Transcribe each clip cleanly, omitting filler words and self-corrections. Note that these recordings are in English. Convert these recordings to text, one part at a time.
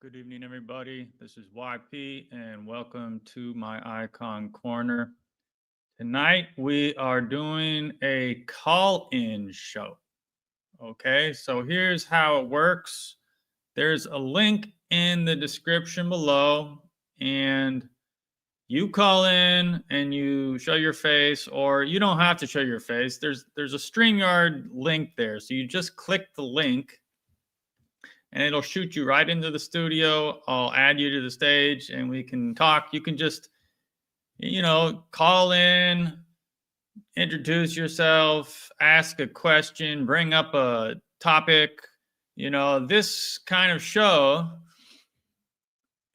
Good evening, everybody. This is YP, and welcome to my Icon Corner. Tonight, we are doing a call in show. Okay, so here's how it works there's a link in the description below, and you call in and you show your face, or you don't have to show your face. There's a StreamYard link there. So you just click the link and it'll shoot you right into the studio. I'll add you to the stage and we can talk. You can just, call in, introduce yourself, ask a question, bring up a topic. This kind of show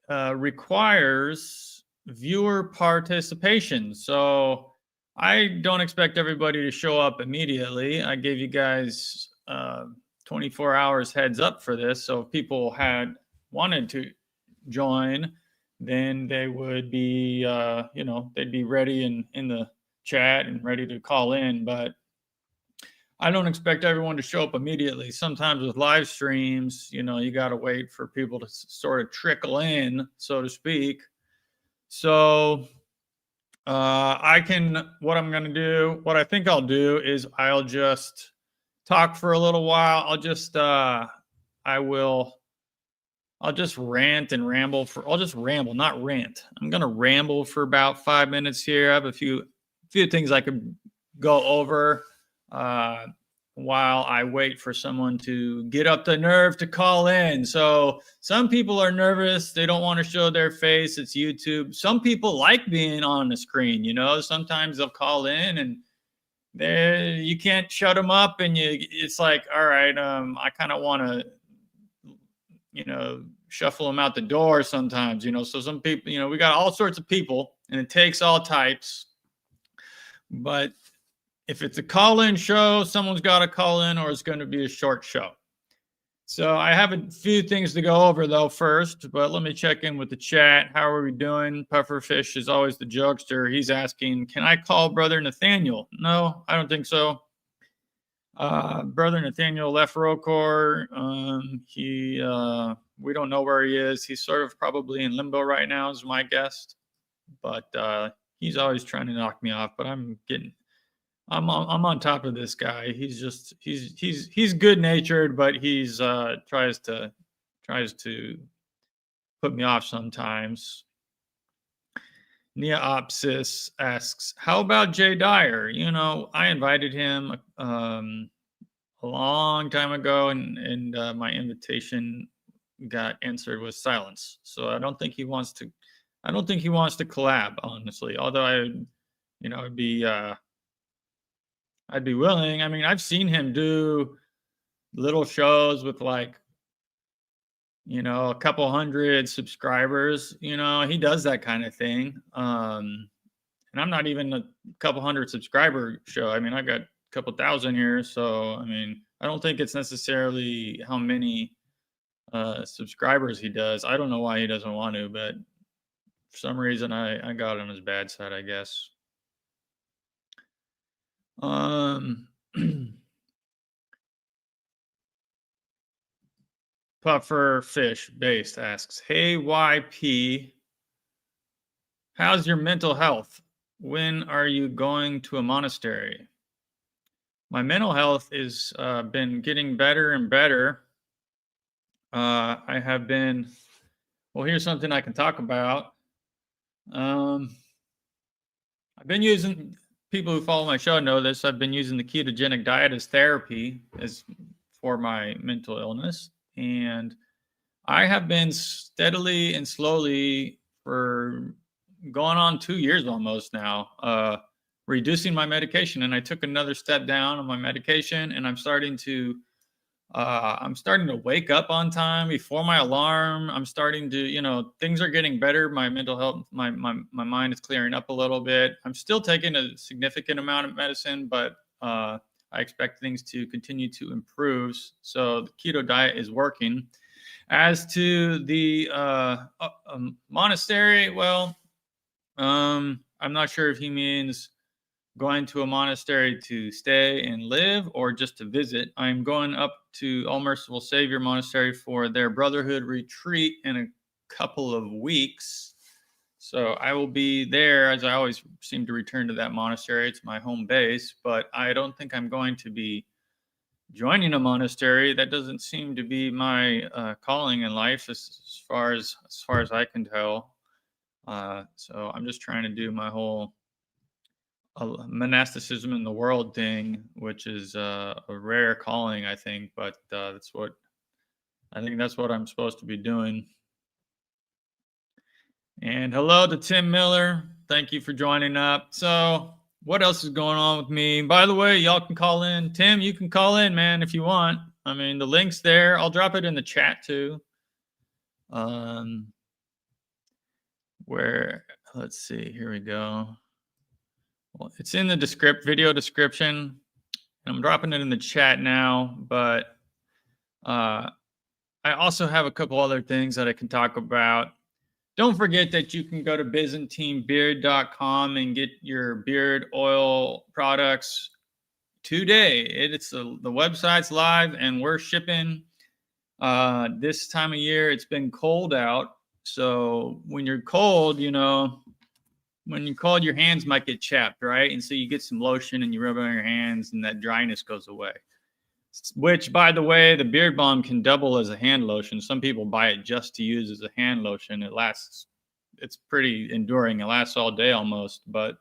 requires viewer participation. So I don't expect everybody to show up immediately. I gave you guys 24 hours heads up for this. So if people had wanted to join, then they would be, they'd be ready in the chat and ready to call in. But I don't expect everyone to show up immediately. Sometimes with live streams, you got to wait for people to sort of trickle in, so to speak. So what I'm going to do, what I think I'll do is I'll just talk for a little while. I'll just rant and ramble I'll just ramble, not rant. I'm going to ramble for about 5 minutes here. I have a few things I could go over while I wait for someone to get up the nerve to call in. So some people are nervous. They don't want to show their face. It's YouTube. Some people like being on the screen, sometimes they'll call in and you can't shut them up, and it's like, all right, I kind of want to, shuffle them out the door sometimes, so some people, we got all sorts of people and it takes all types. But if it's a call-in show, someone's got to call in, or it's going to be a short show. So I have a few things to go over, though, first. But let me check in with the chat. How are we doing? Pufferfish is always the jokester. He's asking, can I call Brother Nathaniel? No, I don't think so. Brother Nathaniel left Rocor. We don't know where he is. He's sort of probably in limbo right now, is my guess. But he's always trying to knock me off. But I'm on top of this guy. He's good natured, but he's tries to put me off sometimes. Neopsis asks, how about Jay Dyer? I invited him a long time ago, and my invitation got answered with silence. So I don't think he wants to collab, honestly. Although I'd be willing. I mean, I've seen him do little shows with like, a couple hundred subscribers. He does that kind of thing. And I'm not even a couple hundred subscriber show. I mean, I've got a couple thousand here. So, I mean, I don't think it's necessarily how many subscribers he does. I don't know why he doesn't want to, but for some reason I got on his bad side, I guess. Puffer Fish Based asks, hey YP, how's your mental health? When are you going to a monastery? My mental health is been getting better and better. I have been, well, here's something I can talk about. I've been using, people who follow my show know this, I've been using the ketogenic diet as therapy for my mental illness. And I have been steadily and slowly for going on 2 years almost now, reducing my medication. And I took another step down on my medication, and I'm starting to wake up on time before my alarm. I'm starting to, things are getting better. My mental health, my mind is clearing up a little bit. I'm still taking a significant amount of medicine, but I expect things to continue to improve. So the keto diet is working. As to the monastery, well, I'm not sure if he means going to a monastery to stay and live or just to visit. I'm going up to All Merciful Savior Monastery for their Brotherhood retreat in a couple of weeks. So I will be there, as I always seem to return to that monastery. It's my home base, but I don't think I'm going to be joining a monastery. That doesn't seem to be my calling in life, as far as I can tell. So I'm just trying to do my whole monasticism in the world thing, which is a rare calling, I think. But that's what I'm supposed to be doing. And hello to Tim Miller. Thank you for joining up. So what else is going on with me? By the way, y'all can call in. Tim, you can call in, man, if you want. I mean, the link's there. I'll drop it in the chat too. Where, let's see, here we go. Well, it's in the video description. I'm dropping it in the chat now, but I also have a couple other things that I can talk about. Don't forget that you can go to ByzantineBeard.com and get your beard oil products today. The website's live and we're shipping. This time of year, it's been cold out. So when you're cold, when you're cold, your hands might get chapped, right? And so you get some lotion and you rub it on your hands and that dryness goes away. Which, by the way, the beard balm can double as a hand lotion. Some people buy it just to use as a hand lotion. It's pretty enduring. It lasts all day almost. But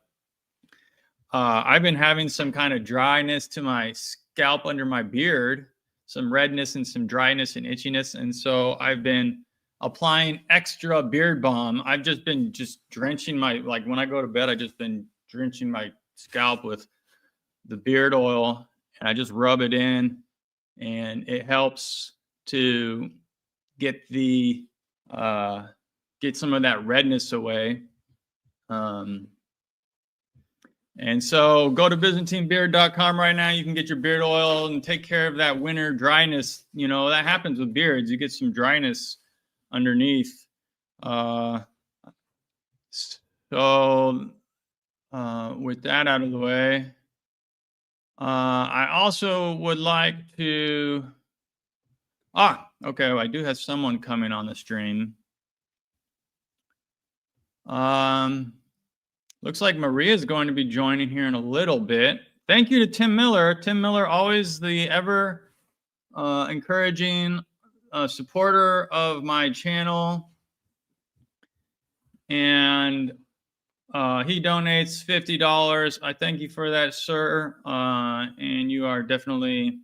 I've been having some kind of dryness to my scalp under my beard, some redness and some dryness and itchiness. And so I've been applying extra beard balm. I've just been drenching when I go to bed, I've just been drenching my scalp with the beard oil. And I just rub it in, and it helps to get some of that redness away. And so go to ByzantineBeard.com right now. You can get your beard oil and take care of that winter dryness. That happens with beards. You get some dryness underneath. So with that out of the way, I also would like to. Okay. Well, I do have someone coming on the stream. Looks like Maria is going to be joining here in a little bit. Thank you to Tim Miller. Tim Miller, always the ever encouraging supporter of my channel. And he donates $50. I thank you for that, sir. And you are definitely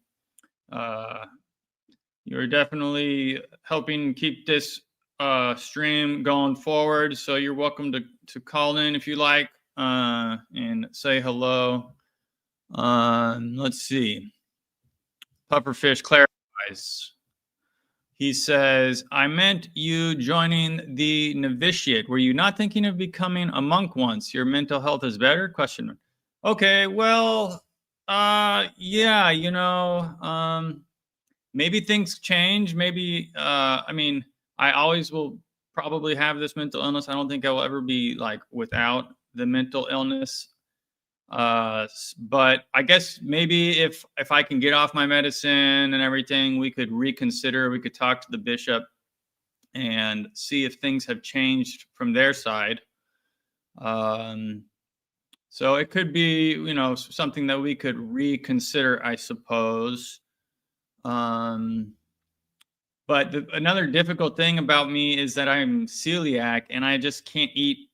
helping keep this stream going forward. So you're welcome to call in if you like and say hello. Let's see. Pufferfish clarifies. He says, I meant you joining the novitiate. Were you not thinking of becoming a monk once? Your mental health is better? Question. Okay, well, yeah, maybe things change. Maybe, I always will probably have this mental illness. I don't think I will ever be without the mental illness. But I guess maybe if I can get off my medicine and everything, we could reconsider. We could talk to the bishop and see if things have changed from their side. So it could be, something that we could reconsider, I suppose. But another difficult thing about me is that I'm celiac and I just can't eat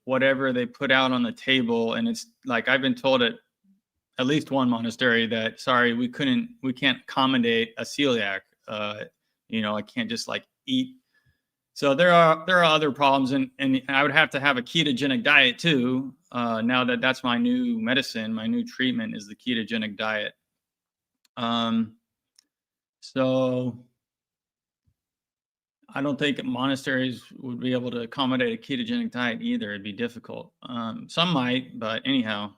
whatever they put out on the table. And it's like, I've been told at least one monastery that, sorry, we can't accommodate a celiac. I can't just eat. So there are other problems, and I would have to have a ketogenic diet too. Now that's my new medicine, my new treatment is the ketogenic diet. So I don't think monasteries would be able to accommodate a ketogenic diet either. It'd be difficult. Some might, but anyhow.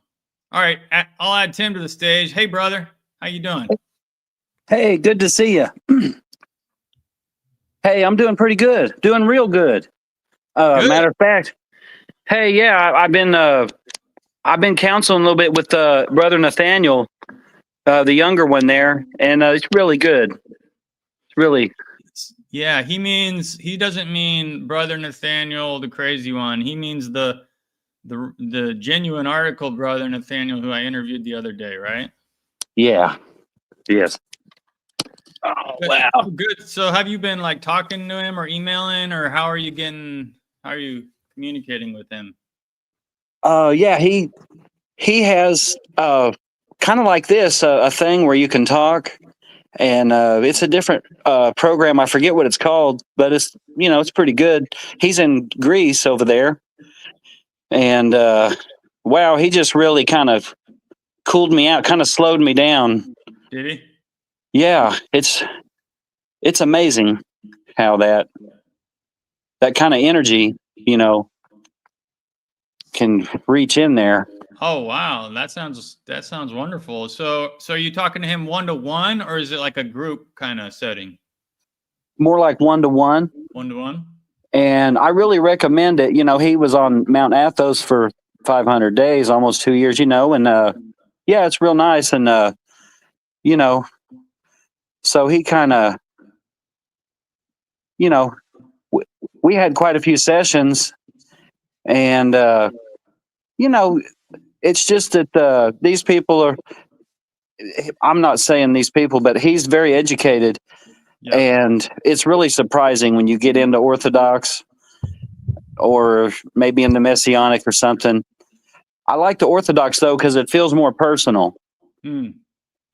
All right, I'll add Tim to the stage. Hey, brother, how you doing? Hey, good to see you. Hey, I'm doing pretty good. Doing real good. Good. Matter of fact, hey, yeah, I've been I've been counseling a little bit with Brother Nathaniel, the younger one there, and it's really good. It's really. Yeah, he doesn't mean Brother Nathaniel, the crazy one. He means the genuine article Brother Nathaniel, who I interviewed the other day, right? Yeah. Yes. Oh, wow. Oh, good. So have you been like talking to him or emailing, or how are you communicating with him? Yeah, he has kind of like this a thing where you can talk, and it's a different program. I forget what it's called, but it's pretty good. He's in Greece over there, and wow, he just really kind of cooled me out, kind of slowed me down. Did he? Yeah, it's amazing how that kind of energy, can reach in there. Oh wow, that sounds wonderful. So are you talking to him 1-to-1, or is it like a group kind of setting? More like 1-to-1. 1-to-1. And I really recommend it. He was on Mount Athos for 500 days, almost 2 years, and yeah, it's real nice. And, you know, so he kind of, you know, we had quite a few sessions, and, it's just that these people are, I'm not saying these people, but he's very educated. Yeah. And it's really surprising when you get into Orthodox or maybe in the Messianic or something. I like the Orthodox though because it feels more personal.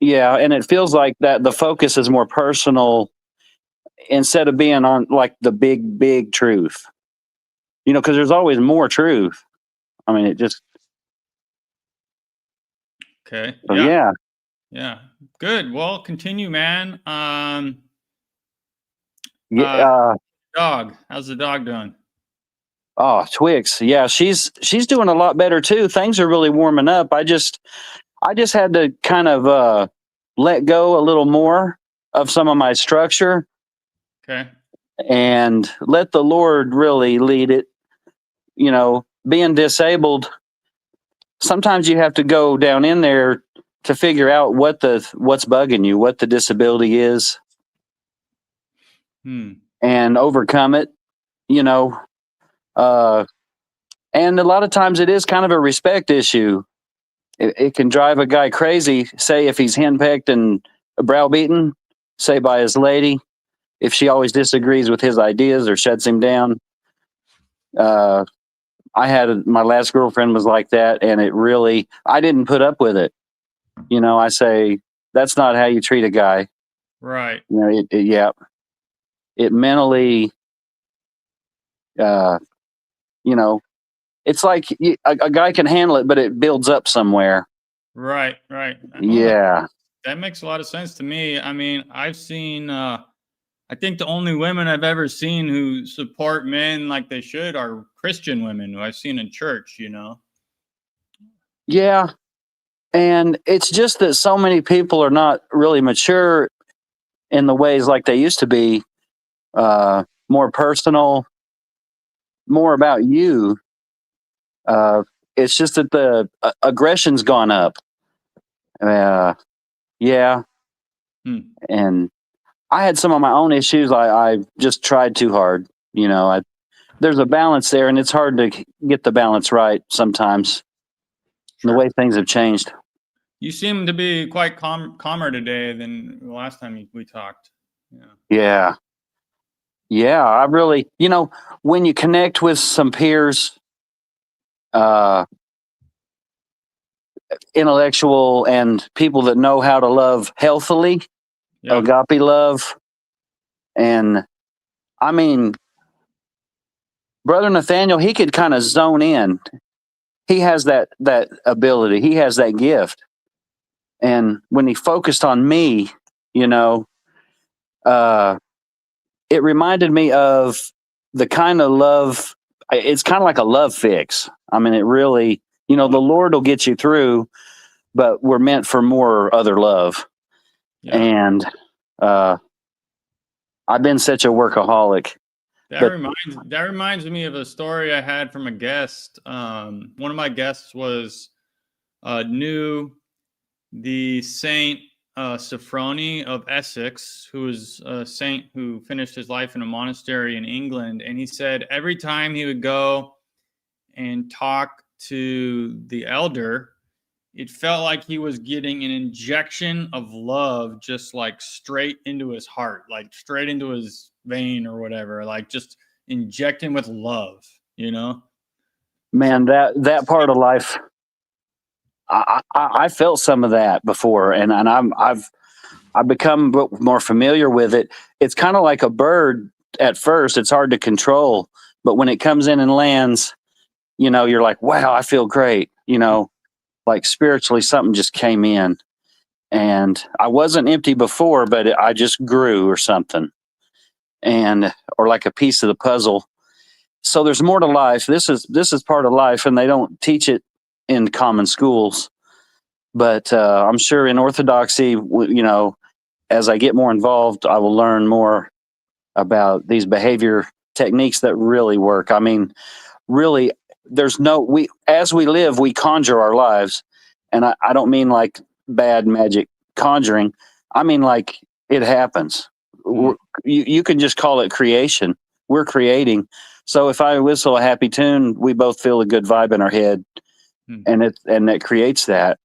Yeah, and it feels like that the focus is more personal instead of being on like the big truth. Because there's always more truth. I mean, it just. Okay. So, Yeah. yeah. Yeah. Good. Well, continue, man. Yeah. Dog. How's the dog doing? Oh, Twix. Yeah, she's doing a lot better too. Things are really warming up. I just had to kind of let go a little more of some of my structure. Okay. And let the Lord really lead it. Being disabled, sometimes you have to go down in there to figure out what's bugging you, what the disability is, and overcome it. And a lot of times it is kind of a respect issue. It can drive a guy crazy. Say if he's henpecked and browbeaten, say by his lady, if she always disagrees with his ideas or shuts him down. My last girlfriend was like that, and I didn't put up with it. I say, that's not how you treat a guy. Right. It mentally, it's like a guy can handle it, but it builds up somewhere. Right. Right. Yeah. That makes a lot of sense to me. I mean, I've seen, I think the only women I've ever seen who support men like they should are Christian women who I've seen in church, Yeah. And it's just that so many people are not really mature in the ways like they used to be, more personal, more about you. It's just that the aggression's gone up. Yeah. And I had some of my own issues. I just tried too hard. There's a balance there, and it's hard to get the balance right sometimes. Sure. The way things have changed. You seem to be quite calmer today than the last time we talked. Yeah. Yeah. I really, when you connect with some peers, intellectual and people that know how to love healthily, agape love. And I mean, Brother Nathaniel, he could kind of zone in. He has that ability. He has that gift. And when he focused on me, it reminded me of the kind of love. It's kind of like a love fix. I mean, it really, the Lord will get you through, but we're meant for more other love. Yeah. And I've been such a workaholic. That reminds me of a story I had from a guest. One of my guests was knew the Saint Sophrony of Essex, who was a saint who finished his life in a monastery in England. And he said every time he would go and talk to the elder, it felt like he was getting an injection of love, just like straight into his heart, like straight into his vein or whatever, like just injecting with love, you know? Man, that part of life, I felt some of that before, and I've become more familiar with it. It's kind of like a bird at first. It's hard to control, but when it comes in and lands, you're like, wow, I feel great. Like spiritually, something just came in, and I wasn't empty before, but I just grew or something, or like a piece of the puzzle. So there's more to life. This is part of life, and they don't teach it in common schools. But I'm sure in Orthodoxy, as I get more involved, I will learn more about these behavior techniques that really work. I mean, really, as we live, we conjure our lives. And I don't mean like bad magic conjuring. I mean, like it happens. You can just call it creation. We're creating. So if I whistle a happy tune, we both feel a good vibe in our head, and that creates that.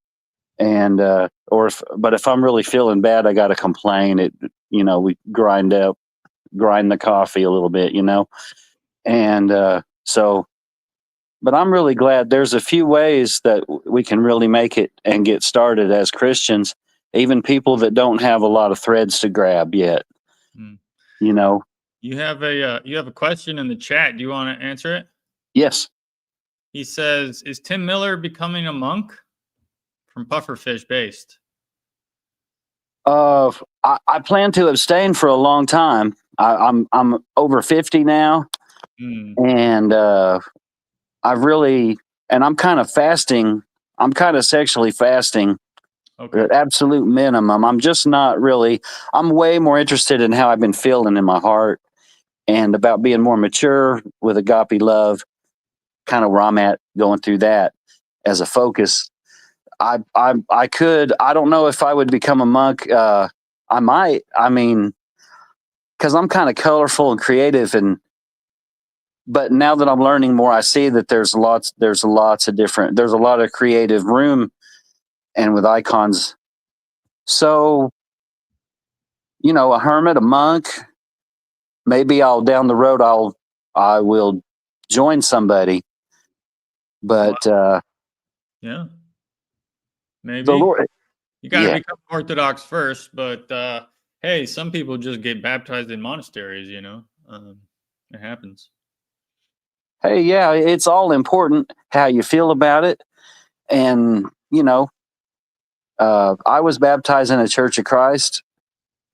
And but if I'm really feeling bad, I got to complain. We grind the coffee a little bit, and so. But I'm really glad there's a few ways that we can really make it and get started as Christians, even people that don't have a lot of threads to grab yet. You have a question in the chat. Do you want to answer it? Yes. He says, "Is Tim Miller becoming a monk?" From Pufferfish Based. I plan to abstain for a long time. I'm over 50 now, and I'm kind of fasting. I'm kind of sexually fasting. Okay. At absolute minimum. I'm just not really. I'm way more interested in how I've been feeling in my heart, and about being more mature with agape love. Kind of where I'm at, going through that as a focus. I don't know if I would become a monk. I might. I mean, because I'm kind of colorful and creative, but now that I'm learning more, I see that there's a lot of creative room, and with icons. So, a hermit, a monk. Maybe down the road I will join somebody, but yeah. Maybe the Lord, you got to become Orthodox first, but hey, some people just get baptized in monasteries. It happens. Hey, yeah, it's all important how you feel about it, and I was baptized in a Church of Christ,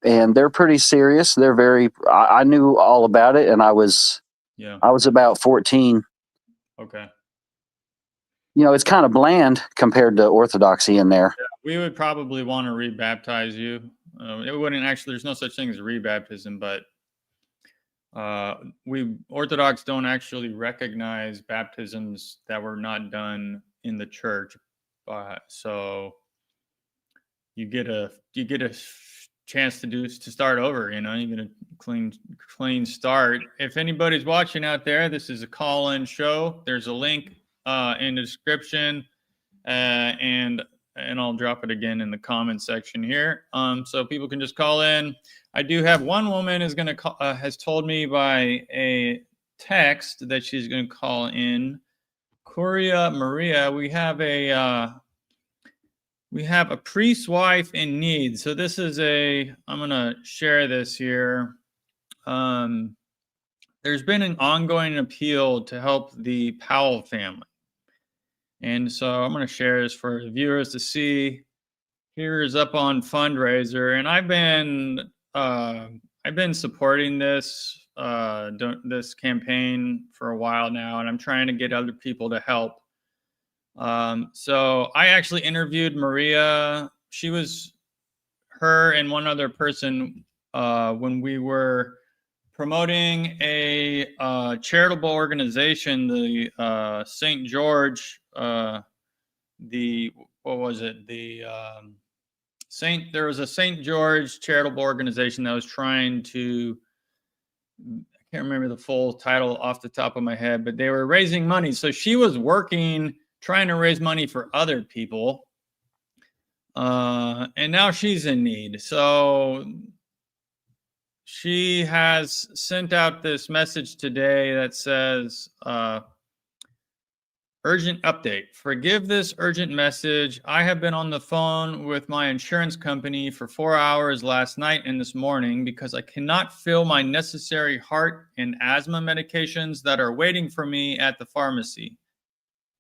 and they're pretty serious. They're very. I knew all about it, and I was about 14. Okay. It's kind of bland compared to Orthodoxy in there. Yeah, we would probably want to rebaptize you. It wouldn't actually. There's no such thing as rebaptism, but we Orthodox don't actually recognize baptisms that were not done in the church. So you get a chance to start over. You get a clean start. If anybody's watching out there, this is a call-in show. There's a link in the description, and I'll drop it again in the comment section here. So people can just call in. I do have one woman is going to call, has told me by a text that she's going to call in. Curia Maria, we have a priest's wife in need. So this is I'm going to share this here. There's been an ongoing appeal to help the Powell family. And so I'm going to share this for the viewers to see. Here is up on fundraiser, and I've been supporting this campaign for a while now, and I'm trying to get other people to help. So I actually interviewed Maria. Her and one other person when we were promoting a charitable organization, the St. George, the what was it? There was a St. George charitable organization that was trying to, I can't remember the full title off the top of my head, but they were raising money. So she was working, trying to raise money for other people. And now she's in need. So she has sent out this message today that says, urgent update. Forgive this urgent message. I have been on the phone with my insurance company for 4 hours last night and this morning because I cannot fill my necessary heart and asthma medications that are waiting for me at the pharmacy.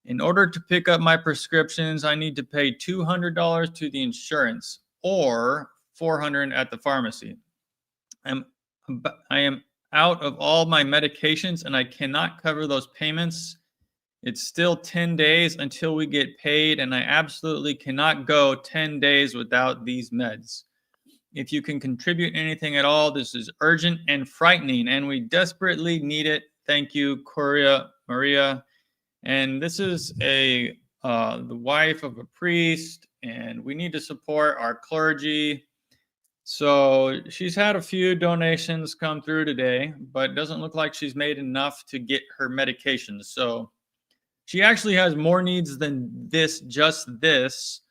In order to pick up my prescriptions, I need to pay $200 to the insurance or $400 at the pharmacy. I am out of all my medications and I cannot cover those payments. It's still 10 days until we get paid, and I absolutely cannot go 10 days without these meds. If you can contribute anything at all, this is urgent and frightening, and we desperately need it. Thank you, Maria. And this is the wife of a priest, and we need to support our clergy. So she's had a few donations come through today, but it doesn't look like she's made enough to get her medications. So she actually has more needs than just this.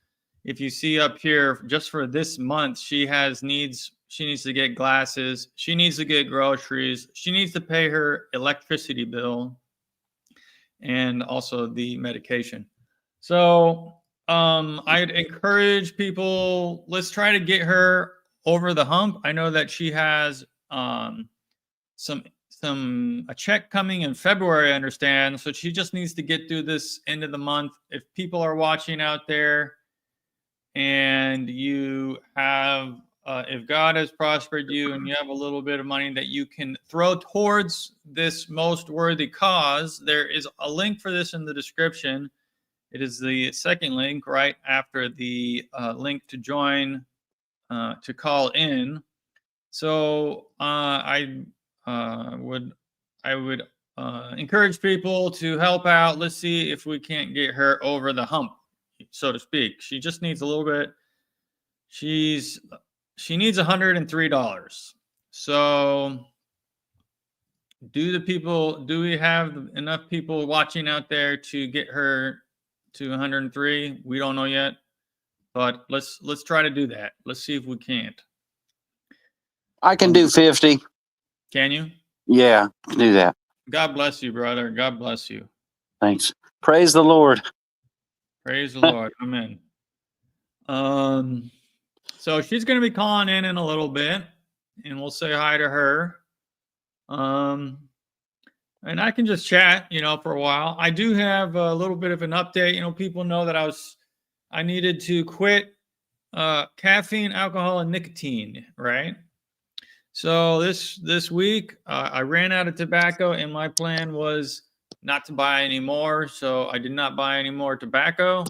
If you see up here, just for this month, she has needs. She needs to get glasses. She needs to get groceries. She needs to pay her electricity bill and also the medication. So I'd encourage people, let's try to get her over the hump. I know that she has a check coming in February, I understand. So she just needs to get through this end of the month. If people are watching out there and you have, if God has prospered you and you have a little bit of money that you can throw towards this most worthy cause, there is a link for this in the description. It is the second link right after the link to join, to call in. So I would encourage people to help out. Let's see if we can't get her over the hump, so to speak. She just needs a little bit. She needs $103. So do we have enough people watching out there to get her to 103? We don't know yet, but let's try to do that. Let's see if we can't. I can do 50. Can you? Yeah, do that. God bless you, brother. God bless you. Thanks. Praise the Lord. Praise the Lord. Amen. So she's going to be calling in a little bit, and we'll say hi to her. And I can just chat, for a while. I do have a little bit of an update. People know that I needed to quit caffeine, alcohol, and nicotine, right? So this week, I ran out of tobacco, and my plan was not to buy any more. So I did not buy any more tobacco,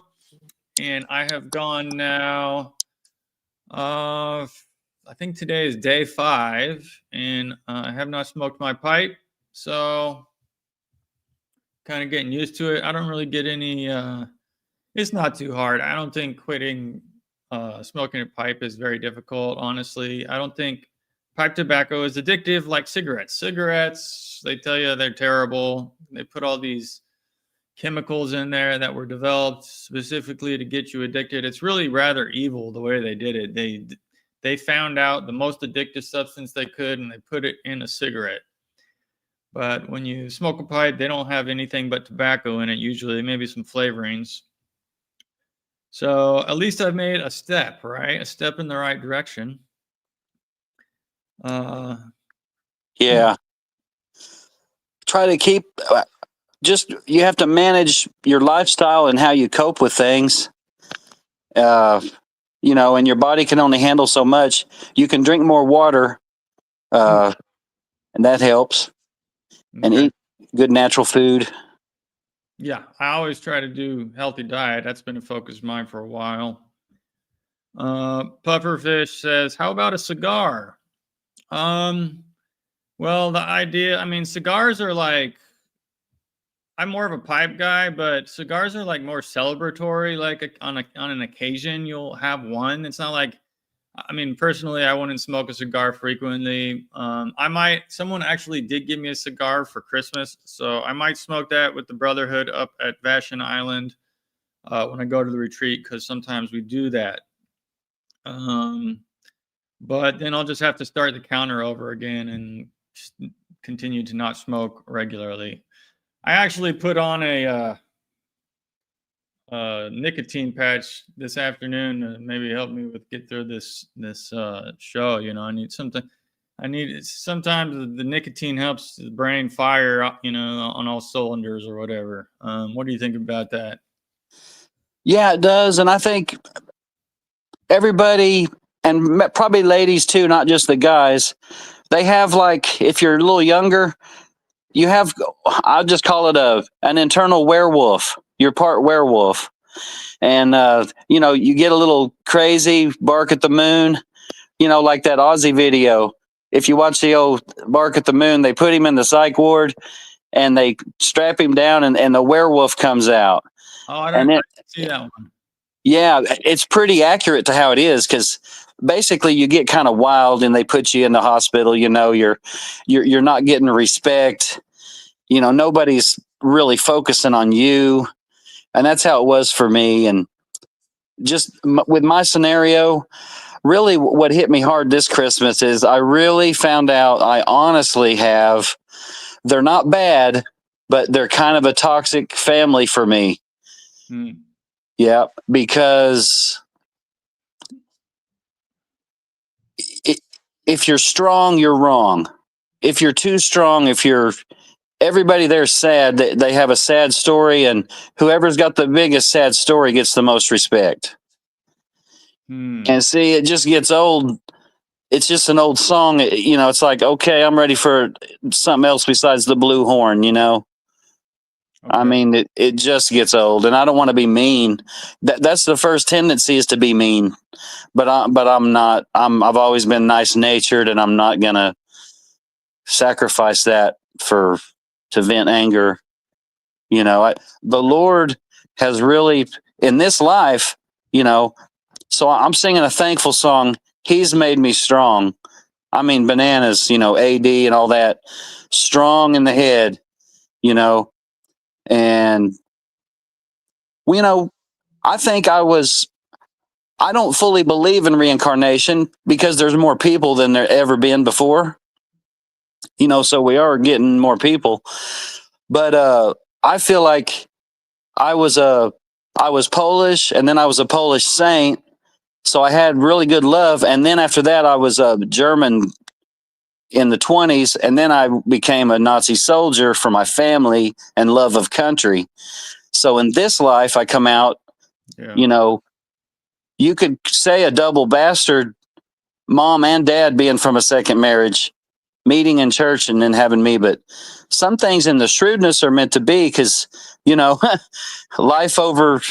and I have gone now. I think today is day 5, and I have not smoked my pipe. So kind of getting used to it. I don't really get any. It's not too hard. I don't think quitting smoking a pipe is very difficult. Honestly, I don't think pipe tobacco is addictive like cigarettes. Cigarettes, they tell you they're terrible. They put all these chemicals in there that were developed specifically to get you addicted. It's really rather evil the way they did it. They found out the most addictive substance they could, and they put it in a cigarette. But when you smoke a pipe, they don't have anything but tobacco in it, usually, maybe some flavorings. So at least I've made a step, right? A step in the right direction. Yeah. Try to keep, you have to manage your lifestyle and how you cope with things. And your body can only handle so much. You can drink more water, and that helps. Okay. And eat good natural food. Yeah, I always try to do healthy diet. That's been a focus of mine for a while. Pufferfish says, how about a cigar? Well, the idea, cigars are like, I'm more of a pipe guy, but cigars are like more celebratory. Like on an occasion, you'll have one. It's not like, I mean, personally, I wouldn't smoke a cigar frequently. I might. Someone actually did give me a cigar for Christmas, so I might smoke that with the Brotherhood up at Vashon Island when I go to the retreat, because sometimes we do that. Um, but then I'll just have to start the counter over again and just continue to not smoke regularly. I actually put on a nicotine patch this afternoon to maybe help me with get through this show. You know, I need something. I need sometimes the nicotine helps the brain fire, you know, on all cylinders or whatever. What do you think about that? Yeah, it does. And I think everybody, and probably ladies too, not just the guys, they have, like, if you're a little younger, you have, I'll just call it an internal werewolf. You're part werewolf. And, you know, you get a little crazy, bark at the moon, you know, like that Aussie video. If you watch the old Bark at the Moon, they put him in the psych ward and they strap him down, and the werewolf comes out. Oh, I And didn't see that one. yeah, it's pretty accurate to how it is, because basically you get kind of wild and they put you in the hospital. You know, you're not getting respect. You know, nobody's really focusing on you, and that's how it was for me. And just with my scenario, really what hit me hard this Christmas is I really found out I honestly have, they're not bad, but they're kind of a toxic family for me. Yeah, because if you're strong, you're wrong. If you're too strong, everybody there's sad, they have a sad story, and whoever's got the biggest sad story gets the most respect. And see, it just gets old. It's just an old song. You know, it's like, okay, I'm ready for something else besides the blue horn, you know? Okay. I mean, it just gets old, and I don't want to be mean. That's the first tendency, is to be mean. But I'm not. I've always been nice natured, and I'm not gonna sacrifice that to vent anger. You know, the Lord has really, in this life, you know, so I'm singing a thankful song. He's made me strong. I mean, bananas, you know, AD and all that, strong in the head, you know. And, you know, I think I don't fully believe in reincarnation, because there's more people than there ever been before, you know, so we are getting more people. But I feel like I was Polish, and then I was a Polish saint. So I had really good love. And then after that, I was a German in the 1920s. And then I became a Nazi soldier for my family and love of country. So in this life, I come out, you know, you could say a double bastard, mom and dad being from a second marriage, meeting in church and then having me. But some things in the shrewdness are meant to be, because, you know, life over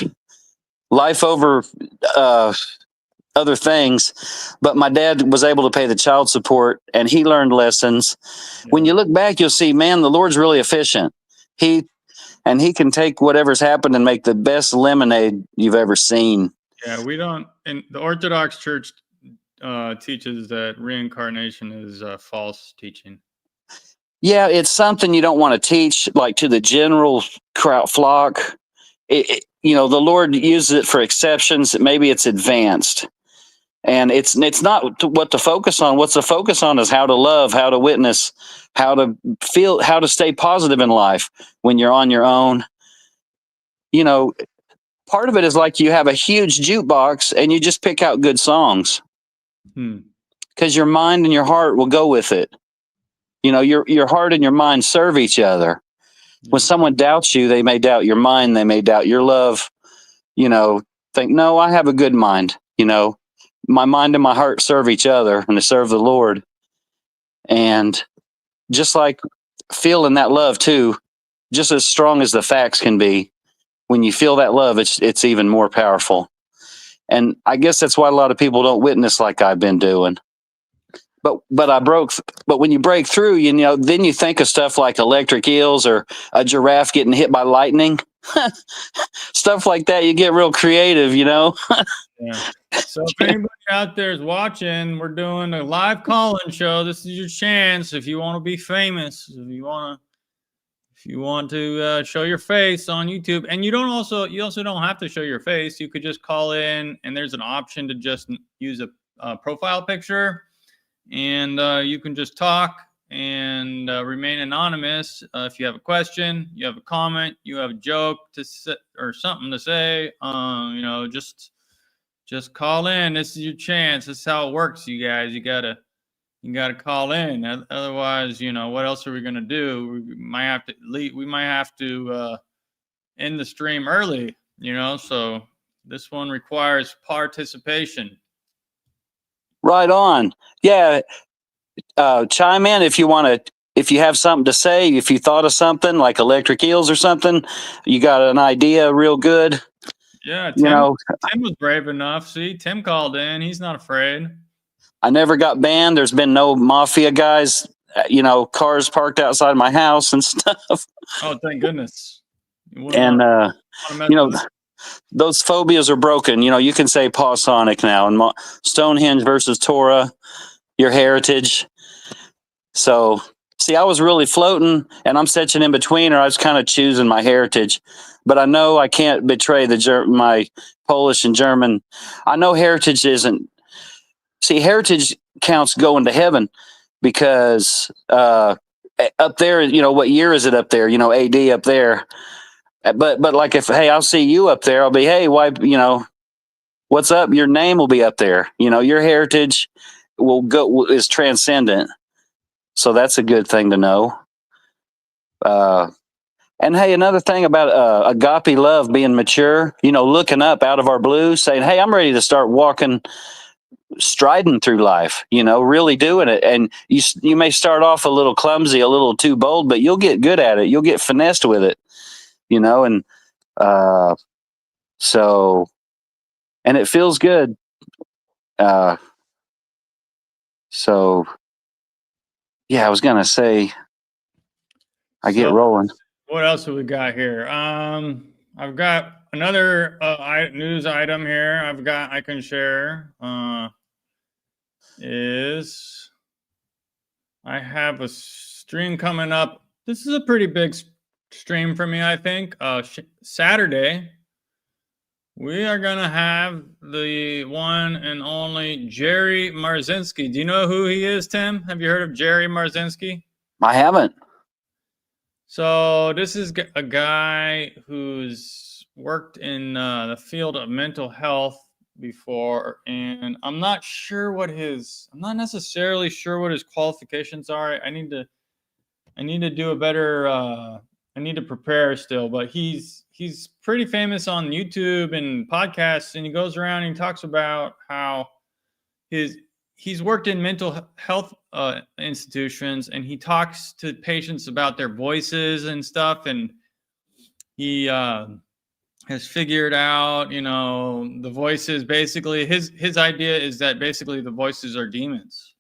other things. But my dad was able to pay the child support, and he learned lessons. When you look back, you'll see, man, the Lord's really efficient. He can take whatever's happened and make the best lemonade you've ever seen. Yeah, we don't. And the Orthodox Church teaches that reincarnation is false teaching. Yeah, it's something you don't want to teach, like, to the general crowd flock. You know, the Lord uses it for exceptions. Maybe it's advanced. And it's not what to focus on. What's to focus on is how to love, how to witness, how to feel, how to stay positive in life when you're on your own. You know, part of it is like you have a huge jukebox and you just pick out good songs, because your mind and your heart will go with it. You know, your heart and your mind serve each other. When someone doubts you, they may doubt your mind, they may doubt your love. You know, think, no, I have a good mind. You know, my mind and my heart serve each other, and they serve the Lord. And just like feeling that love too, just as strong as the facts can be, when you feel that love, it's even more powerful. And I guess that's why a lot of people don't witness like I've been doing. but I broke. But when you break through, then you think of stuff like electric eels or a giraffe getting hit by lightning, stuff like that. You get real creative, Yeah. So if anybody out there is watching, we're doing a live call-in show. This is your chance if you want to be famous. If you want to show your face on YouTube, and you also don't have to show your face. You could just call in, and there's an option to just use a profile picture, and you can just talk and remain anonymous. If you have a question, you have a comment, you have a joke to say, or something to say, just call in. This is your chance. This is how it works, you guys. You gotta call in. Otherwise, what else are we gonna do? We might have to end the stream early. So this one requires participation. Right on. Yeah. Chime in if you want to. If you have something to say, if you thought of something like electric eels or something, you got an idea real good. Yeah, Tim was brave enough. See, Tim called in. He's not afraid. I never got banned. There's been no mafia guys, cars parked outside my house and stuff. Oh, thank goodness. And, those phobias are broken. You can say Pausonic now, and Stonehenge versus Torah, your heritage. So, see, I was really floating, and I'm stitching in between, or I was kind of choosing my heritage. But I know I can't betray my Polish and German. I know heritage isn't. See, heritage counts going to heaven because up there, what year is it up there? AD up there. But like I'll see you up there. I'll be, hey, why, what's up? Your name will be up there. Your heritage is transcendent. So that's a good thing to know. And hey, another thing about agape love being mature, looking up out of our blue, saying, hey, I'm ready to start walking, striding through life, really doing it. And you may start off a little clumsy, a little too bold, but you'll get good at it. You'll get finessed with it, and and it feels good. So yeah, I was going to say, get rolling. What else have we got here? I've got another news item here. I can share. I have a stream coming up. This is a pretty big stream for me, I think. Saturday, we are going to have the one and only Jerry Marzinski. Do you know who he is, Tim? Have you heard of Jerry Marzinski? I haven't. So this is a guy who's worked in the field of mental health before, and I'm not necessarily sure what his qualifications are. I need to do a better. I need to prepare still, but he's pretty famous on YouTube and podcasts, and he goes around and he talks about how he's worked in mental health institutions, and he talks to patients about their voices and stuff, and he has figured out, the voices. Basically, his idea is that basically the voices are demons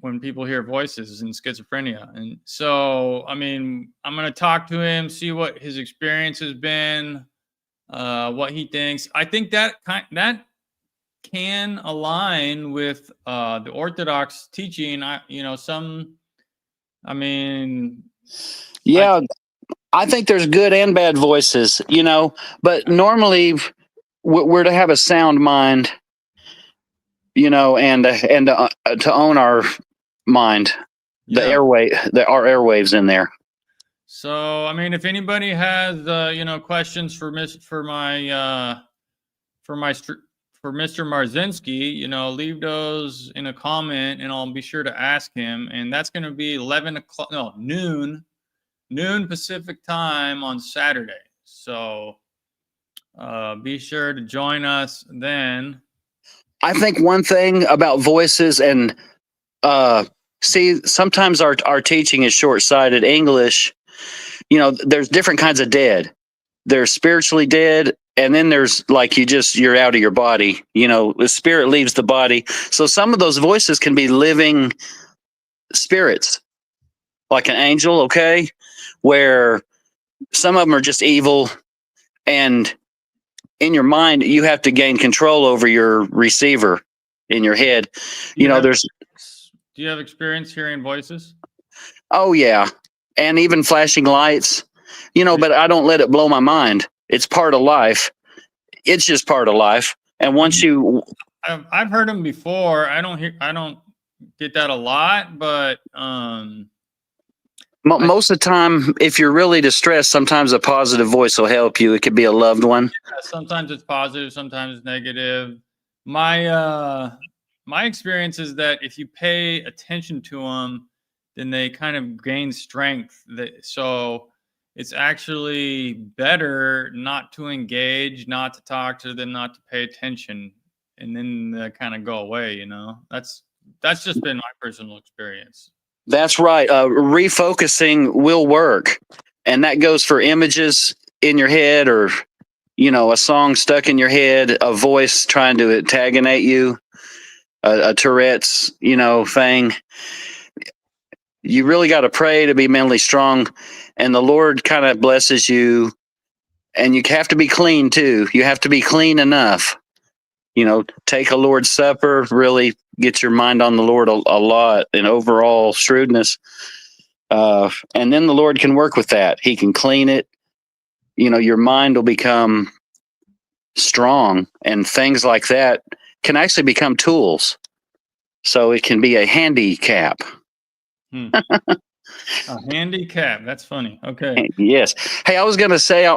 when people hear voices in schizophrenia. And so, I'm going to talk to him, see what his experience has been, what he thinks. I think that can align with the Orthodox teaching. Yeah, I think there's good and bad voices, but normally we're to have a sound mind, and to own our mind, our airwaves in there. So, if anybody has, questions for Mr. Marzinski, leave those in a comment, and I'll be sure to ask him. And that's going to be noon Pacific time on Saturday. So be sure to join us then. I think one thing about voices, and sometimes our teaching is short-sighted. English, there's different kinds of dead. there's spiritually dead, and then there's like you're out of your body. The spirit leaves the body. So some of those voices can be living spirits, like an angel, okay? Where some of them are just evil, and in your mind, you have to gain control over your receiver in your head. Do you There's. Do you have experience hearing voices? Oh yeah, and even flashing lights. But I don't let it blow my mind. It's part of life. It's just part of life. And once I've heard them before. I don't get that a lot, but most of the time, if you're really distressed, sometimes a positive voice will help you. It could be a loved one. Sometimes it's positive, sometimes it's negative. My experience is that if you pay attention to them, then they kind of gain strength. So it's actually better not to engage, not to talk to them, not to pay attention, and then they kind of go away. That's just been my personal experience. That's right. Refocusing will work. And that goes for images in your head, or, a song stuck in your head, a voice trying to antagonate you, a Tourette's, thing. You really got to pray to be mentally strong. And the Lord kind of blesses you. And you have to be clean too. You have to be clean enough. Take a Lord's Supper, really get your mind on the Lord a lot, and overall shrewdness. And then the Lord can work with that. He can clean it. Your mind will become strong, and things like that can actually become tools. So it can be a handicap. A handicap. That's funny. Okay. Yes. Hey, I was going to say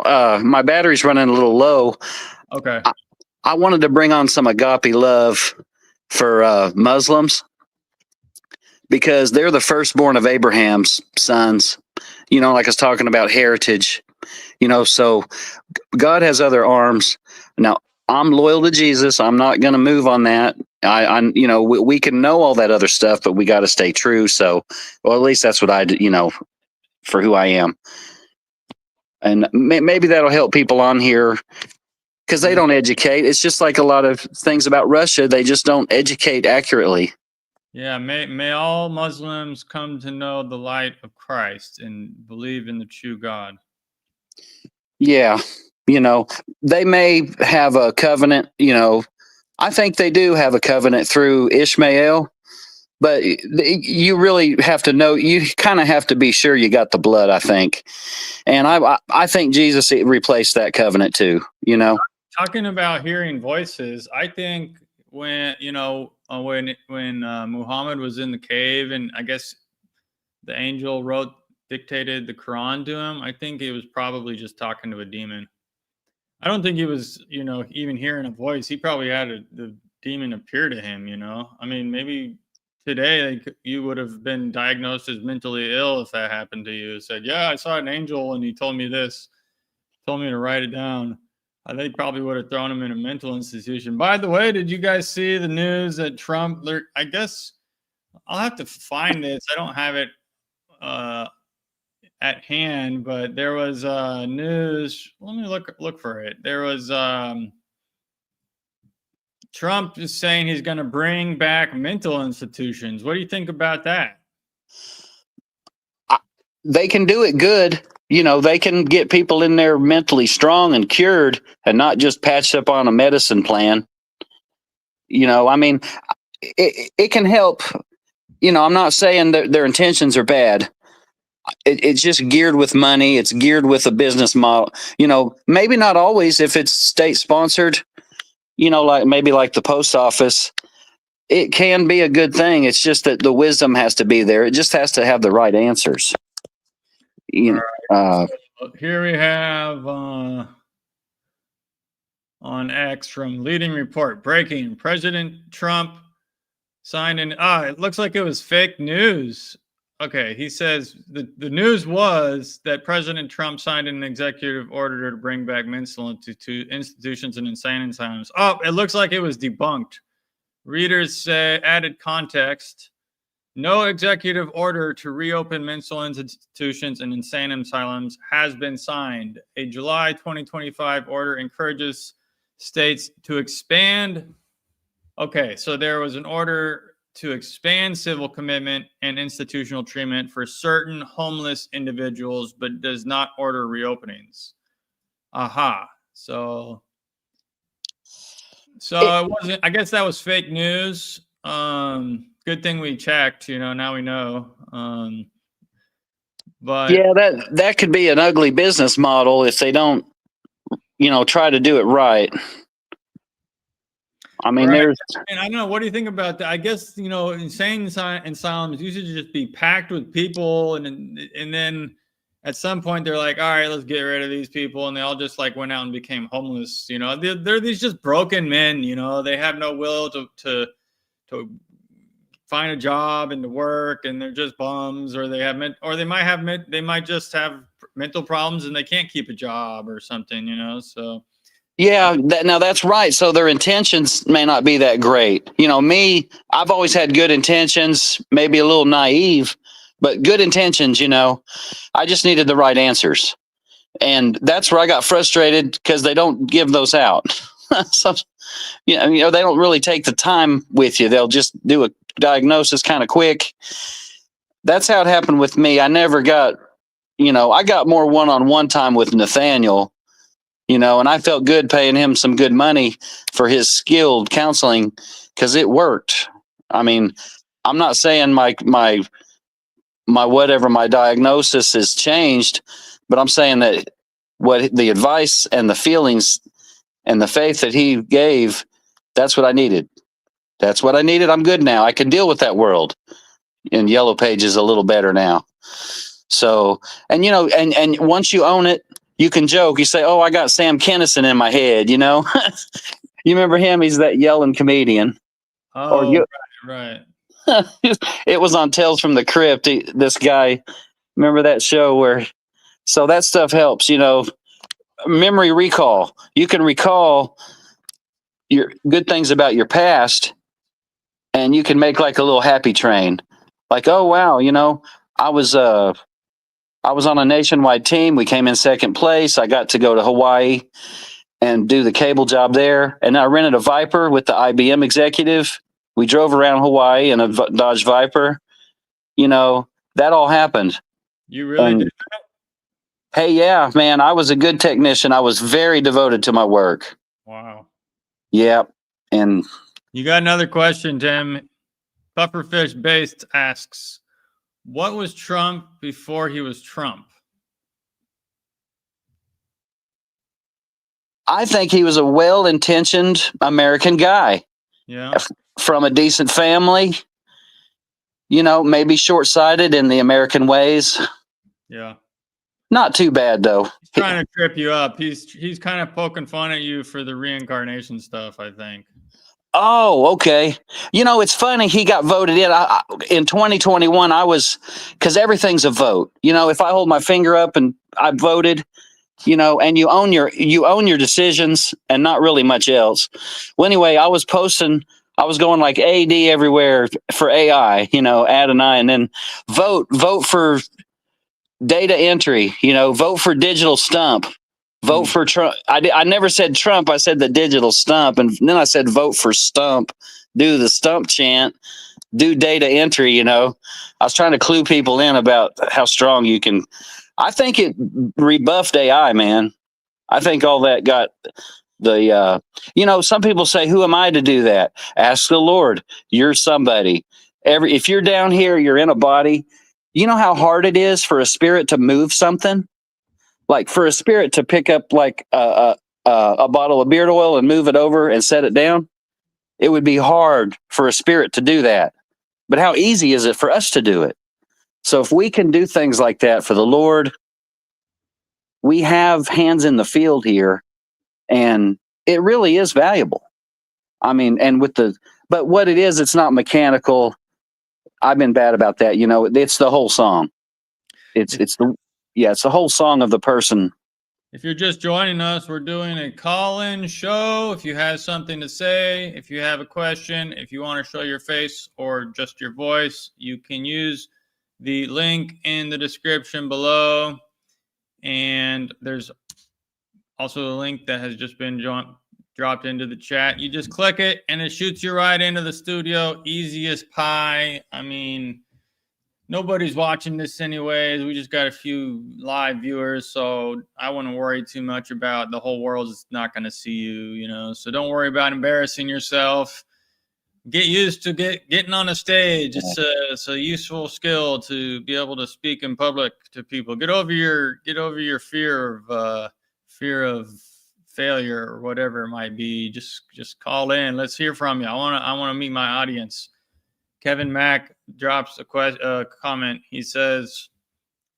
my battery's running a little low. Okay. I wanted to bring on some agape love for Muslims, because they're the firstborn of Abraham's sons. Like I was talking about heritage, so God has other arms. Now, I'm loyal to Jesus. I'm not going to move on that. We can know all that other stuff, but we got to stay true. So, well, at least that's what I do, for who I am. And maybe that'll help people on here, because they don't educate. It's just like a lot of things about Russia. They just don't educate accurately. Yeah, may all Muslims come to know the light of Christ and believe in the true God. Yeah, they may have a covenant, I think they do have a covenant through Ishmael, but you really have to know, you kind of have to be sure you got the blood, I think. And I think Jesus replaced that covenant too, Talking about hearing voices, I think when Muhammad was in the cave, and I guess the angel dictated the Quran to him, I think he was probably just talking to a demon. I don't think he was, even hearing a voice. He probably had the demon appear to him, I mean, maybe today you would have been diagnosed as mentally ill if that happened to you. Said, yeah, I saw an angel and he told me this, told me to write it down. I think probably would have thrown him in a mental institution. By the way, did you guys see the news that Trump, I guess I'll have to find this. I don't have it at hand, but there was news. Let me look for it. There was Trump is saying he's going to bring back mental institutions. What do you think about that? They can do it good. They can get people in there mentally strong and cured, and not just patched up on a medicine plan. I mean, it can help. I'm not saying that their intentions are bad. It's just geared with money. It's geared with a business model. Maybe not always if it's state sponsored, like the post office. It can be a good thing. It's just that the wisdom has to be there. It just has to have the right answers. So here we have on X from Leading Report, breaking: President Trump signed an it looks like it was fake news. Okay, he says the news was that President Trump signed an executive order to bring back mental institutions and insane asylums. Oh, it looks like it was debunked. Readers say added context. No executive order to reopen mental institutions and insane asylums has been signed. A July 2025 order encourages states to expand. Okay, so there was an order to expand civil commitment and institutional treatment for certain homeless individuals, but does not order reopenings. Aha. So it wasn't, I guess that was fake news. Good thing we checked, now we know. But yeah, that could be an ugly business model if they don't, try to do it right. I mean, right. And I don't know. What do you think about that? I guess, insane asylums used to just be packed with people. And then at some point they're like, all right, let's get rid of these people. And they all just like went out and became homeless. They're these just broken men, they have no will to find a job and to work, and they're just bums, or they might just have mental problems and they can't keep a job or something, so. Yeah, now that's right. So their intentions may not be that great. Me, I've always had good intentions, maybe a little naive, but good intentions, I just needed the right answers. And that's where I got frustrated because they don't give those out. So, they don't really take the time with you. They'll just do a diagnosis kind of quick. That's how it happened with me. I never got, I got more one-on-one time with Nathaniel, and I felt good paying him some good money for his skilled counseling because it worked. I mean, I'm not saying my whatever my diagnosis has changed, but I'm saying that what the advice and the feelings and the faith that he gave, that's what I needed. That's what I needed. I'm good now. I can deal with that world. And Yellow Pages a little better now. So, and and once you own it, you can joke. You say, "Oh, I got Sam Kinison in my head." You remember him? He's that yelling comedian. Oh, right. It was on Tales from the Crypt. This guy, remember that show where? So that stuff helps. Memory recall. You can recall your good things about your past, and you can make like a little happy train. Like, oh wow, I was on a nationwide team. We came in second place. I got to go to Hawaii and do the cable job there. And I rented a Viper with the IBM executive. We drove around Hawaii in a Dodge Viper. That all happened. You really did that? Hey, yeah, man, I was a good technician. I was very devoted to my work. Wow. Yep. And you got another question, Tim. Pufferfish Based asks, what was Trump before he was Trump? I think he was a well-intentioned American guy. Yeah. From a decent family, maybe short-sighted in the American ways. Yeah. Not too bad, though. He's trying to trip you up. He's kind of poking fun at you for the reincarnation stuff, I think. Oh, okay. It's funny. He got voted in. In 2021, because everything's a vote. If I hold my finger up and I voted, and you own your decisions and not really much else. Well, anyway, I was going like AD everywhere for AI, Adonai, and then vote for data entry, vote for digital stump. Vote for Trump. I never said Trump. I said the digital stump. And then I said vote for stump. Do the stump chant. Do data entry, I was trying to clue people in about how strong you can. I think it rebuffed AI, man. I think all that got the, some people say, who am I to do that? Ask the Lord. You're somebody. If you're down here, you're in a body. You know how hard it is for a spirit to move something? Like for a spirit to pick up like a bottle of beard oil and move it over and set it down, it would be hard for a spirit to do that. But how easy is it for us to do it? So if we can do things like that for the Lord, we have hands in the field here, and it really is valuable. I mean, but what it is, it's not mechanical. I've been bad about that. It's the whole song. It's the whole song of the person. If you're just joining us, we're doing a call-in show. If you have something to say, if you have a question, if you want to show your face or just your voice, you can use the link in the description below. And there's also a link that has just been dropped into the chat. You just click it and it shoots you right into the studio. Easy as pie. I mean, nobody's watching this anyways. We just got a few live viewers, so I wouldn't worry too much about the whole world is not going to see you, So don't worry about embarrassing yourself. Get used to getting on a stage. It's a useful skill to be able to speak in public to people. Get over your fear of failure or whatever it might be. Just call in. Let's hear from you. I want to meet my audience. Kevin Mack drops a comment. He says,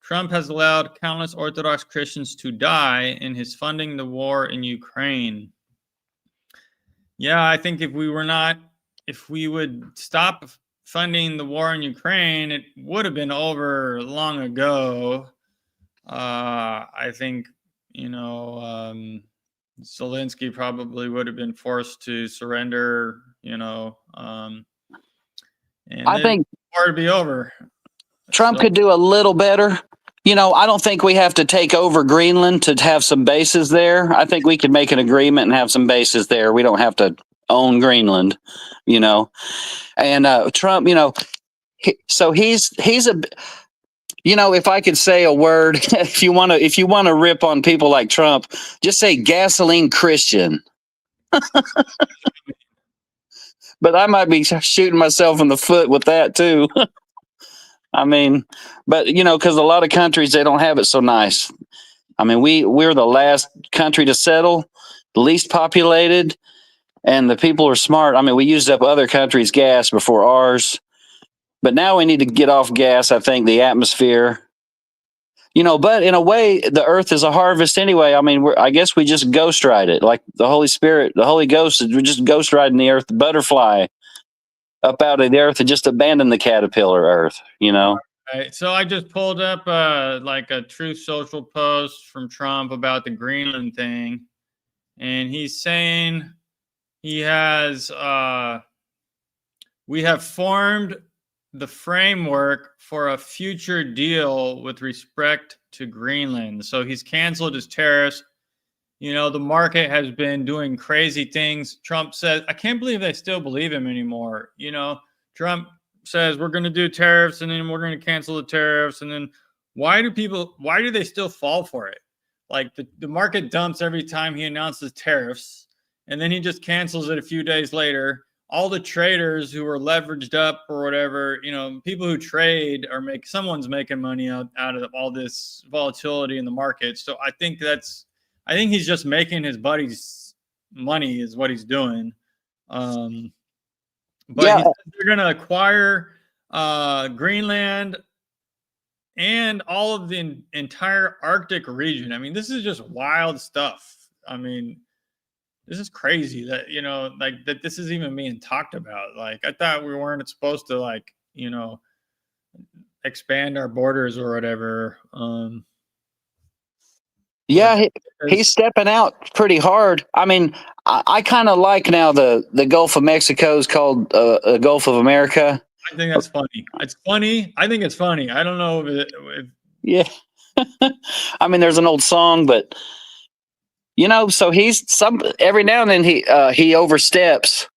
Trump has allowed countless Orthodox Christians to die in his funding the war in Ukraine. Yeah, I think if we would stop funding the war in Ukraine, it would have been over long ago. I think, Zelensky probably would have been forced to surrender, and I think war to be over. Trump could do a little better. I don't think we have to take over Greenland to have some bases there. I think we could make an agreement and have some bases there. We don't have to own Greenland, And Trump, so he's a, if I could say a word, if you want to rip on people like Trump, just say gasoline Christian. But I might be shooting myself in the foot with that too. I mean, but because a lot of countries, they don't have it so nice. I mean, we're the last country to settle, the least populated, and the people are smart. I mean, we used up other countries' gas before ours, but now we need to get off gas. I think the atmosphere, but in a way, the earth is a harvest anyway. I mean, I guess we just ghost ride it, like the Holy Spirit, the Holy Ghost. We're just ghost riding the earth, the butterfly up out of the earth, and just abandon the caterpillar earth. Right. So I just pulled up like a Truth Social post from Trump about the Greenland thing, and he's saying he has we have formed the framework for a future deal with respect to Greenland. So he's canceled his tariffs. The market has been doing crazy things. Trump says, I can't believe they still believe him anymore. Trump says we're going to do tariffs and then we're going to cancel the tariffs. And then why do they still fall for it? Like the market dumps every time he announces tariffs, and then he just cancels it a few days later. All the traders who are leveraged up or whatever, people who trade someone's making money out of all this volatility in the market. So I think he's just making his buddies money is what he's doing. But yeah. They're going to acquire Greenland and all of the entire Arctic region. I mean, this is just wild stuff. I mean, this is crazy that, that this is even being talked about. Like, I thought we weren't supposed to, expand our borders or whatever. Yeah, he's stepping out pretty hard. I mean, I kind of like now the Gulf of Mexico is called the Gulf of America. I think that's funny. It's funny. I think it's funny. I don't know if yeah. I mean, there's an old song, but so he's every now and then he oversteps,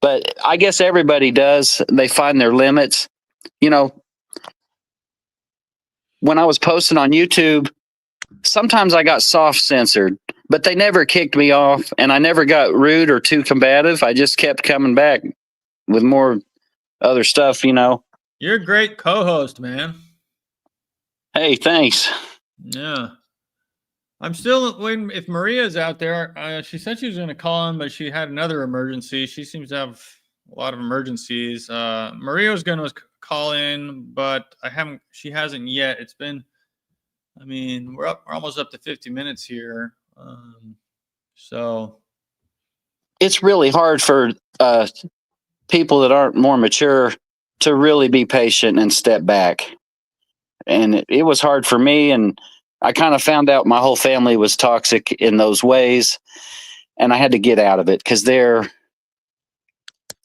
but I guess everybody does. They find their limits. When I was posting on YouTube, sometimes I got soft censored, but they never kicked me off, and I never got rude or too combative. I just kept coming back with more other stuff, You're a great co-host, man. Hey, thanks. Yeah. I'm still waiting. If Maria's out there, she said she was going to call in, but she had another emergency. She seems to have a lot of emergencies. Maria was going to call in, but she hasn't yet. It's been, we're almost up to 50 minutes here. So it's really hard for people that aren't more mature to really be patient and step back. And it was hard for me. And I kind of found out my whole family was toxic in those ways, and I had to get out of it because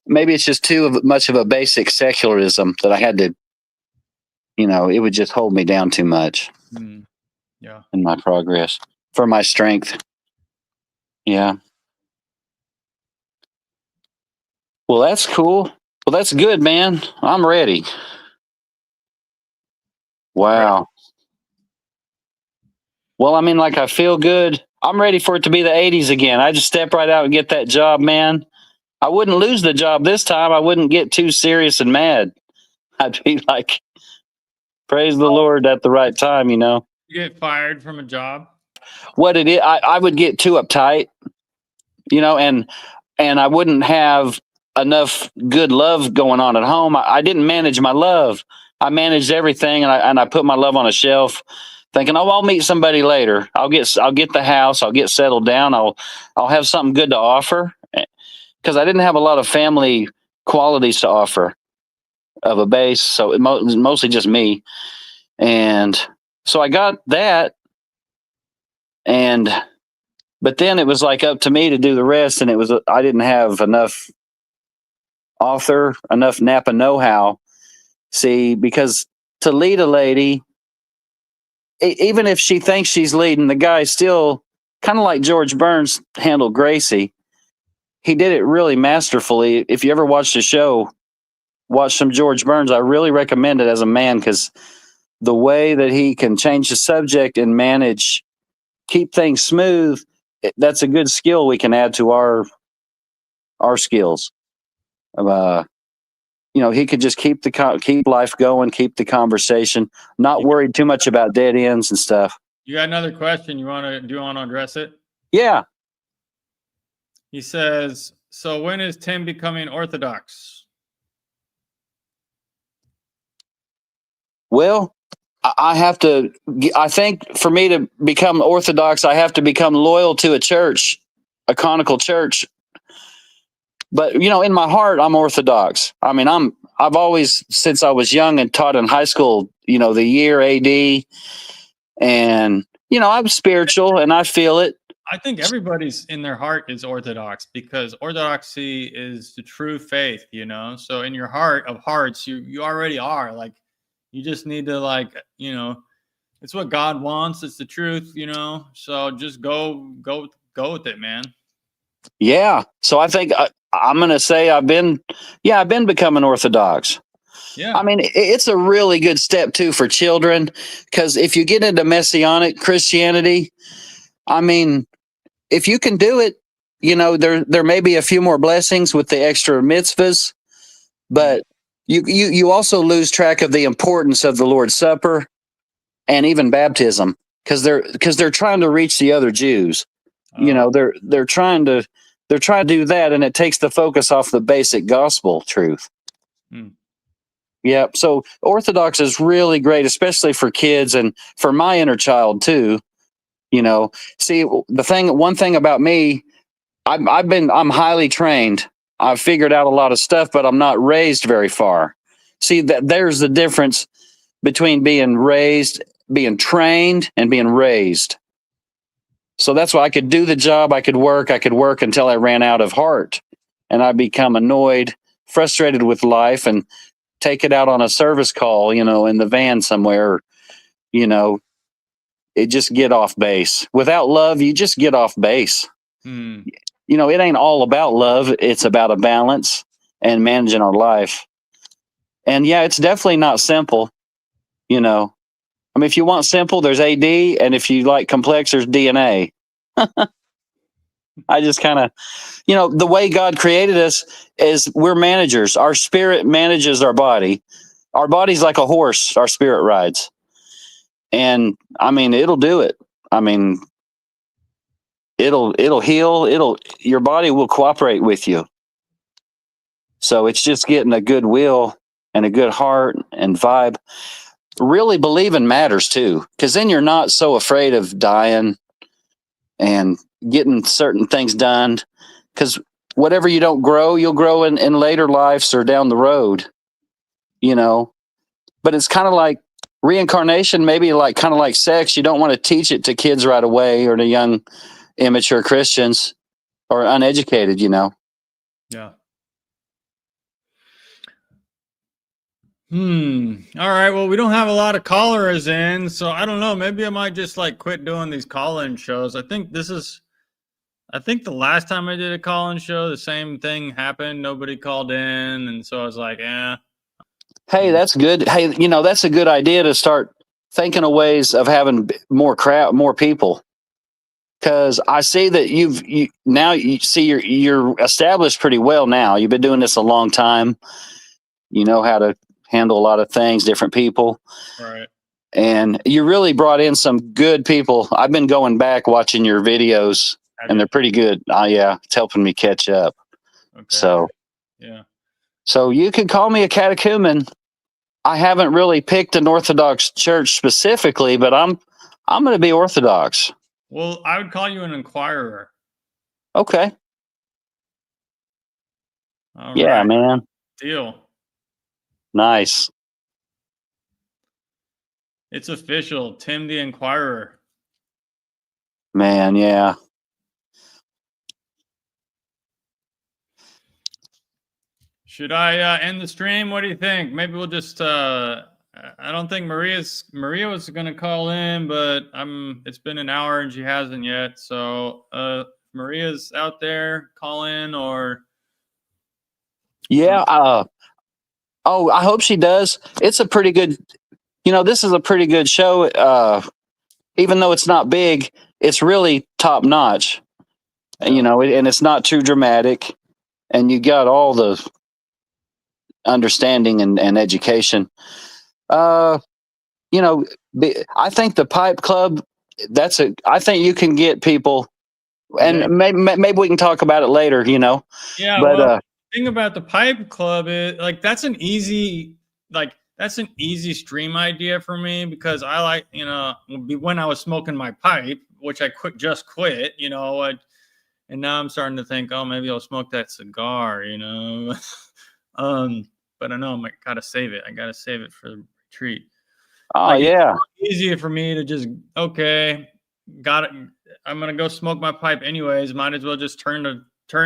maybe it's just much of a basic secularism that I had to, it would just hold me down too much Yeah. in my progress for my strength. Yeah. Well, that's cool. Well, that's good, man. I'm ready. Wow. Well, I mean, like, I feel good. I'm ready for it to be the 80s again. I just step right out and get that job, man. I wouldn't lose the job this time. I wouldn't get too serious and mad. I'd be like, praise the Lord at the right time, You get fired from a job? What it is, I would get too uptight, and I wouldn't have enough good love going on at home. I didn't manage my love. I managed everything, and I put my love on a shelf, thinking, "Oh, I'll meet somebody later. I'll get the house. I'll get settled down. I'll have something good to offer," because I didn't have a lot of family qualities to offer of a base. So it was mostly just me, and so I got that, but then it was like up to me to do the rest, and I didn't have enough Napa know-how. See, because to lead a lady, even if she thinks she's leading, the guy still, kind of like George Burns handled Gracie. He did it really masterfully. If you ever watched the show, watch some George Burns. I really recommend it as a man, because the way that he can change the subject and keep things smooth, that's a good skill we can add to our skills. He could just keep life going, keep the conversation, not worried too much about dead ends and stuff. You got another question? Do you want to address it? Yeah. He says, so when is Tim becoming Orthodox? Well, I think for me to become Orthodox, I have to become loyal to a church, a canonical church. But, in my heart, I'm Orthodox. I mean, I've always, since I was young and taught in high school, the year AD, and, I'm spiritual and I feel it. I think everybody's in their heart is Orthodox, because Orthodoxy is the true faith, so in your heart of hearts, you already are. Like, you just need to, it's what God wants. It's the truth, so just go with it, man. Yeah. So I think I'm going to say I've been becoming Orthodox. Yeah. I mean, it's a really good step too for children, because if you get into Messianic Christianity, I mean, if you can do it, there may be a few more blessings with the extra mitzvahs, but you also lose track of the importance of the Lord's Supper and even baptism, because they're trying to reach the other Jews. They're trying to do that, and it takes the focus off the basic gospel truth. Yeah, so Orthodox is really great, especially for kids and for my inner child too. See, one thing about me, I'm highly trained. I've figured out a lot of stuff, but I'm not raised very far. See, there's the difference between being trained and being raised. So that's why I could do the job. I could work until I ran out of heart, and I become annoyed, frustrated with life, and take it out on a service call, in the van somewhere, it just get off base. Without love, you just get off base. It ain't all about love. It's about a balance and managing our life. And yeah, it's definitely not simple. I mean, if you want simple, there's AD, and if you like complex, there's DNA. I just kind of, the way God created us is we're managers. Our spirit manages our body. Our body's like a horse. Our spirit rides. And I mean, it'll do it. I mean, it'll heal. Your body will cooperate with you. So it's just getting a good will and a good heart and vibe. Really believing matters too, because then you're not so afraid of dying and getting certain things done, because whatever you don't grow, you'll grow in later lives or down the road, but it's kind of like reincarnation, maybe like kind of like sex. You don't want to teach it to kids right away or to young, immature Christians or uneducated, Yeah. All right. Well, we don't have a lot of callers in, so I don't know. Maybe I might just like quit doing these call-in shows. I think the last time I did a call-in show, the same thing happened. Nobody called in, and so I was like, Hey, that's good. Hey, that's a good idea to start thinking of ways of having more people. Because I see that you see you're established pretty well now. You've been doing this a long time. You know how to handle a lot of things, different people. right. And you really brought in some good people. I've been going back watching your videos, and they're pretty good. Yeah, it's helping me catch up. Okay. So, yeah. So you can call me a catechumen. I haven't really picked an Orthodox church specifically, but I'm going to be Orthodox. Well, I would call you an inquirer. Okay. All yeah, right. man. Deal. Nice. It's official. Tim the Inquirer. Man, yeah. Should I end the stream? What do you think? Maybe we'll just I don't think Maria was going to call in, but it's been an hour and she hasn't yet. So, Maria's out there, call in or Yeah, I hope she does. It's a pretty good, this is a pretty good show. Even though it's not big, it's really top notch. Yeah. And it's not too dramatic, and you got all the understanding and education. I think the Pipe Club, I think you can get people, and maybe we can talk about it later, Yeah, but well, the thing about the Pipe Club is like that's an easy stream idea for me, because I like, when I was smoking my pipe, which I just quit, and now I'm starting to think, oh, maybe I'll smoke that cigar, but I know I gotta save it. I gotta save it for the retreat. oh yeah, it's easier for me to just, okay, got it. I'm gonna go smoke my pipe anyways. Might as well just turn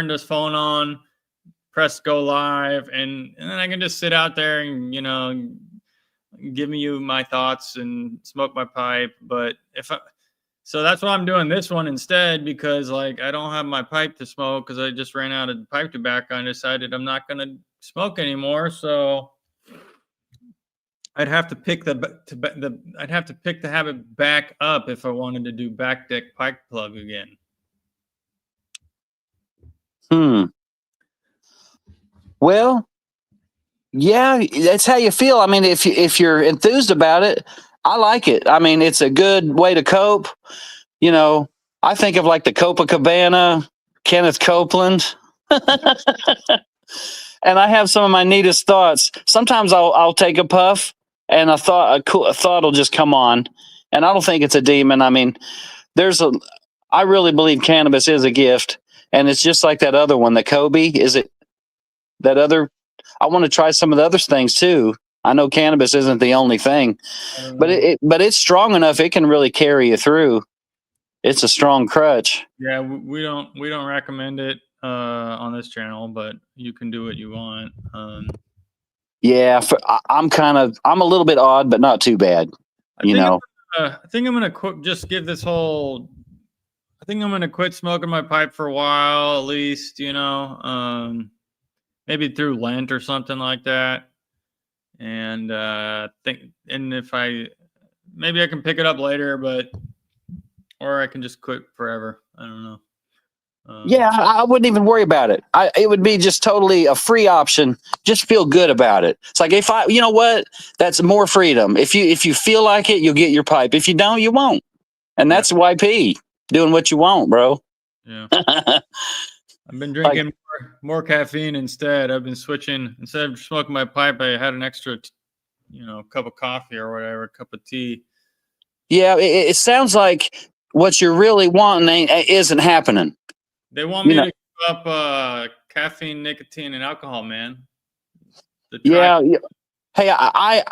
this phone on, press go live, and then I can just sit out there and give you my thoughts and smoke my pipe. But so that's why I'm doing this one instead, because like I don't have my pipe to smoke because I just ran out of pipe tobacco and decided I'm not gonna smoke anymore. So I'd have to pick I'd have to pick the habit back up if I wanted to do back deck pipe plug again. Well, yeah, that's how you feel. I mean, if you're enthused about it, I like it. I mean, it's a good way to cope. I think of like the Copacabana, Kenneth Copeland, and I have some of my neatest thoughts. Sometimes I'll take a puff, and a thought will just come on, and I don't think it's a demon. I mean, I really believe cannabis is a gift, and it's just like that other one, the Kobe. Is it that other? I want to try some of the other things too. I know cannabis isn't the only thing, but it's strong enough. It can really carry you through. It's a strong crutch. Yeah, we don't recommend it on this channel, but you can do what you want. Yeah, I'm a little bit odd, but not too bad. I think I'm gonna just give this whole. I think I'm gonna quit smoking my pipe for a while, at least. Maybe through Lent or something like that. And if maybe I can pick it up later, or I can just quit forever. I don't know. Yeah, I wouldn't even worry about it. It would be just totally a free option. Just feel good about it. It's like you know what? That's more freedom. If you feel like it, you'll get your pipe. If you don't, you won't. And that's YP, doing what you want, bro. Yeah. I've been drinking more caffeine instead. I've been switching. Instead of smoking my pipe, I had an extra, cup of coffee or whatever, cup of tea. Yeah, it sounds like what you're really wanting isn't happening. They want me to give up caffeine, nicotine, and alcohol, man. Yeah. Hey, I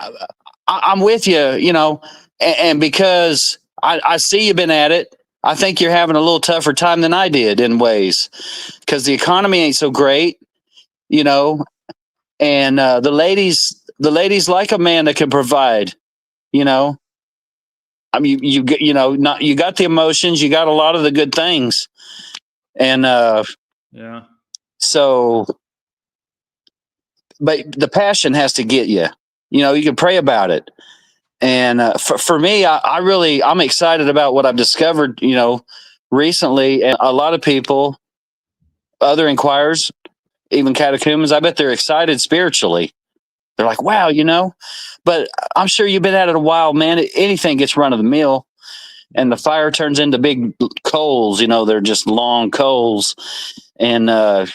I'm with you, and because I see you've been at it, I think you're having a little tougher time than I did in ways because the economy ain't so great, you know, and the ladies like a man that can provide, you know. I mean, not you got the emotions, you got a lot of the good things, and Yeah. so, but the passion has to get you. You can pray about it. And for me, I'm excited about what I've discovered, recently. And a lot of people, other inquirers, even catechumens, I bet they're excited spiritually. They're like, wow, But I'm sure you've been at it a while, man. Anything gets run of the mill, and the fire turns into big coals. They're just long coals, and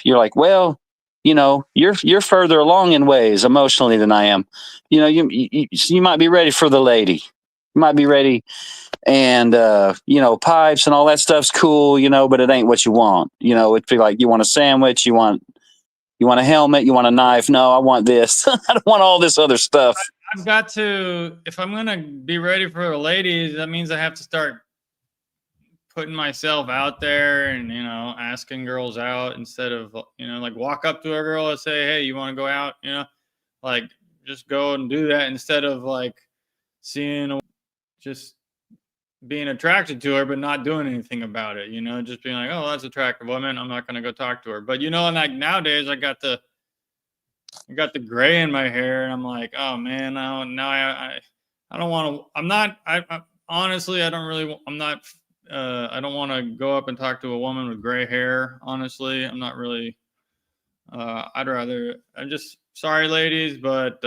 you're like, well, you're further along in ways emotionally than I am. You might be ready for the lady. You might be ready, and pipes and all that stuff's cool, but it ain't what you want. It'd be like you want a sandwich, you want a helmet, you want a knife. No, I want this. I don't want all this other stuff. I've got to, if I'm gonna be ready for the ladies, that means I have to start putting myself out there and asking girls out instead of like walk up to a girl and say, hey, you want to go out, like just go and do that instead of like just being attracted to her but not doing anything about it, just being like, oh, that's an attractive woman, I'm not going to go talk to her. But like nowadays I got the gray in my hair and I'm like, oh man, I don't want to, I honestly, I don't really, I'm not I don't want to go up and talk to a woman with gray hair. Honestly, I'm not really. I'm just sorry, ladies, but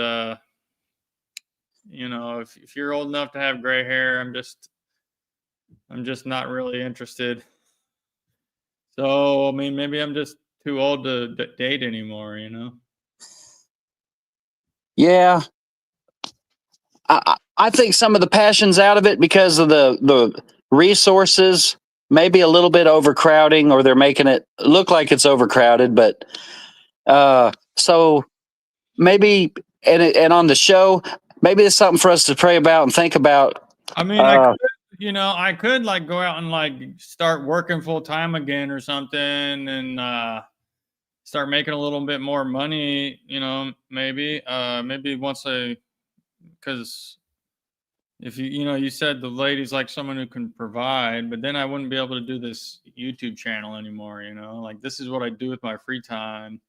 if you're old enough to have gray hair, I'm just not really interested. So I mean, maybe I'm just too old to date anymore. Yeah, I think some of the passion's out of it because of the resources. Maybe a little bit overcrowding, or they're making it look like it's overcrowded. But so maybe, and on the show, maybe it's something for us to pray about and think about. I mean, I could like go out and like start working full time again or something, and start making a little bit more money. Maybe once because if you said the ladies like someone who can provide, but then I wouldn't be able to do this YouTube channel anymore. Like this is what I do with my free time.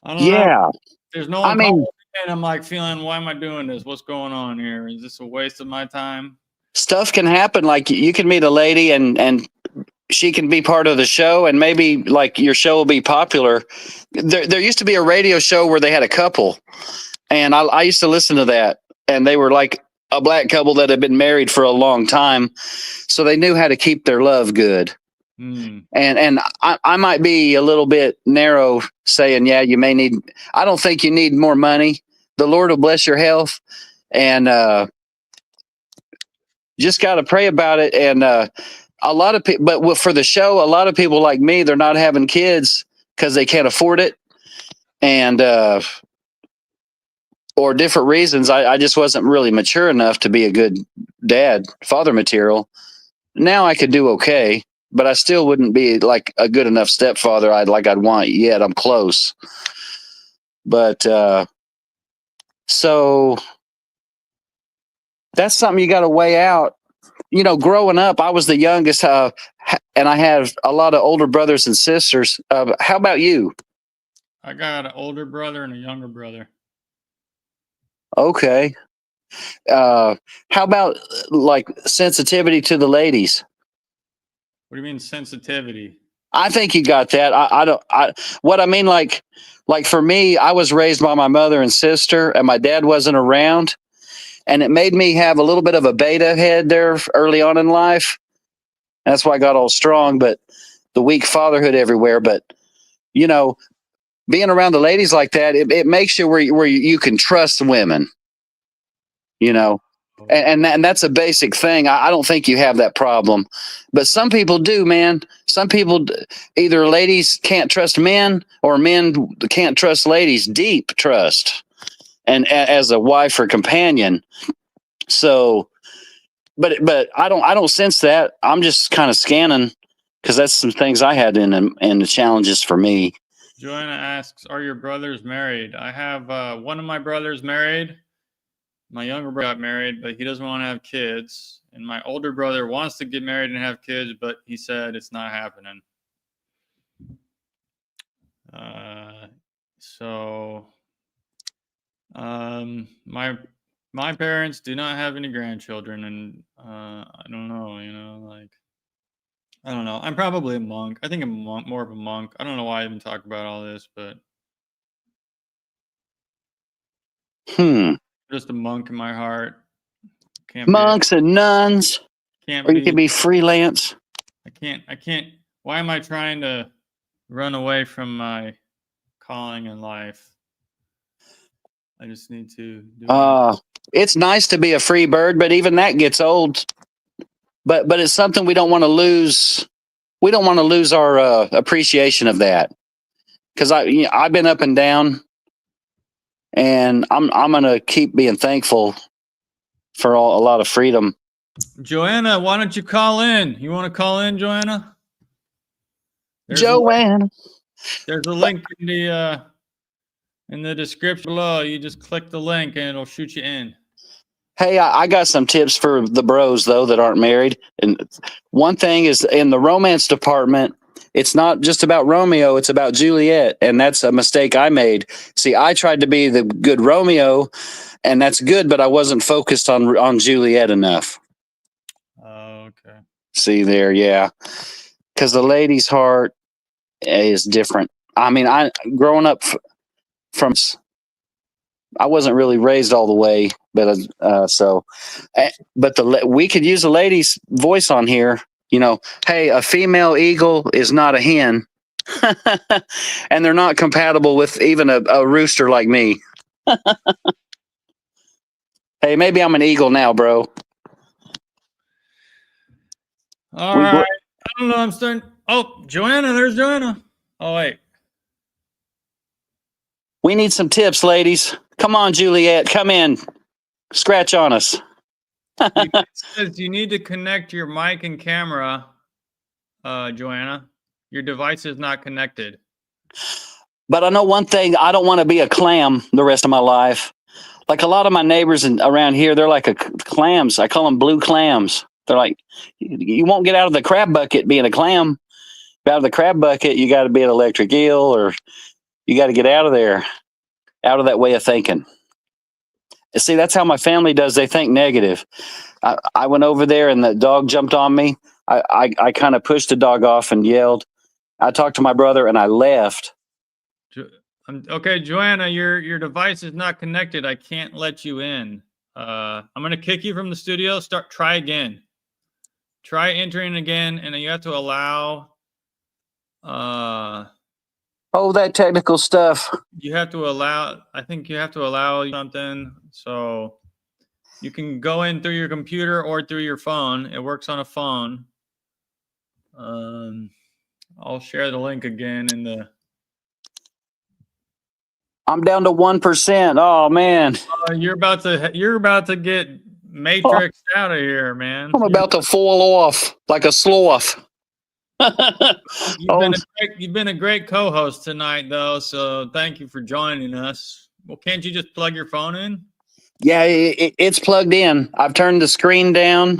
I don't know. There's no one calling me and I'm like feeling, why am I doing this? What's going on here? Is this a waste of my time? Stuff can happen. Like you can meet a lady and she can be part of the show, and maybe like your show will be popular. There used to be a radio show where they had a couple, and I used to listen to that, and they were like a black couple that had been married for a long time, so they knew how to keep their love good. And I might be a little bit narrow saying, yeah, you may need, I don't think you need more money. The Lord will bless your health, and just got to pray about it. And a lot of people, but for the show, a lot of people like me, they're not having kids because they can't afford it, and or different reasons. I just wasn't really mature enough to be a good dad, father material. Now I could do okay, but I still wouldn't be like a good enough stepfather I'd want yet. I'm close. But so that's something you got to weigh out. Growing up, I was the youngest, and I have a lot of older brothers and sisters. How about you? I got an older brother and a younger brother. Okay. How about like sensitivity to the ladies? What do you mean sensitivity? I think you got that. What I mean, like for me, I was raised by my mother and sister, and my dad wasn't around, and it made me have a little bit of a beta head there early on in life. That's why I got all strong, but the weak fatherhood everywhere. But being around the ladies like that, it makes you where you can trust women. And that's a basic thing. I don't think you have that problem, but some people do, man. Some people, either ladies can't trust men or men can't trust ladies. Deep trust. and as a wife or companion. So, but I don't sense that. I'm just kind of scanning because that's some things I had in them and the challenges for me. Joanna asks, "Are your brothers married?" I have one of my brothers married. My younger brother got married, but he doesn't want to have kids. And my older brother wants to get married and have kids, but he said it's not happening. My parents do not have any grandchildren, and I don't know, I don't know. I'm probably a monk. I think I'm more of a monk. I don't know why I even talk about all this, but just a monk in my heart. Monks and nuns, or you can be freelance. I can't. Why am I trying to run away from my calling in life? I just need to do it's nice to be a free bird, but even that gets old. But it's something we don't want to lose. We don't want to lose our appreciation of that, because I've been up and down, and I'm gonna keep being thankful for a lot of freedom. Joanna, why don't you call in? You want to call in, Joanna? Joanna, there's a link in the description below. You just click the link and it'll shoot you in. Hey, I got some tips for the bros though that aren't married. And one thing is, in the romance department, it's not just about Romeo, it's about Juliet, and that's a mistake I made. See, I tried to be the good Romeo, and that's good, but I wasn't focused on Juliet enough. Okay. See there, yeah. Because the lady's heart is different. I mean, growing up from, I wasn't really raised all the way, but we could use a lady's voice on here. Hey, a female eagle is not a hen, and they're not compatible with even a rooster like me. Hey, maybe I'm an eagle now, bro. All right. I don't know. I'm starting. Oh, Joanna, there's Joanna. Oh, wait. We need some tips, ladies. Come on, Juliet. Come in. Scratch on us. It says you need to connect your mic and camera, Joanna. Your device is not connected. But I know one thing. I don't want to be a clam the rest of my life. Like a lot of my neighbors around here, they're like clams. I call them blue clams. They're like, you won't get out of the crab bucket being a clam. Out of the crab bucket, you got to be an electric eel, or you got to get out of there, out of that way of thinking. See, that's how my family does. They think negative. I went over there and the dog jumped on me. I kind of pushed the dog off and yelled. I talked to my brother and I left. Okay, Joanna, your device is not connected. I can't let you in. I'm going to kick you from the studio. Try again. Try entering again, and you have to allow. That technical stuff. You have to allow. I think you have to allow something. So you can go in through your computer or through your phone. It works on a phone. I'll share the link again in the. I'm down to 1%. Oh man. You're about to get matrixed out of here, man. I'm about to fall off like a sloth. You've been a great co-host tonight, though. So thank you for joining us. Well, can't you just plug your phone in? Yeah, it's plugged in. I've turned the screen down.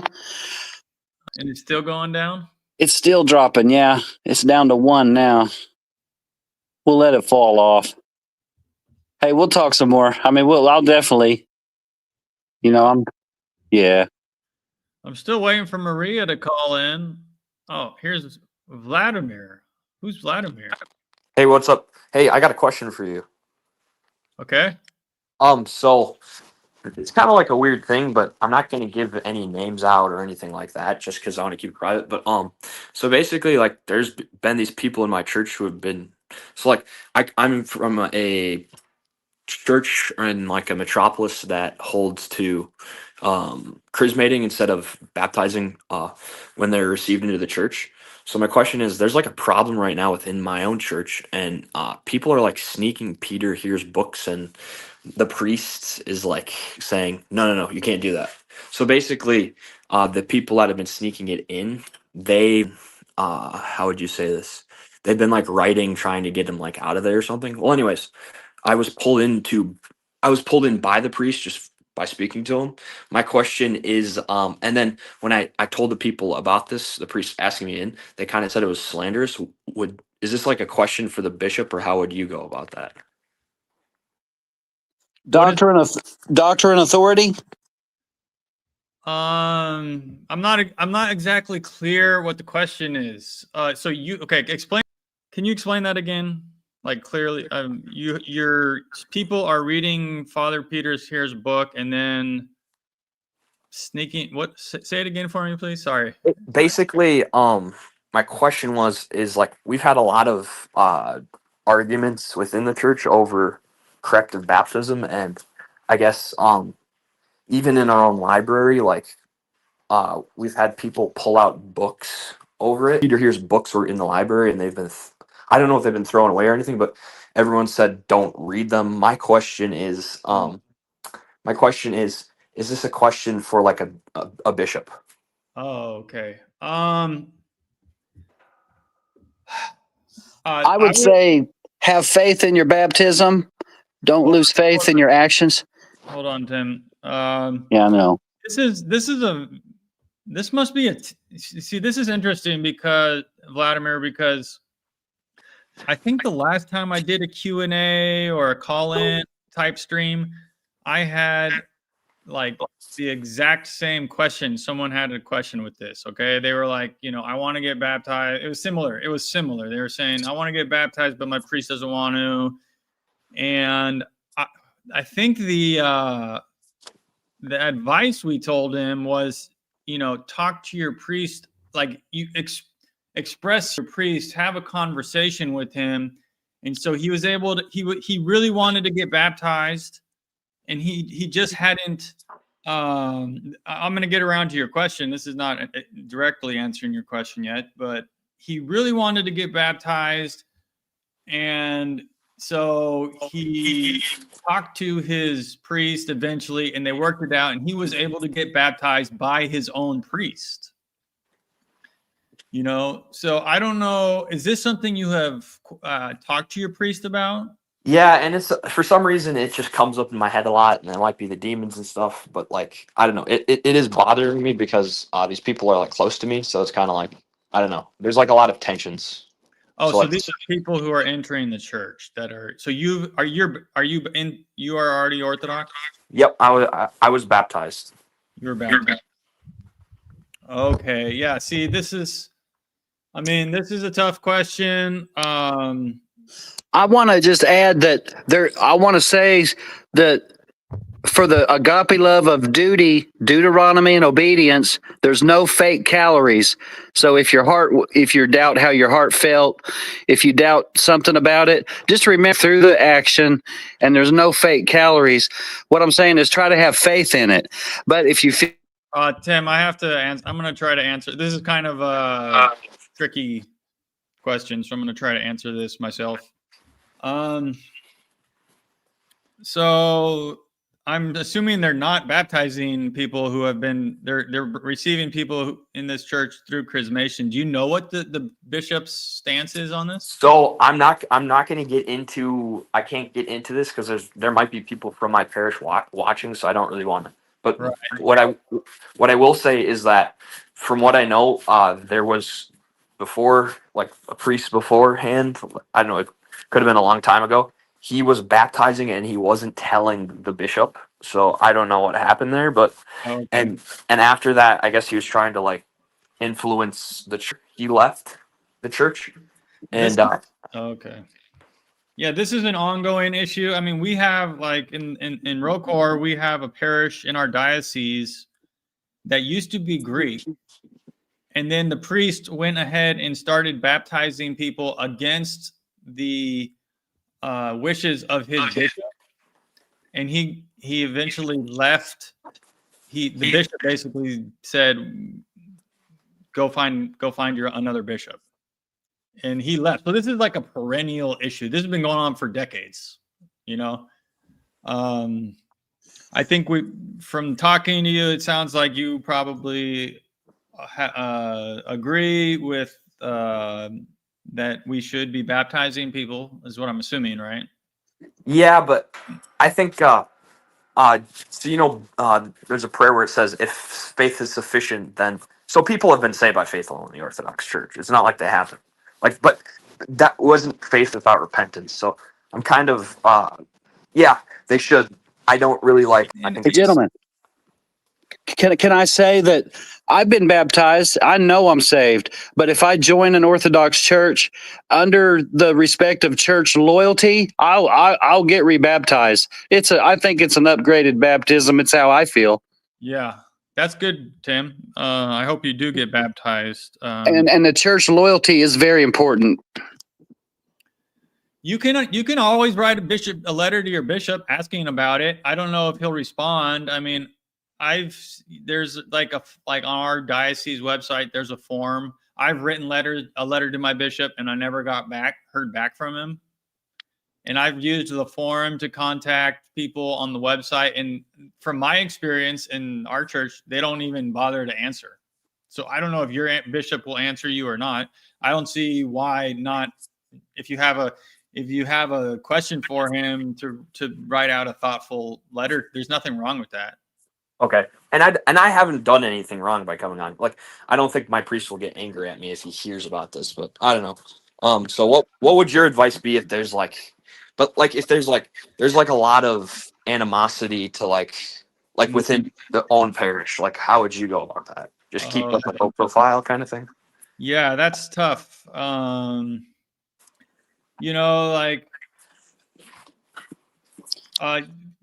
And it's still going down? It's still dropping. Yeah, it's down to 1 now. We'll let it fall off. Hey, we'll talk some more. I mean, I'll definitely, I'm still waiting for Maria to call in. Oh, here's Vladimir. Who's Vladimir? Hey, what's up? Hey, I got a question for you. Okay. So it's kind of like a weird thing, but I'm not going to give any names out or anything like that just because I want to keep it private. But so basically, like, there's been these people in my church who have been, so like, I'm from a church in like a metropolis that holds to chrismating instead of baptizing when they're received into the church. So my question is, there's like a problem right now within my own church, and people are like sneaking Peter Here's books, and the priest is like saying, no, no, no, you can't do that. So basically, the people that have been sneaking it in, they, how would you say this? They've been like writing, trying to get him like out of there or something. Well, anyways, I was pulled into, I was pulled in by the priest just by speaking to him. My question is, and then when I told the people about this, the priest asking me in, they kind of said it was slanderous. Is this like a question for the bishop, or how would you go about that? What is Doctor and authority. I'm not exactly clear what the question is. So explain. Can you explain that again? Like clearly, your people are reading Father Peter's Here's book and then sneaking. What? Say it again for me, please. Sorry. Basically, my question is like we've had a lot of arguments within the church over corrective baptism, and I guess even in our own library, like we've had people pull out books over it. Peter Here's books were in the library, and they've been I don't know if they've been thrown away or anything, but everyone said don't read them. My question is this a question for like a bishop? Oh, okay. I would say have faith in your baptism. Don't lose faith in your actions. Hold on, Tim. Yeah, I know. This must be see, this is interesting because Vladimir, because I think the last time I did a Q&A or a call-in type stream, I had like the exact same question. Someone had a question with this. Okay. They were like, I want to get baptized. It was similar. They were saying, I want to get baptized, but my priest doesn't want to. And I think the advice we told him was, talk to your priest, like you express your priest, have a conversation with him. And so he was able to, he really wanted to get baptized, and he just hadn't. I'm going to get around to your question. This is not directly answering your question yet, but he really wanted to get baptized. And so he talked to his priest eventually, and they worked it out, and he was able to get baptized by his own priest. So I don't know. Is this something you have talked to your priest about? Yeah, and it's for some reason it just comes up in my head a lot, and it might be the demons and stuff. But like, I don't know, it is bothering me because these people are like close to me, so it's kind of like I don't know. There's like a lot of tensions. Oh, so like, these are people who are entering the church that are. So you are already Orthodox? Yep, I was baptized. You were baptized. Okay, yeah. See, this is a tough question. I want to just add that I want to say that for the agape love of duty, Deuteronomy, and obedience, there's no fake calories. So if you doubt how your heart felt, if you doubt something about it, just remember through the action, and there's no fake calories. What I'm saying is try to have faith in it. But if you feel Tim, I have to answer. I'm going to try to answer. This is kind of a tricky question, so I'm going to try to answer this myself. So I'm assuming they're not baptizing people who have been. They're receiving people in this church through chrismation. Do you know what the bishop's stance is on this? So I'm not going to get into. I can't get into this because there might be people from my parish watching, so I don't really want to. But Right. what I will say is that from what I know, there was before like a priest beforehand. I don't know. It could have been a long time ago. He was baptizing and he wasn't telling the bishop. So I don't know what happened there, but Okay. and after that, I guess he was trying to like influence the church. He left the church, and Okay. Yeah, this is an ongoing issue. I mean, we have like in Rocor, we have a parish in our diocese that used to be Greek. And then the priest went ahead and started baptizing people against the wishes of his bishop. And he eventually left. The bishop basically said, go find your another bishop. And he left. So this is like a perennial issue. This has been going on for decades, you know. I think from talking to you, it sounds like you probably agree with that we should be baptizing people, is what I'm assuming, right? Yeah, but I think so. There's a prayer where it says, "If faith is sufficient, then." So people have been saved by faith alone in the Orthodox Church. It's not like they haven't. But that wasn't faith without repentance. So I'm kind of, yeah, they should. I don't really like. I think Hey, gentlemen, can I say that I've been baptized? I know I'm saved, but if I join an Orthodox church under the respect of church loyalty, I'll get rebaptized. I think it's an upgraded baptism. It's how I feel. Yeah, that's good, Tim. I hope you do get baptized. And the church loyalty is very important. You can always write a letter to your bishop asking about it. I don't know if he'll respond. I mean, there's like on our diocese website, there's a form. I've written a letter to my bishop, and I never heard back from him. And I've used the forum to contact people on the website. And from my experience in our church, they don't even bother to answer. So I don't know if your bishop will answer you or not. I don't see why not. If you have a question for him to write out a thoughtful letter, there's nothing wrong with that. Okay, and I haven't done anything wrong by coming on. Like, I don't think my priest will get angry at me if he hears about this, but I don't know. So what would your advice be if there's if there's a lot of animosity to like within the own parish? Like, how would you go about that? Just keep up a low profile kind of thing. Yeah, that's tough.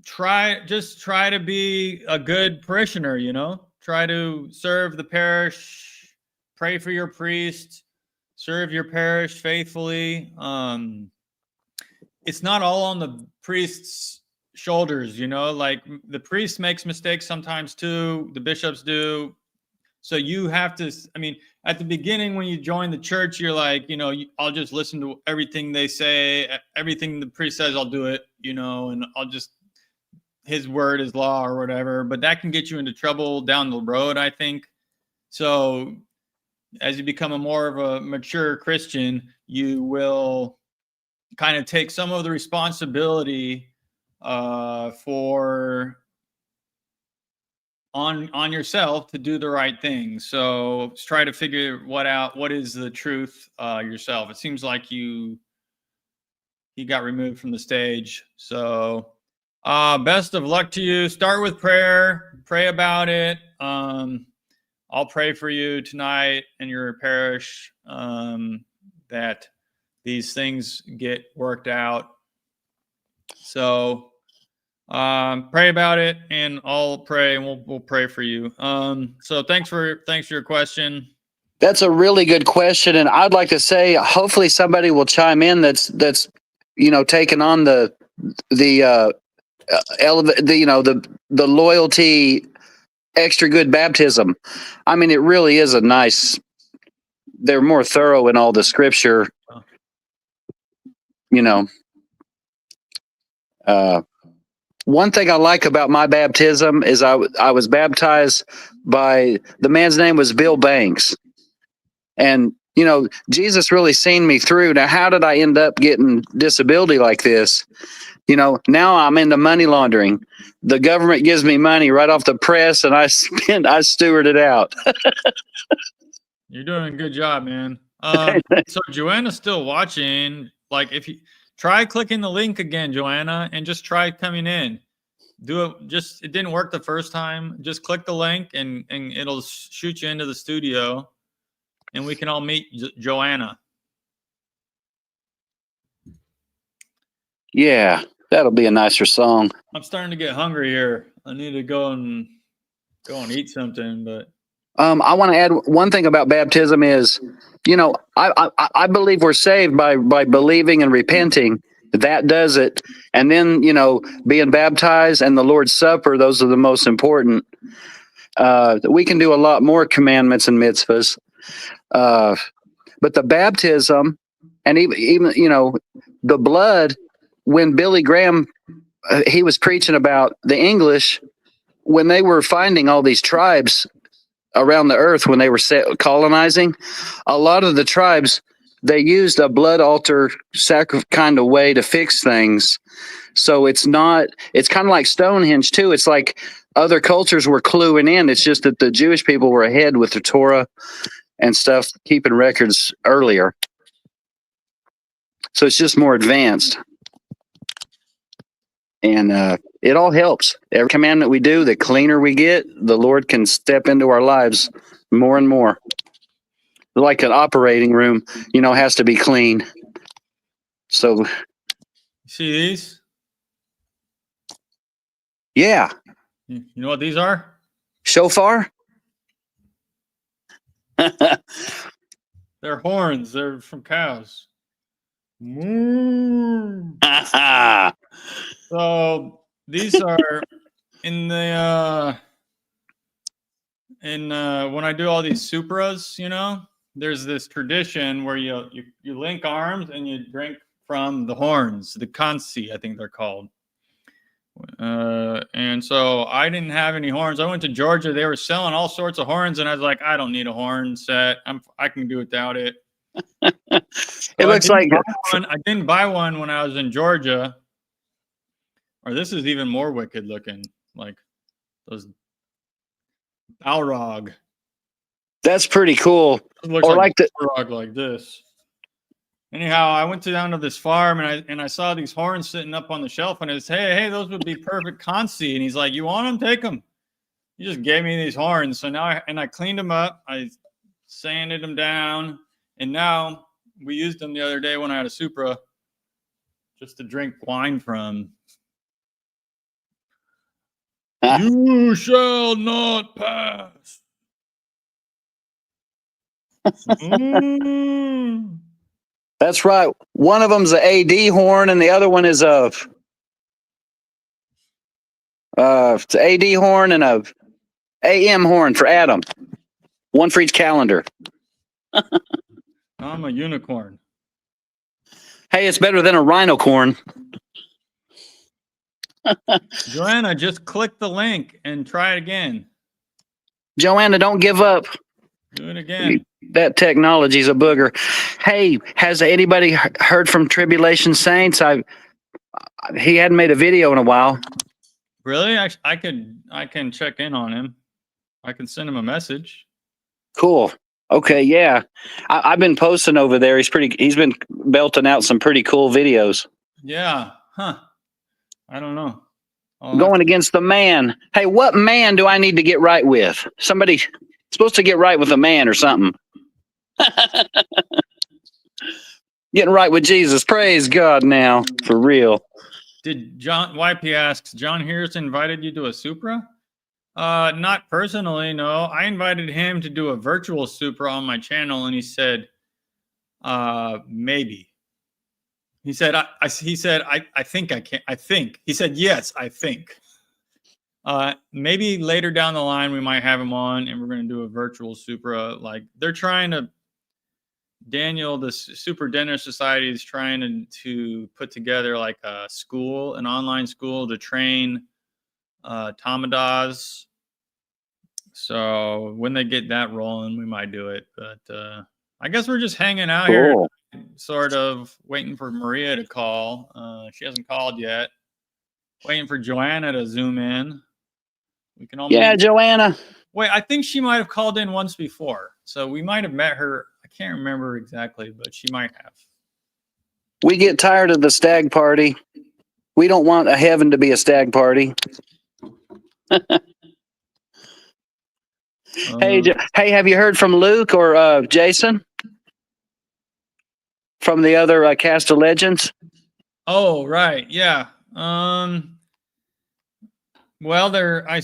Try to be a good parishioner, try to serve the parish, pray for your priest, serve your parish faithfully. It's not all on the priest's shoulders, like the priest makes mistakes sometimes too, the bishops do. So you have to, at the beginning when you join the church, you're like, I'll just listen to everything they say, everything the priest says, I'll do it, and his word is law or whatever. But that can get you into trouble down the road, I think. So as you become more of a mature Christian, you will kind of take some of the responsibility on yourself to do the right thing. So try to figure out what is the truth yourself. It seems like he got removed from the stage. So best of luck to you. Start with prayer. Pray about it. I'll pray for you tonight in your parish that these things get worked out. So pray about it, and I'll pray, and we'll pray for you. So thanks for your question. That's a really good question, and I'd like to say, hopefully somebody will chime in that's taking on the loyalty extra good baptism. It really is a nice. They're more thorough in all the scripture. One thing I like about my baptism is I was baptized by, the man's name was Bill Banks. And, Jesus really seen me through. Now, how did I end up getting disability like this? Now I'm into money laundering. The government gives me money right off the press, and I steward it out. You're doing a good job, man. So Joanna's still watching. Like, if you try clicking the link again, Joanna, and just try coming in. Do it. It didn't work the first time. Just click the link, and it'll shoot you into the studio, and we can all meet Joanna. Yeah, that'll be a nicer song. I'm starting to get hungry here. I need to go and eat something, but. I want to add one thing about baptism is, I believe we're saved by believing and repenting. That does it. And then, being baptized and the Lord's Supper, those are the most important. We can do a lot more commandments and mitzvahs. But the baptism and even the blood, when Billy Graham he was preaching about the English, when they were finding all these tribes around the earth, when they were colonizing, a lot of the tribes, they used a blood altar kind of way to fix things. So it's kind of like Stonehenge too. It's like other cultures were cluing in. It's just that the Jewish people were ahead with the Torah and stuff, keeping records earlier. So it's just more advanced. And it all helps. Every commandment we do, the cleaner we get, the Lord can step into our lives more and more. Like an operating room, has to be clean. So, see these? Yeah. You know what these are? Shofar? They're horns. They're from cows. Moo. So these are in the when I do all these supras, there's this tradition where you link arms and you drink from the horns, the kansi, I think they're called. And so I didn't have any horns. I went to Georgia. They were selling all sorts of horns, and I was like, I don't need a horn set. I can do without it. It looks like I didn't buy one when I was in Georgia. Or this is even more wicked looking, like those Balrog. That's pretty cool. It looks like the Balrog like this. Anyhow, I went down to this farm and I saw these horns sitting up on the shelf, and it's hey, those would be perfect kansi. And he's like, you want them? Take them. He just gave me these horns. So now I cleaned them up. I sanded them down, and now we used them the other day when I had a Supra just to drink wine from. You shall not pass. That's right. One of them's an AD horn, and the other one is it's an AD horn and a AM horn for Adam. One for each calendar. I'm a unicorn. Hey, it's better than a rhinocorn. Joanna, just click the link and try it again. Joanna, don't give up. Do it again. That technology's a booger. Hey, has anybody heard from Tribulation Saints? He hadn't made a video in a while. Really? I can check in on him. I can send him a message. Cool. Okay, yeah. I've been posting over there. He's been belting out some pretty cool videos. Yeah. Huh. I don't know. Going against the man. Hey, what man do I need to get right with? Somebody supposed to get right with a man or something. Getting right with Jesus. Praise God now. For real. Did John YP asks, John Hears invited you to a Supra? Not personally, no. I invited him to do a virtual Supra on my channel, and he said, maybe. He said, I think I can. I think. He said, yes, I think. Maybe later down the line, we might have him on and we're going to do a virtual Supra. Like they're trying to, Daniel, the Super Dinner Society is trying to put together like a school, an online school to train Tamadas. So when they get that rolling, we might do it. But I guess we're just hanging out here, sort of waiting for Maria to call. She hasn't called yet. Waiting for Joanna to zoom in. We can all Joanna. Wait, I think she might have called in once before. So we might have met her. I can't remember exactly, but she might have. We get tired of the stag party. We don't want a heaven to be a stag party. Hey, have you heard from Luke or Jason? From the other cast of Legends? Oh, right. Yeah. Well, I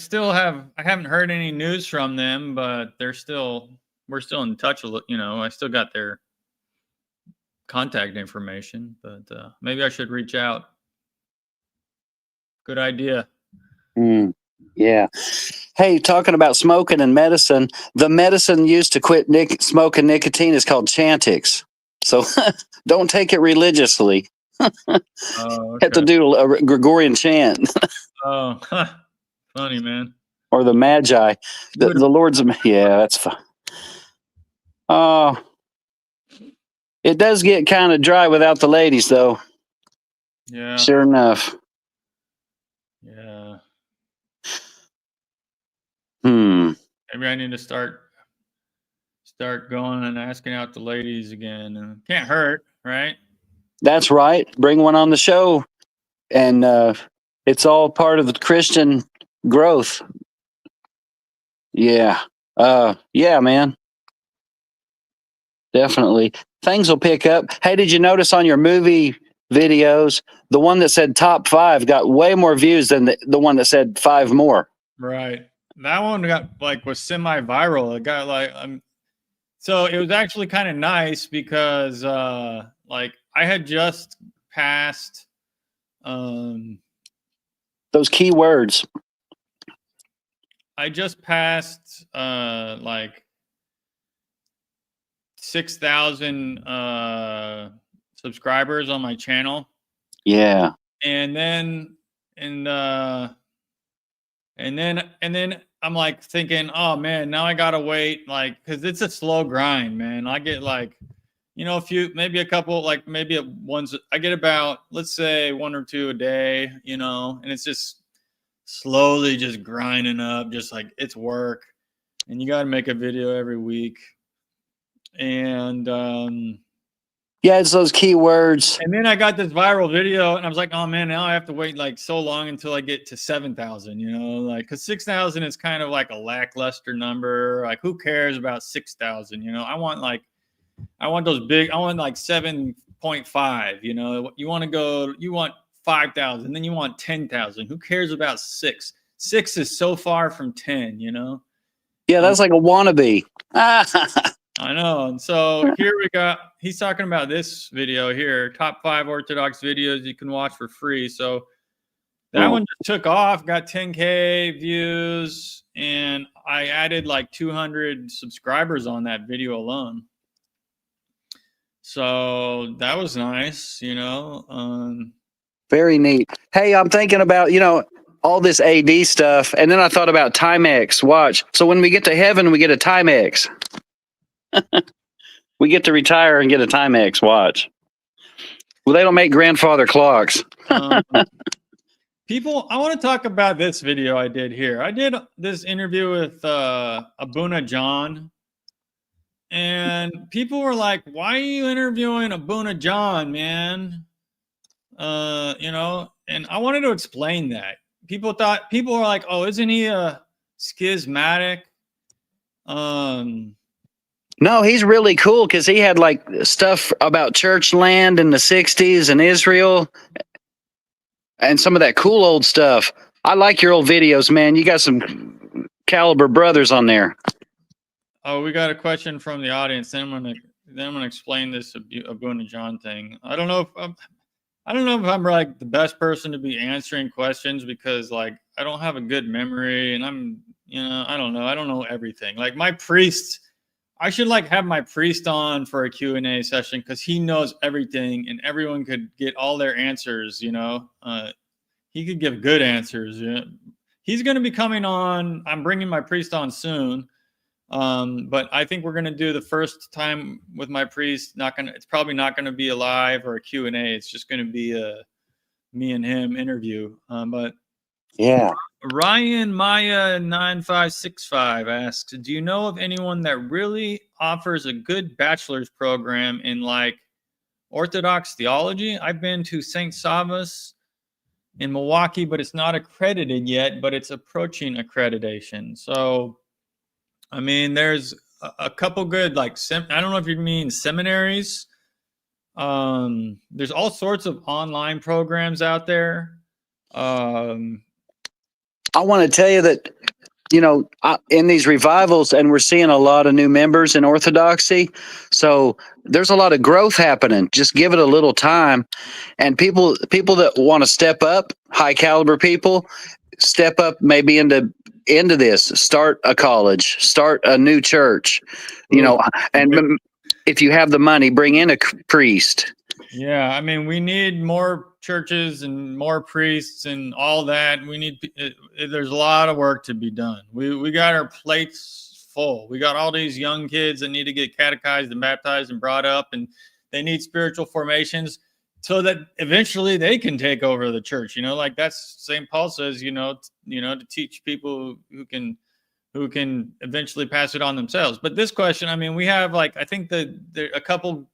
haven't heard any news from them, but we're still in touch. I still got their contact information, but maybe I should reach out. Good idea. Yeah. Hey, talking about smoking and medicine, the medicine used to quit smoking nicotine is called Chantix. So don't take it religiously. Oh, Have to okay. do a Gregorian chant Oh, funny, man. or the Magi. You would have, The Lord's, yeah, that's fine. Oh, it does get kind of dry without the ladies, though. yeah, Sure enough. yeah. Hmm. Maybe I need to start going and asking out the ladies again. Can't hurt, right? That's right. Bring one on the show. And it's all part of the Christian growth. Yeah. Yeah, man. Definitely. Things will pick up. Hey, did you notice on your movie videos, the one that said top 5 got way more views than the one that said 5 more? Right. That one got like was semi-viral. It got like so it was actually kind of nice because like I had just passed Those key words. I just passed like 6,000 subscribers on my channel. Yeah. And then and then I'm like thinking, oh man, now I gotta wait, like, because it's a slow grind, man. I get like, a few, maybe a couple, like maybe ones. I get about, let's say, one or two a day, and it's just slowly just grinding up, just like it's work, and you got to make a video every week, and Yeah, it's those key words. and then I got this viral video, and I was like, oh man, now I have to wait like so long until I get to 7,000, like, because 6,000 is kind of like a lackluster number. Like, who cares about 6,000? I want like those big. I want like 7.5. You want 5,000, then you want 10,000. Who cares about 6? 6 is so far from 10. Yeah, that's like a wannabe. I know. And so here we got, he's talking about this video here, top 5 Orthodox videos you can watch for free. So that one just took off, got 10K views, and I added like 200 subscribers on that video alone. So that was nice, Very neat. Hey, I'm thinking about, all this AD stuff. And then I thought about Timex. Watch. So when we get to heaven, we get a Timex. We get to retire and get a Timex. Watch. Well, they don't make grandfather clocks. People, I want to talk about this video I did here. I did this interview with Abuna John, and people were like, "Why are you interviewing Abuna John, man?" And I wanted to explain that. People were like, "Oh, isn't he a schismatic?" No, he's really cool because he had like stuff about church land in the 60s and Israel and some of that cool old stuff. I like your old videos, man. You got some caliber brothers on there. Oh, we got a question from the audience. Then I'm gonna explain this Abuna John thing. I don't know if I'm like the best person to be answering questions because like I don't have a good memory, and I don't know. I don't know everything. Like my priest, I should like have my priest on for a Q&A session because he knows everything and everyone could get all their answers, he could give good answers. He's going to be coming on. I'm bringing my priest on soon. But I think we're going to do the first time with my priest. It's probably not going to be a live or a Q&A. It's just going to be a me and him interview. But yeah. Ryan Maya 9565 asks, do you know of anyone that really offers a good bachelor's program in like Orthodox theology? I've been to St. Savas in Milwaukee, but it's not accredited yet, but it's approaching accreditation. So, I mean, there's a couple good, like, I don't know if you mean seminaries. There's all sorts of online programs out there. I want to tell you that, in these revivals, and we're seeing a lot of new members in Orthodoxy. So there's a lot of growth happening. Just give it a little time. And people that want to step up, high caliber people, step up maybe into this, start a college, start a new church, and if you have the money, bring in a priest. Yeah, I mean, we need more churches and more priests and all that. We need. There's a lot of work to be done. We got our plates full. We got all these young kids that need to get catechized and baptized and brought up, and they need spiritual formations so that eventually they can take over the church. Like that's St. Paul says. To teach people who can eventually pass it on themselves. But this question, I mean, we have I think there a couple.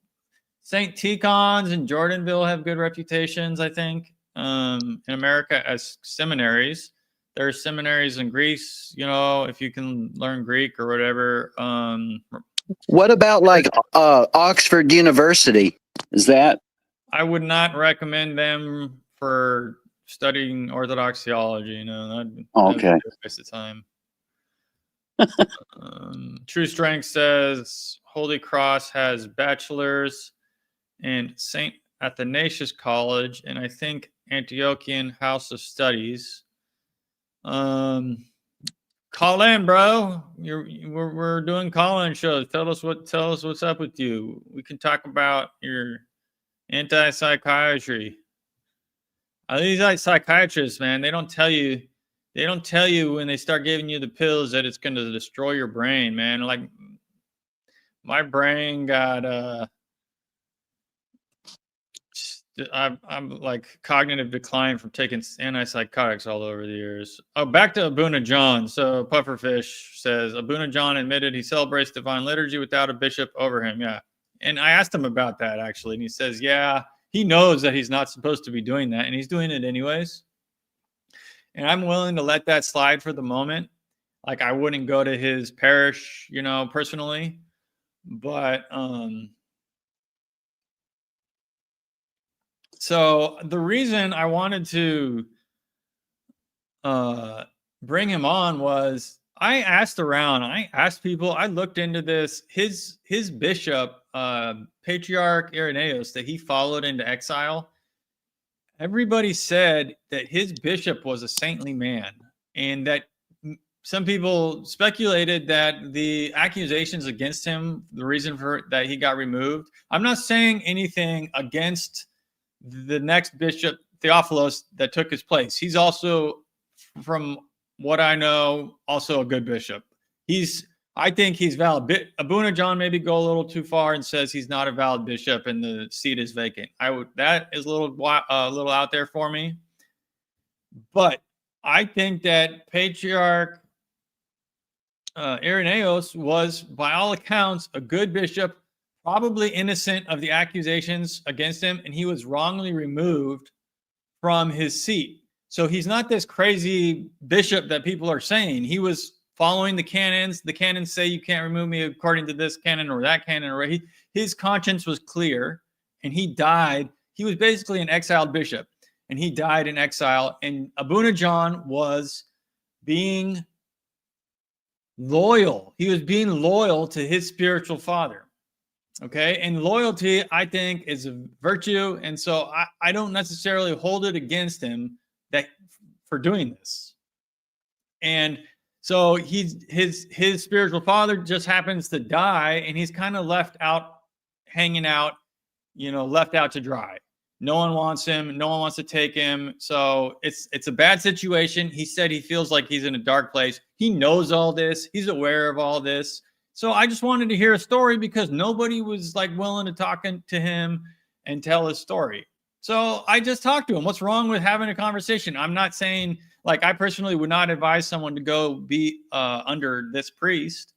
St. Tikhon's and Jordanville have good reputations, I think, in America as seminaries. There are seminaries in Greece, if you can learn Greek or whatever. What about Oxford University? Is that? I would not recommend them for studying Orthodox theology. That'd be a waste of time. True Strength says Holy Cross has bachelor's and St. Athanasius College, and I think Antiochian House of Studies. Call in, bro. We're doing call-in shows. Tell us what's up with you. We can talk about your anti-psychiatry. These psychiatrists, man, they don't tell you when they start giving you the pills that it's going to destroy your brain, man. Like my brain got I'm like cognitive decline from taking antipsychotics all over the years. Oh, back to Abuna John. So Pufferfish says Abuna John admitted he celebrates divine liturgy without a bishop over him. Yeah. And I asked him about that actually. And he says, yeah, he knows that he's not supposed to be doing that. And he's doing it anyways. And I'm willing to let that slide for the moment. Like I wouldn't go to his parish, personally. But so the reason I wanted to bring him on was I asked around. I asked people. I looked into this. His bishop, Patriarch Irenaeus, that he followed into exile. Everybody said that his bishop was a saintly man, and that some people speculated that the accusations against him, the reason for that he got removed. I'm not saying anything against the next bishop, Theophilos, that took his place. He's also, from what I know, also a good bishop. I think he's valid. Abuna John maybe go a little too far and says he's not a valid bishop and the seat is vacant. That is a little out there for me. But I think that Patriarch Irenaeus was, by all accounts, a good bishop, probably innocent of the accusations against him, and he was wrongly removed from his seat. So he's not this crazy bishop that people are saying. He was following the canons. The canons say you can't remove me according to this canon or that canon. Or his conscience was clear, and he died. He was basically an exiled bishop, and he died in exile. And Abuna John was being loyal. He was being loyal to his spiritual father. Okay. And loyalty, I think, is a virtue. And so I don't necessarily hold it against him for doing this. And so his spiritual father just happens to die, and he's kind of left out, hanging out, left out to dry. No one wants him. No one wants to take him. So it's a bad situation. He said he feels like he's in a dark place. He knows all this. He's aware of all this. So I just wanted to hear a story because nobody was willing to talk to him and tell his story. So I just talked to him. What's wrong with having a conversation? I'm not saying, I personally would not advise someone to go be under this priest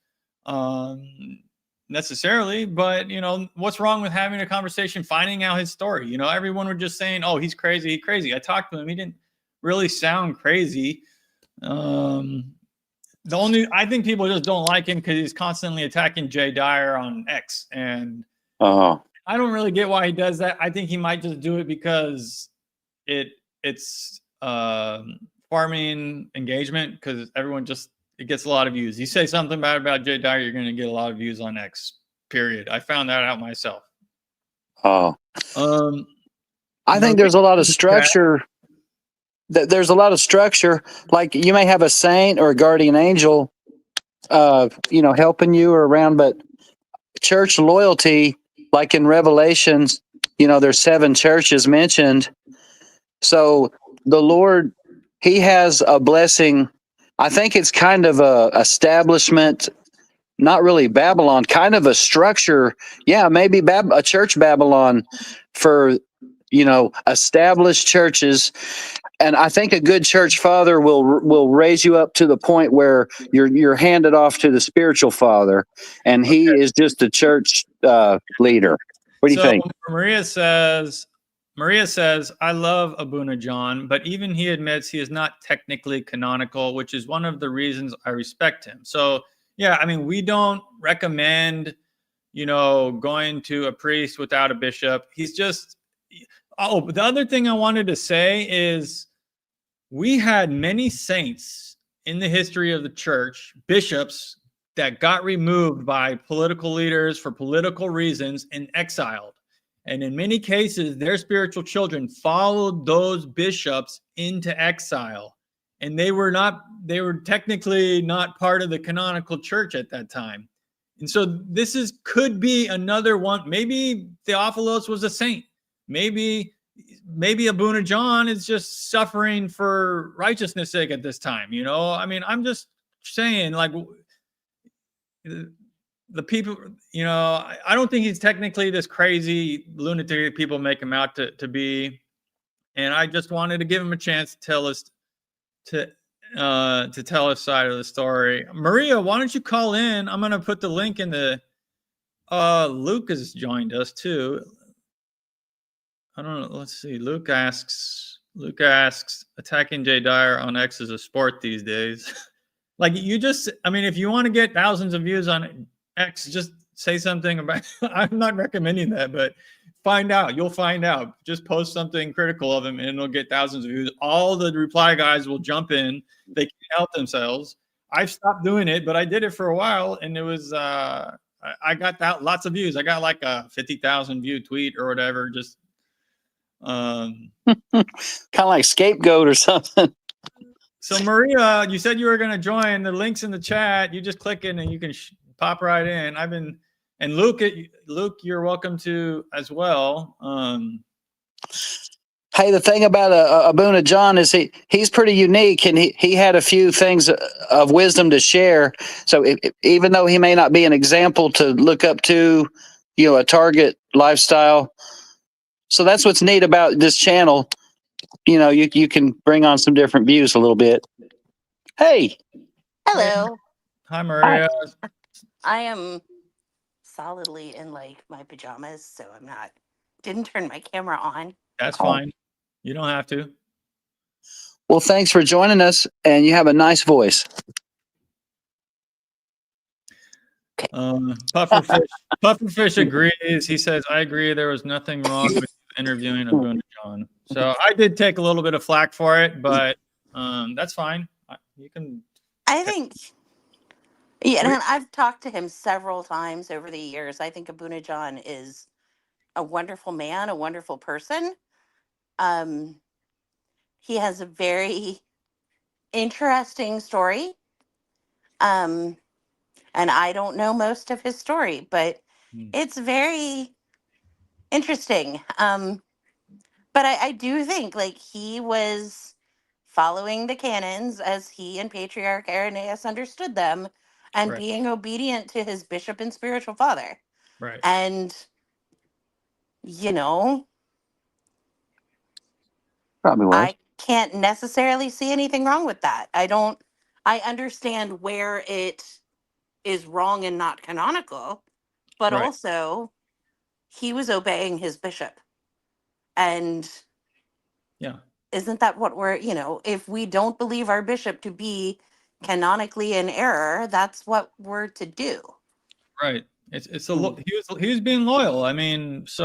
necessarily, but what's wrong with having a conversation, finding out his story? Everyone were just saying, oh, he's crazy, he's crazy. I talked to him. He didn't really sound crazy. I think people just don't like him because he's constantly attacking Jay Dyer on X. And I don't really get why he does that. I think he might just do it because it's farming engagement, because everyone it gets a lot of views. You say something bad about Jay Dyer, you're going to get a lot of views on X, period. I found that out myself. I think there's a lot of structure. there's a lot of structure. Like you may have a saint or a guardian angel, helping you or around, but church loyalty, like in Revelations, there's 7 churches mentioned. So the Lord, he has a blessing. I think it's kind of a establishment, not really Babylon, kind of a structure. Yeah, maybe a church Babylon for, established churches. And I think a good church father will raise you up to the point where you're handed off to the spiritual father, and he is just a church leader. What do you think? Maria says, I love Abuna John, but even he admits he is not technically canonical, which is one of the reasons I respect him. So, yeah, I mean, we don't recommend, going to a priest without a bishop. He's just, but the other thing I wanted to say is we had many saints in the history of the church, bishops, that got removed by political leaders for political reasons and exiled. And in many cases, their spiritual children followed those bishops into exile. And they were technically not part of the canonical church at that time. And so could be another one. Maybe Theophilos was a saint. Maybe Abuna John is just suffering for righteousness' sake at this time. I mean, I'm just saying, like, the people, I don't think he's technically this crazy lunatic people make him out to be. And I just wanted to give him a chance to tell us to tell his side of the story. Maria, why don't you call in? I'm going to put the link in the Luke has joined us too. I don't know. Let's see. Luke asks, attacking Jay Dyer on X is a sport these days. Like if you want to get thousands of views on X, just say something about, I'm not recommending that, but you'll find out. Just post something critical of him and it'll get thousands of views. All the reply guys will jump in. They can't help themselves. I've stopped doing it, but I did it for a while and it was, I got lots of views. I got like a 50,000 view tweet or whatever. Just, kind of like Scapegoat or something. So Maria, you said you were going to join. The link's in the chat. You just click in and you can pop right in. And Luke, you're welcome to as well. Hey, the thing about Abuna John is he's pretty unique, and he had a few things of wisdom to share. So even though he may not be an example to look up to, a target lifestyle. So that's what's neat about this channel. You can bring on some different views a little bit. Hey. Hello. Hi, Maria. I am solidly in my pajamas, so didn't turn my camera on. That's fine. You don't have to. Well, thanks for joining us, and you have a nice voice. Pufferfish agrees. He says, I agree. There was nothing wrong with interviewing Abuna John. So I did take a little bit of flack for it, but that's fine. You can. I think, yeah, and I've talked to him several times over the years. I think Abuna John is a wonderful man, a wonderful person. He has a very interesting story. And I don't know most of his story, but it's very interesting. But I do think he was following the canons as he and Patriarch Irenaeus understood them and being obedient to his bishop and spiritual father. Right. And, Probably was. I can't necessarily see anything wrong with that. I understand where it is wrong and not canonical, but also he was obeying his bishop. And isn't that what we're, if we don't believe our bishop to be canonically in error, that's what we're to do. Right. He was being loyal. That's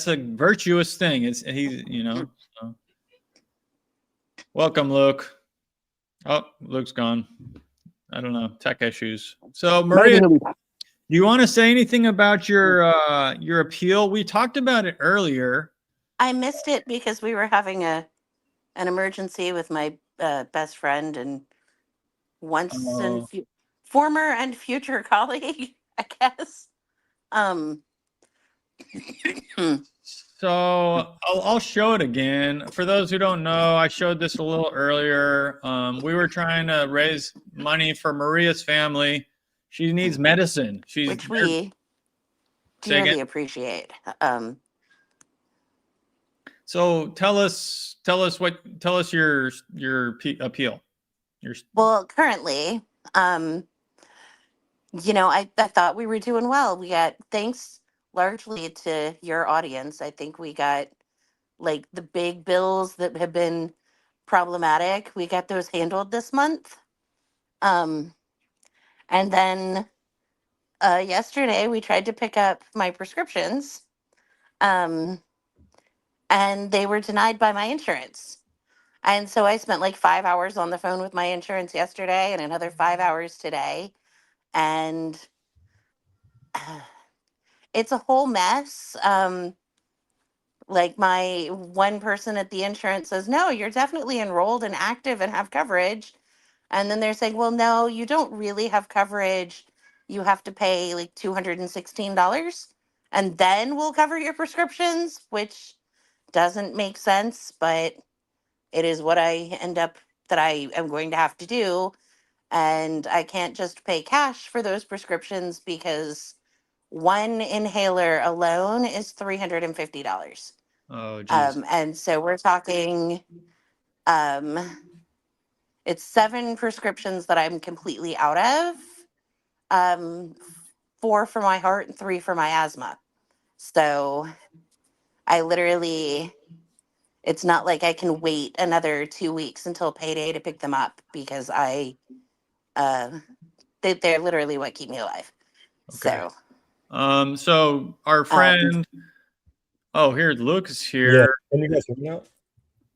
a virtuous thing. So. Welcome, Luke. Oh, Luke's gone. I don't know, tech issues. So Maria, do you want to say anything about your appeal? We talked about it earlier. I missed it because we were having an emergency with my best friend and Oh. former and future colleague, I guess. Um, So I'll show it again. For those who don't know, I showed this a little earlier. We were trying to raise money for Maria's family. She needs medicine. which we Say again. dearly appreciate. So tell us your appeal. Well, currently, I thought we were doing well. We got, thanks largely to your audience, I think we got like the big bills that have been problematic. We got those handled this month. And then yesterday we tried to pick up my prescriptions, um, and they were denied by my insurance. And so I spent like 5 hours on the phone with my insurance yesterday and another 5 hours today. And it's a whole mess. Like my one person at the insurance says, no, you're definitely enrolled and active and have coverage. And then they're saying, well, no, you don't really have coverage. You have to pay like $216 and then we'll cover your prescriptions, which doesn't make sense, but it is what I am going to have to do. And I can't just pay cash for those prescriptions because one inhaler alone is $350. Oh, geez. And so we're talking, um, it's 7 prescriptions that I'm completely out of, 4 for my heart and 3 for my asthma. So I literally, it's not like I can wait another 2 weeks until payday to pick them up because they're literally what keep me alive. Okay. So, So our friend, here's Lucas here. Yeah. Can you guys hear me now?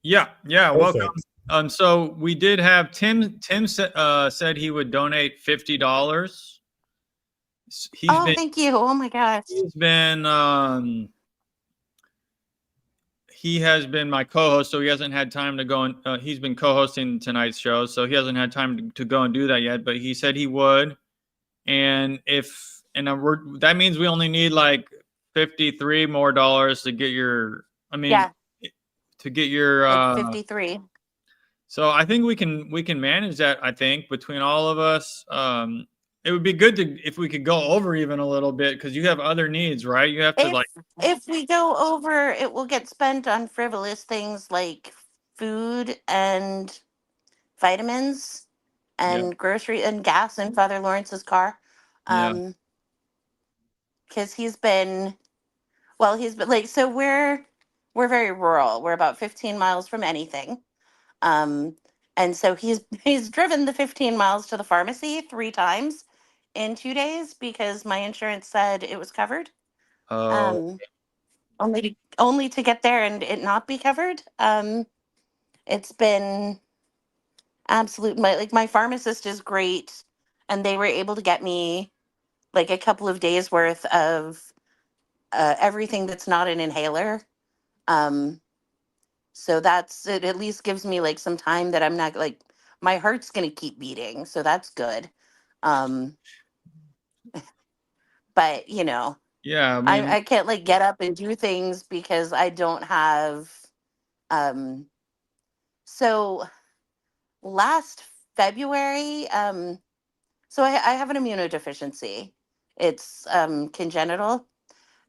Yeah. Perfect. Welcome. So we did have Tim said he would donate $50. Thank you. Oh my gosh. He has been my co-host, so he hasn't had time to go and he's been co-hosting tonight's show, so he hasn't had time to go and do that yet, but he said he would. And that means we only need like $53 more to get your, to get your like 53. So I think we can manage that. I think between all of us, it would be good if we could go over even a little bit because you have other needs, right? You have to If we go over, it will get spent on frivolous things like food and vitamins and grocery and gas in Father Lawrence's car. Because he's been like, so we're very rural. We're about 15 miles from anything. And so he's driven the 15 miles to the pharmacy 3 times in 2 days because my insurance said it was covered. Only to get there and it not be covered. It's been absolute. My pharmacist is great, and they were able to get me like a couple of days worth of everything that's not an inhaler. So that's it. At least gives me like some time that I'm not like my heart's gonna keep beating, so that's good. But yeah, I can't like get up and do things because I don't have. So last February, so I have an immunodeficiency. It's congenital,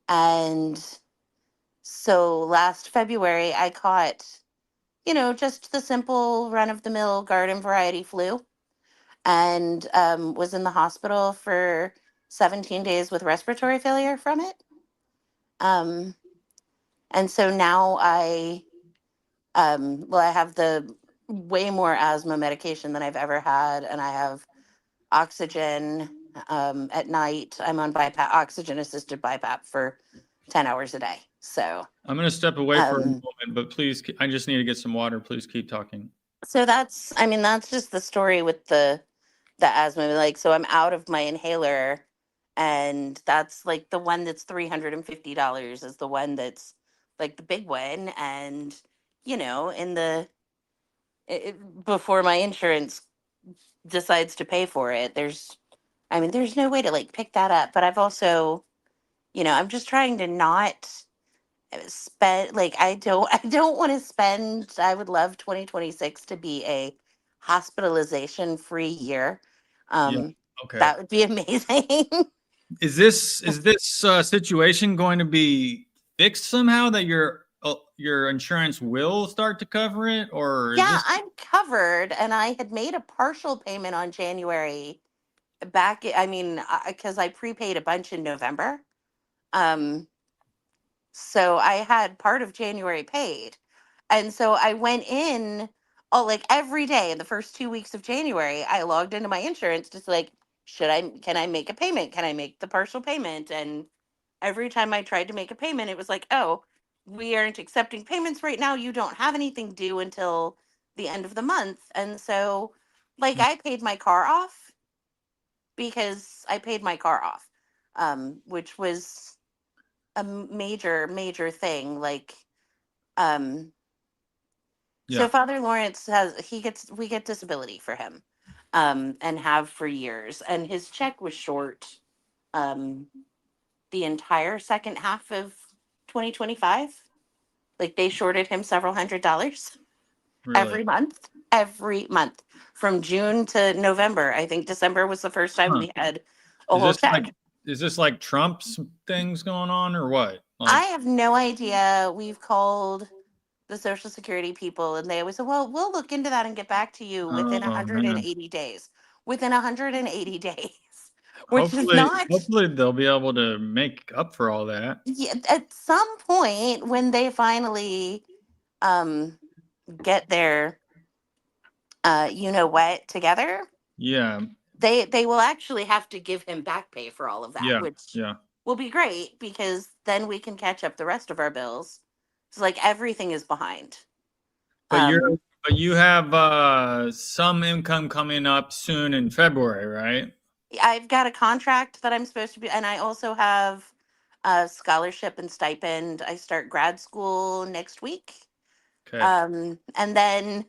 and so last February I caught, just the simple run of the mill garden variety flu, and was in the hospital for 17 days with respiratory failure from it. And so now I have the way more asthma medication than I've ever had, and I have oxygen at night. I'm on BiPAP, oxygen assisted BiPAP for 10 hours a day. So I'm going to step away for a moment, but please, I just need to get some water. Please keep talking. So that's just the story with the asthma. Like, so I'm out of my inhaler, and that's like the one that's $350 is the one that's like the big one, and in the before my insurance decides to pay for it, there's no way to like pick that up. But I've also, I'm just trying to not spend, like, I don't want to spend. I would love 2026 to be a hospitalization free year. Yeah. um Okay. that would be amazing. Is this situation going to be fixed somehow that your insurance will start to cover it, or is Yeah, this? I'm covered, and I had made a partial payment on January back. I mean, because I prepaid a bunch in November. Um, so I had part of January paid. And so I went in, oh, like every day in the first 2 weeks of January, I logged into my insurance just like, can I make a payment? Can I make the partial payment? And every time I tried to make a payment, it was like, oh, we aren't accepting payments right now. You don't have anything due until the end of the month. And so, like, I paid my car off because I paid my car off, which was a major, major thing. Like, um, so Yeah. Father Lawrence we get disability for him, and have for years. And his check was short, um, the entire second half of 2025. Like they shorted him several $100s Really? every month from June to November. I think December was the first time Huh. we had a Is whole this like check. is this like Trump's things going on or what? I Like, have no idea. We've called the Social Security people, and they always say, well, we'll look into that and get back to you within oh man. 180 days. Within 180 days, which is Hopefully, not, hopefully they'll be able to make up for all that. yeah, at some point when they finally um, get their, what together, Yeah. they will actually have to give him back pay for all of that, Yeah. which Yeah. will be great because then we can catch up the rest of our bills. It's like everything is behind. But you're Um, but you have some income coming up soon in February, right? I've got a contract that I'm supposed to be, and I also have a scholarship and stipend. I start grad school next week. Okay. And then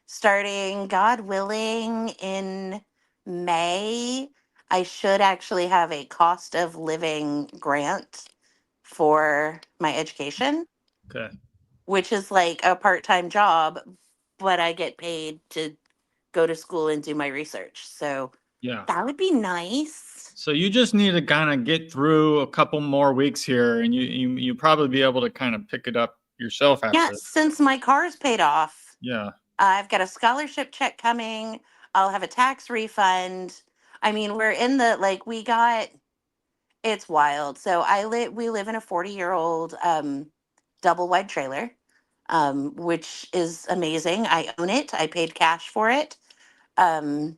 starting, God willing, in May, I should actually have a cost of living grant for my education, Okay. which is like a part time job, but I get paid to go to school and do my research. So Yeah. that would be nice. So you just need to kind of get through a couple more weeks here, and you probably be able to kind of pick it up yourself Yeah, after. since my car's paid off, Yeah. I've got a scholarship check coming. I'll have a tax refund. I mean, we're in the like it's wild. So we live in a 40-year-old double wide trailer, which is amazing. I own it. I paid cash for it. Um,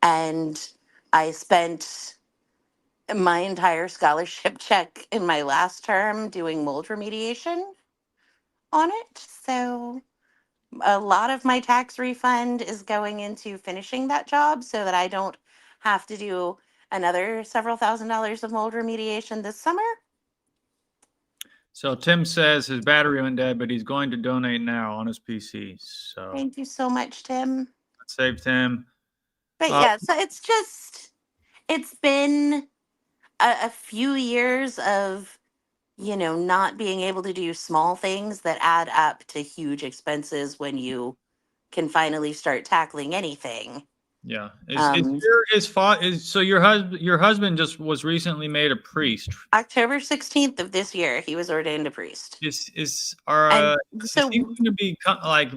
and I spent my entire scholarship check in my last term doing mold remediation on it. So a lot of my tax refund is going into finishing that job so that I don't have to do another several $1,000s of mold remediation this summer. So Tim says his battery went dead, but he's going to donate now on his PC. So Thank you so much, Tim. that saved him. But Uh, yeah, so it's been a few years of, not being able to do small things that add up to huge expenses when you can finally start tackling anything. yeah. Um, So your husband just was recently made a priest. October 16th of this year, he was ordained a priest. And Is he so going to be like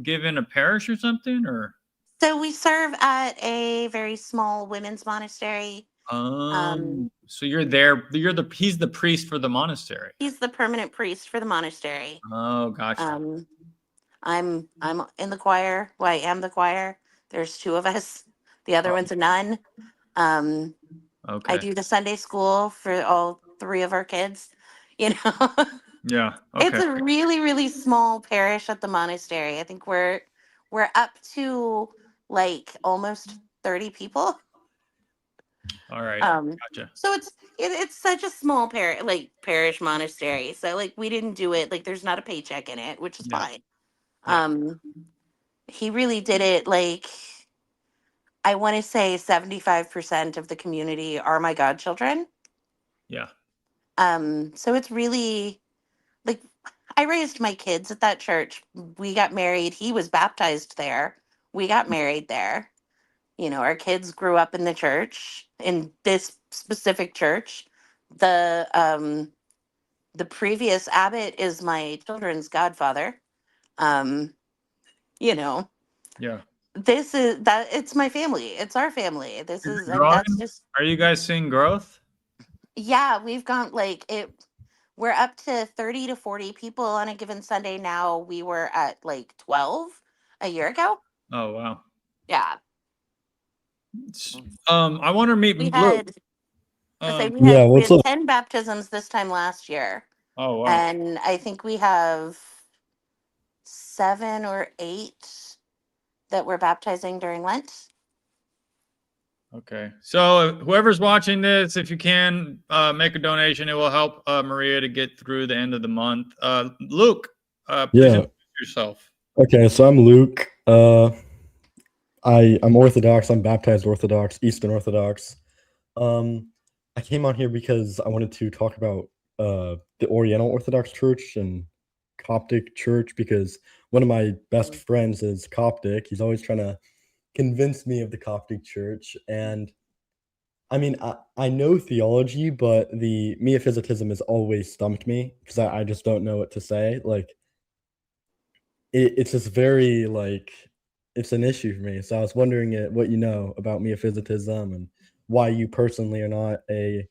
given a parish or something or? so we serve at a very small women's monastery. So you're there. He's the priest for the monastery. He's the permanent priest for the monastery. Oh, gotcha. Um, I'm in the choir. Well, I am the choir. There's two of us. The other Oh, one's a nun. Um, I okay. do the Sunday school for all three of our kids. You know, Yeah. it's Okay. a really, really small parish at the monastery. I think we're up to like almost 30 people. All right. Gotcha. So it's such a small parish monastery. So like we didn't do it like there's not a paycheck in it, which is Yeah. fine. Yeah. He really did it like I want to say 75% of the community are my godchildren. Yeah. So it's really like I raised my kids at that church. We got married. He was baptized there. We got married there. You know, our kids grew up in the church, in this specific church. The previous abbot is my children's godfather. Um, you know, Yeah. this is that it's my family. It's our family. This Is is it and that's growing? just Are you guys seeing growth? yeah, we've gone like it we're up to 30 to 40 people on a given Sunday now. We were at like 12 a year ago. Oh wow. Yeah. I want to meet We Luke. had I say Yeah, we what's had up? 10 baptisms this time last year. Oh wow. And I think we have 7 or 8 that we're baptizing during Lent. Okay. So whoever's watching this, if you can make a donation, it will help Maria to get through the end of the month. Luke, please Yeah. introduce yourself. Okay, so I'm Luke. I'm Orthodox. I'm baptized Orthodox, Eastern Orthodox. I came on here because I wanted to talk about the Oriental Orthodox Church and Coptic Church because one of my best friends is Coptic. He's always trying to convince me of the Coptic Church, and I mean, I know theology, but the Miaphysitism has always stumped me because I just don't know what to say. Like, it's just very like it's an issue for me. So I was wondering what you know about Miaphysitism and why you personally are not a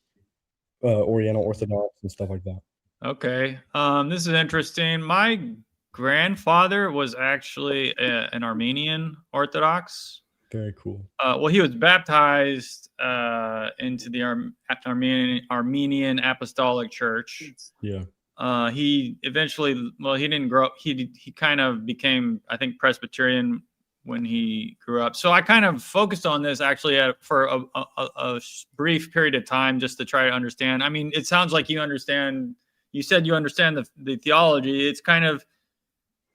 Oriental Orthodox and stuff like that. Okay. This is interesting. My grandfather was actually an Armenian Orthodox. Very cool. Well, he was baptized into the Armenian Apostolic Church. Yeah. He eventually, well, he didn't grow. He kind of became, I think, Presbyterian when he grew up. So I kind of focused on this actually for a brief period of time just to try to understand. I mean, it sounds like you understand. You said you understand the theology. It's kind of,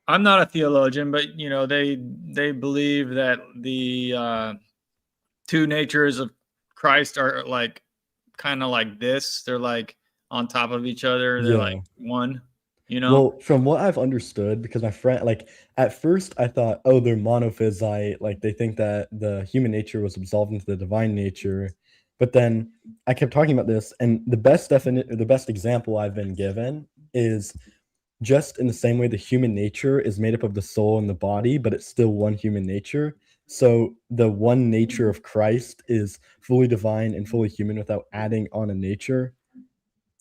I'm not a theologian, but you know, they believe that the two natures of Christ are like kind of like this. They're like on top of each other. They're Yeah. like one, you know? Well, from what I've understood, because my friend, like, at first I thought, oh, they're monophysite, like they think that the human nature was absolved into the divine nature. But then I kept talking about this, and the best example I've been given is just in the same way the human nature is made up of the soul and the body, but it's still one human nature. So the one nature of Christ is fully divine and fully human without adding on a nature.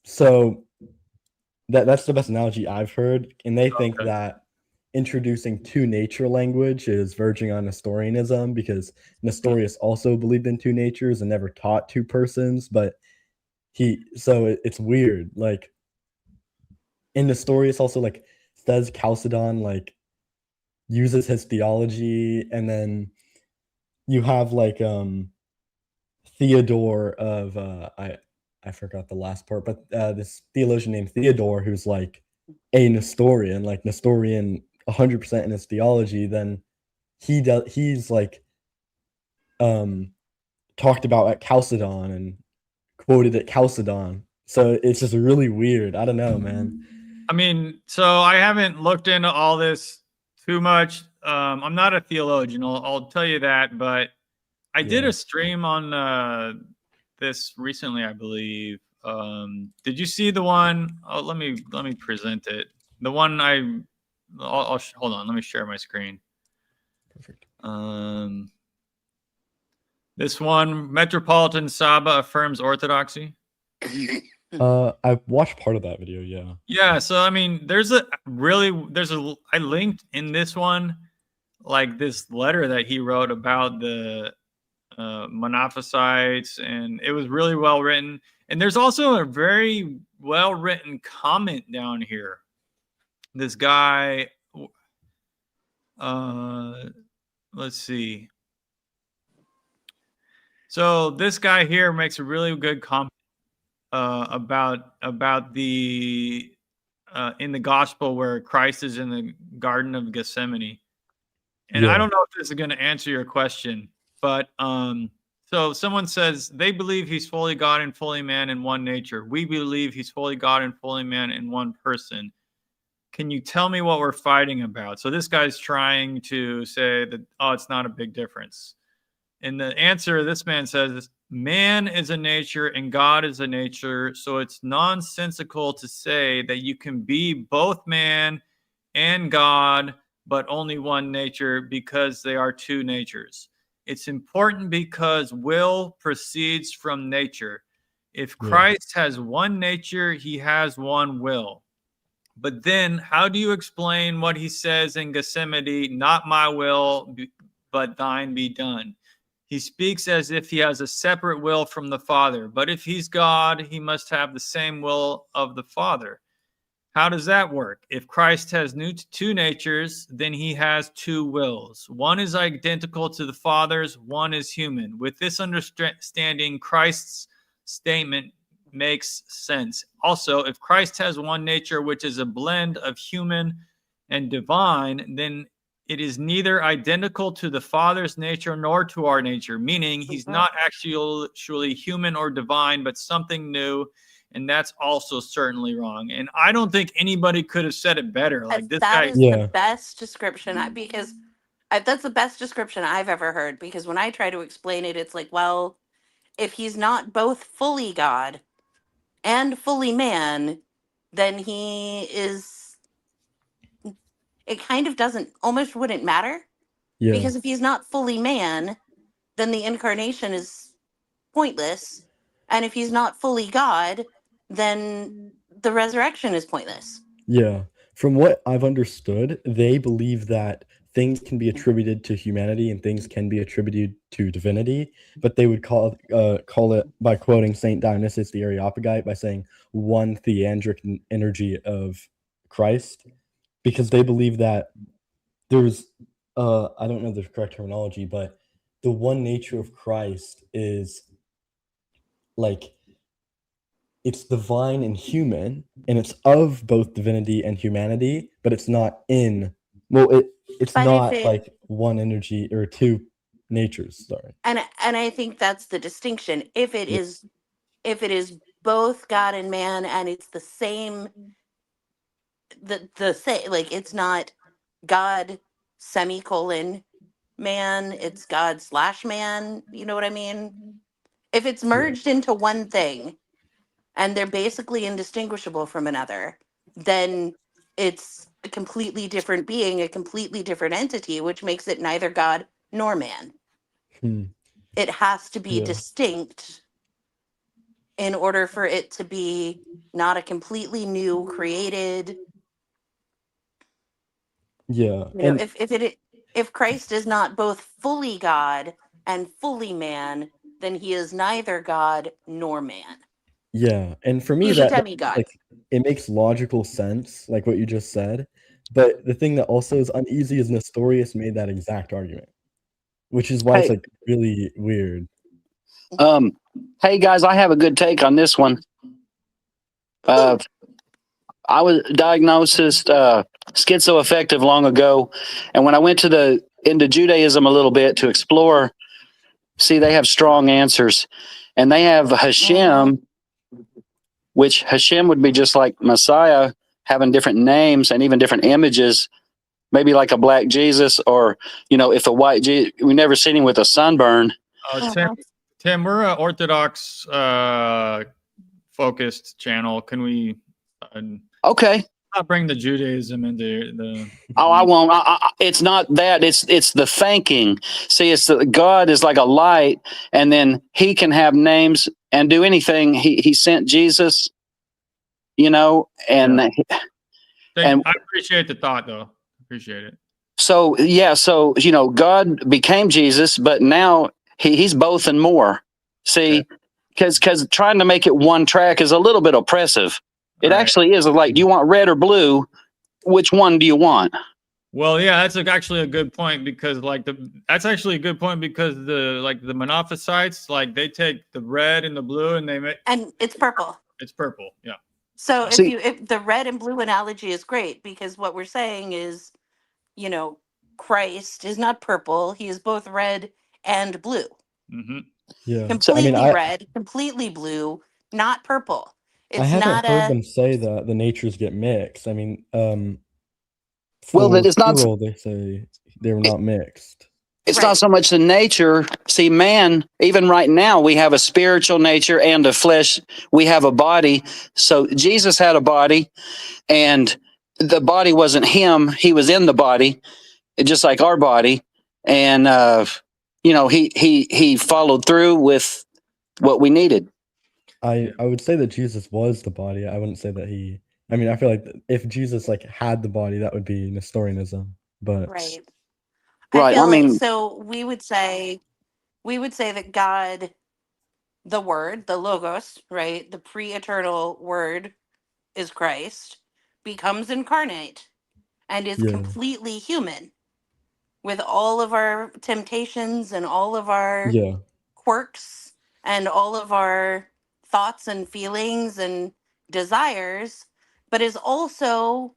So that's the best analogy I've heard, and they think Okay. that introducing two nature language is verging on Nestorianism because Nestorius also believed in two natures and never taught two persons, but it's weird. Like, and Nestorius also like says Chalcedon like uses his theology, and then you have like Theodore of I forgot the last part, but this theologian named Theodore who's like a Nestorian, like Nestorian 100% in his theology, then he's like talked about at Chalcedon and quoted at Chalcedon. So it's just really weird. I don't know, man. I mean, so I haven't looked into all this too much. I'm not a theologian, I'll tell you that, but I did Yeah. a stream on this recently, I believe. Did you see the one? Oh, let me present it. The one hold on. Let me share my screen. Perfect. This one, Metropolitan Saba affirms orthodoxy. I watched part of that video, yeah. Yeah, so I mean, I linked in this one like this letter that he wrote about the monophysites, and it was really well written. And there's also a very well written comment down here. This guy, let's see. So this guy here makes a really good comment about the in the gospel where Christ is in the Garden of Gethsemane. And I don't know if this is going to answer your question, but so someone says they believe he's fully God and fully man in one nature. We believe he's fully God and fully man in one person. Can you tell me what we're fighting about? So this guy's trying to say that, oh, it's not a big difference. And the answer, this man says, man is a nature and God is a nature. So it's nonsensical to say that you can be both man and God, but only one nature, because they are two natures. It's important because will proceeds from nature. If Christ has one nature, he has one will. But then how do you explain what he says in Gethsemane, not my will, but thine be done? He speaks as if he has a separate will from the Father. But if he's God, he must have the same will of the Father. How does that work? If Christ has two natures, then he has two wills. One is identical to the Father's, one is human. With this understanding, Christ's statement makes sense. Also, if Christ has one nature, which is a blend of human and divine, then it is neither identical to the Father's nature nor to our nature, meaning he's not actually human or divine, but something new. And that's also certainly wrong. And I don't think anybody could have said it better. Like this guy. That is the best description, because that's the best description I've ever heard. Because when I try to explain it, it's like, well, if he's not both fully God and fully man, then he is, it kind of almost wouldn't matter. Yeah. Because if he's not fully man, then the incarnation is pointless. And if he's not fully God, then the resurrection is pointless. Yeah. From what I've understood, they believe that things can be attributed to humanity and things can be attributed to divinity, but they would call it, by quoting Saint Dionysius the Areopagite, by saying one theandric energy of Christ, because they believe that there's I don't know the correct terminology, but the one nature of Christ is like, it's divine and human, and it's of both divinity and humanity, but it's not it's not like one energy or two natures. Sorry. And I think that's the distinction. If it is both God and man, and it's the same, the same, like it's not God semicolon man, it's God / man. You know what I mean? If it's merged into one thing, and they're basically indistinguishable from another, then it's a completely different being, a completely different entity, which makes it neither God nor man. It has to be distinct in order for it to be not a completely new created. Yeah. You know, if Christ is not both fully God and fully man, then he is neither God nor man. Yeah, and for me He's a demigod. like, it makes logical sense, like what you just said. But the thing that also is uneasy is Nestorius made that exact argument, which is why it's like really weird. Hey guys, I have a good take on this one. I was diagnosed schizoaffective long ago, and when I went into Judaism a little bit to explore, see, they have strong answers, and they have Hashem, which Hashem would be just like Messiah, having different names and even different images, maybe like a black Jesus, or, if a white Jesus, we never seen him with a sunburn. Tim, we're an Orthodox focused channel. Can we okay, not bring the Judaism into the I won't. It's not that. It's the thinking. See, it's God is like a light, and then he can have names and do anything. He sent Jesus, and I appreciate the thought, though. Appreciate it. So God became Jesus, but now he's both and more. See, because trying to make it one track is a little bit oppressive. It actually is like, do you want red or blue? Which one do you want? Well, yeah, that's actually a good point because that's actually a good point because the Monophysites, like they take the red and the blue and they make And it's purple. it's purple. Yeah. So See, if the red and blue analogy is great because what we're saying is, Christ is not purple. He is both red and blue. Mm-hmm. Yeah. So I mean, Completely red, completely blue, not purple. I It's haven't not heard a them say that the natures get mixed. I mean, well, that for it's not. plural, they say they were not mixed. It's Right. not so much the nature. See, man, even right now, we have a spiritual nature and a flesh. We have a body. So Jesus had a body, and the body wasn't him. He was in the body, just like our body. And he followed through with what we needed. I would say that Jesus was the body. I wouldn't say that he. I mean, I feel like if Jesus like had the body, that would be Nestorianism. But right. I Right. I feel like mean, so we would say that God, the Word, the Logos, right, the pre-eternal Word is Christ, becomes incarnate and is yeah, completely human with all of our temptations and all of our yeah, quirks and all of our thoughts and feelings and desires, but is also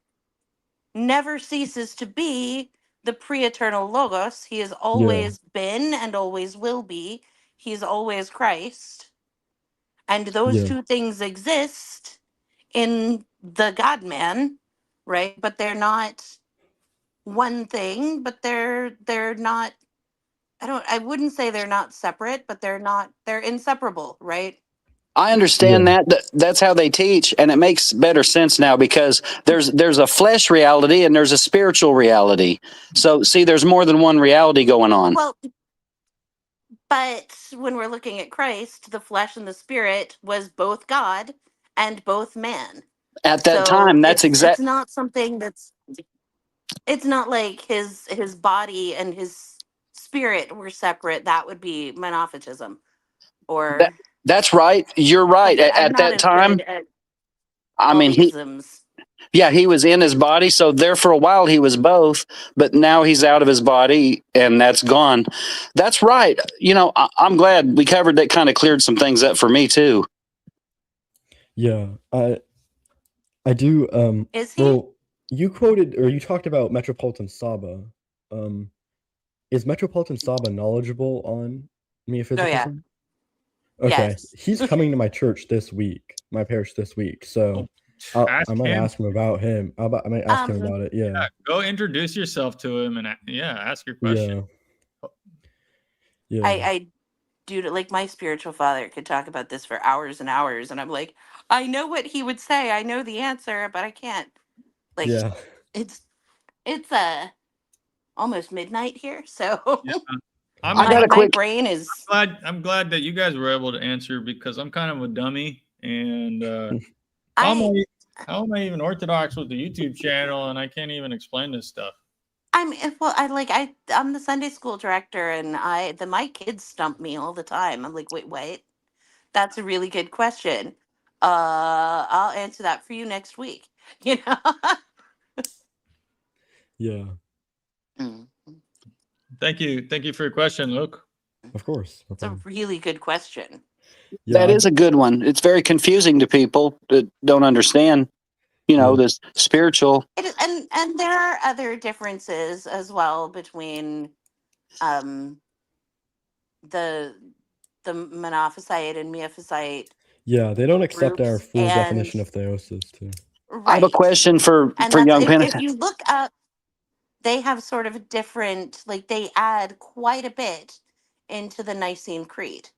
never ceases to be the pre-eternal Logos. He has yeah, always been and always will be. He's always Christ. And those yeah, two things exist in the God man, right? But they're not one thing, but they're not I wouldn't say they're not separate, but they're inseparable, right? I yeah, understand that. That's how they teach, and it makes better sense now because there's a flesh reality and there's a spiritual reality. So, see, there's more than one reality going on. Well, but when we're looking at Christ, the flesh and the spirit was both God and both man. At that So time, that's it's exact. not something it's not like his body and his spirit were separate. That would be monophysitism. That, Or that's right. You're right. like I'm At not that as good time, at I all mean, the isms. he was in his body. So there for a while he was both, but now he's out of his body and that's gone. That's right. I'm glad we covered that. Kind of cleared some things up for me too. yeah. I do. Is he? Well, you quoted or you talked about Metropolitan Saba. Is Metropolitan Saba knowledgeable on Oh yeah. meophysitism? Okay, Yes. he's coming to my church this week, my parish this week. So Ask I might him. ask him about him. I might ask him Um about it. Yeah, Yeah, go introduce yourself to him and ask your question. yeah, yeah, I do like my spiritual father could talk about this for hours and hours, and I'm like, I know what he would say, I know the answer, but I can't. Like, yeah, it's almost midnight here, so Yeah. I'm, I got a my quick. brain is I'm glad that you guys were able to answer because I'm kind of a dummy and how am I how am I even orthodox with the YouTube channel and I can't even explain this stuff? I'm the Sunday school director, and my kids stump me all the time. I'm like, wait, what? That's a really good question. I'll answer that for you next week. You know. yeah. Mm. Thank you for your question, Luke. Of course. No It's a problem. really good question. Yeah, That is a good one. It's very confusing to people that don't understand, yeah, this spiritual. It is, and there are other differences as well between um the Monophysite and Miaphysite yeah. They don't accept our groups, full and definition of theosis too. I have a right, question for and for that's young if penitent. you look up, they have sort of a different, like they add quite a bit into the Nicene Creed,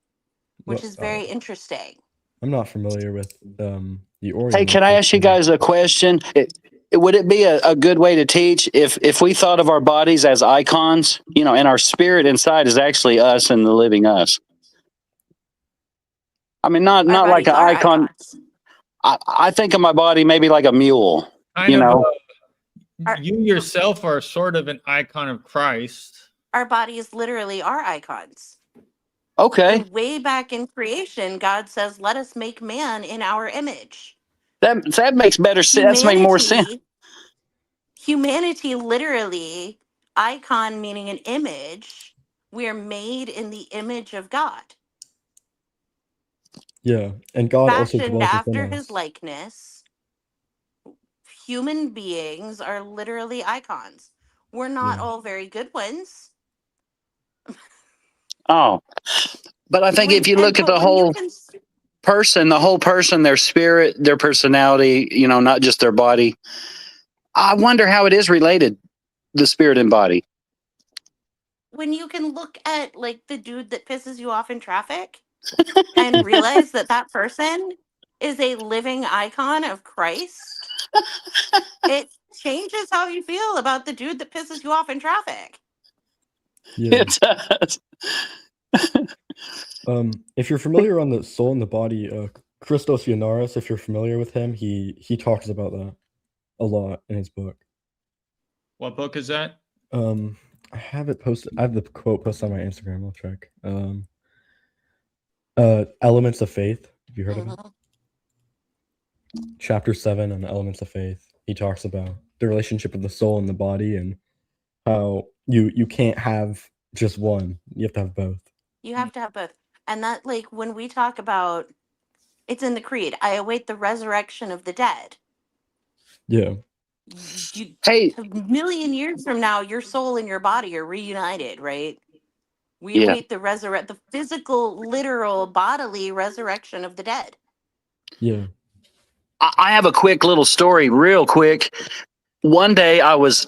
which What? is very interesting. I'm not familiar with the Hey, origin of can I this ask you thing. guys a question? Would it be a good way to teach if we thought of our bodies as icons, and our spirit inside is actually us and the living us? I mean, not Our not like bodies an are icon. icons. I think of my body maybe like a mule. Kind You of know, Our you yourself are sort of an icon of Christ. our bodies literally are icons. okay, And way back in creation, God says, "Let us make man in our image." that makes better sense. That's make more sense. Humanity humanity literally, icon meaning an image, we're made in the image of God, Yeah, and God also fashioned dwells after within his us. likeness. Human beings are literally icons. We're not Yeah. all very good ones. Oh, but I think if you look at But the when you whole can, person, their spirit, their personality, not just their body, I wonder how it is related, the spirit and body. when you can look at like the dude that pisses you off in traffic and realize that that person is a living icon of Christ, it changes how you feel about the dude that pisses you off in traffic. Yeah. It does. If you're familiar on the soul and the body, Christos Ionaris, if you're familiar with him, he talks about that a lot in his book. What book is that? I have it posted. I have the quote posted on my Instagram. I'll check. Elements of Faith. Have you heard of it? Mhm. Chapter 7 on Elements of Faith. He talks about the relationship of the soul and the body and how you can't have just one. You have to have both. You have to have both. And that, like, when we talk about, it's in the creed, I await the resurrection of the dead. Yeah. Hey, A million years from now, your soul and your body are reunited, right? We yeah, await the physical, literal, bodily resurrection of the dead. Yeah. I have a quick little story, real quick. One day I was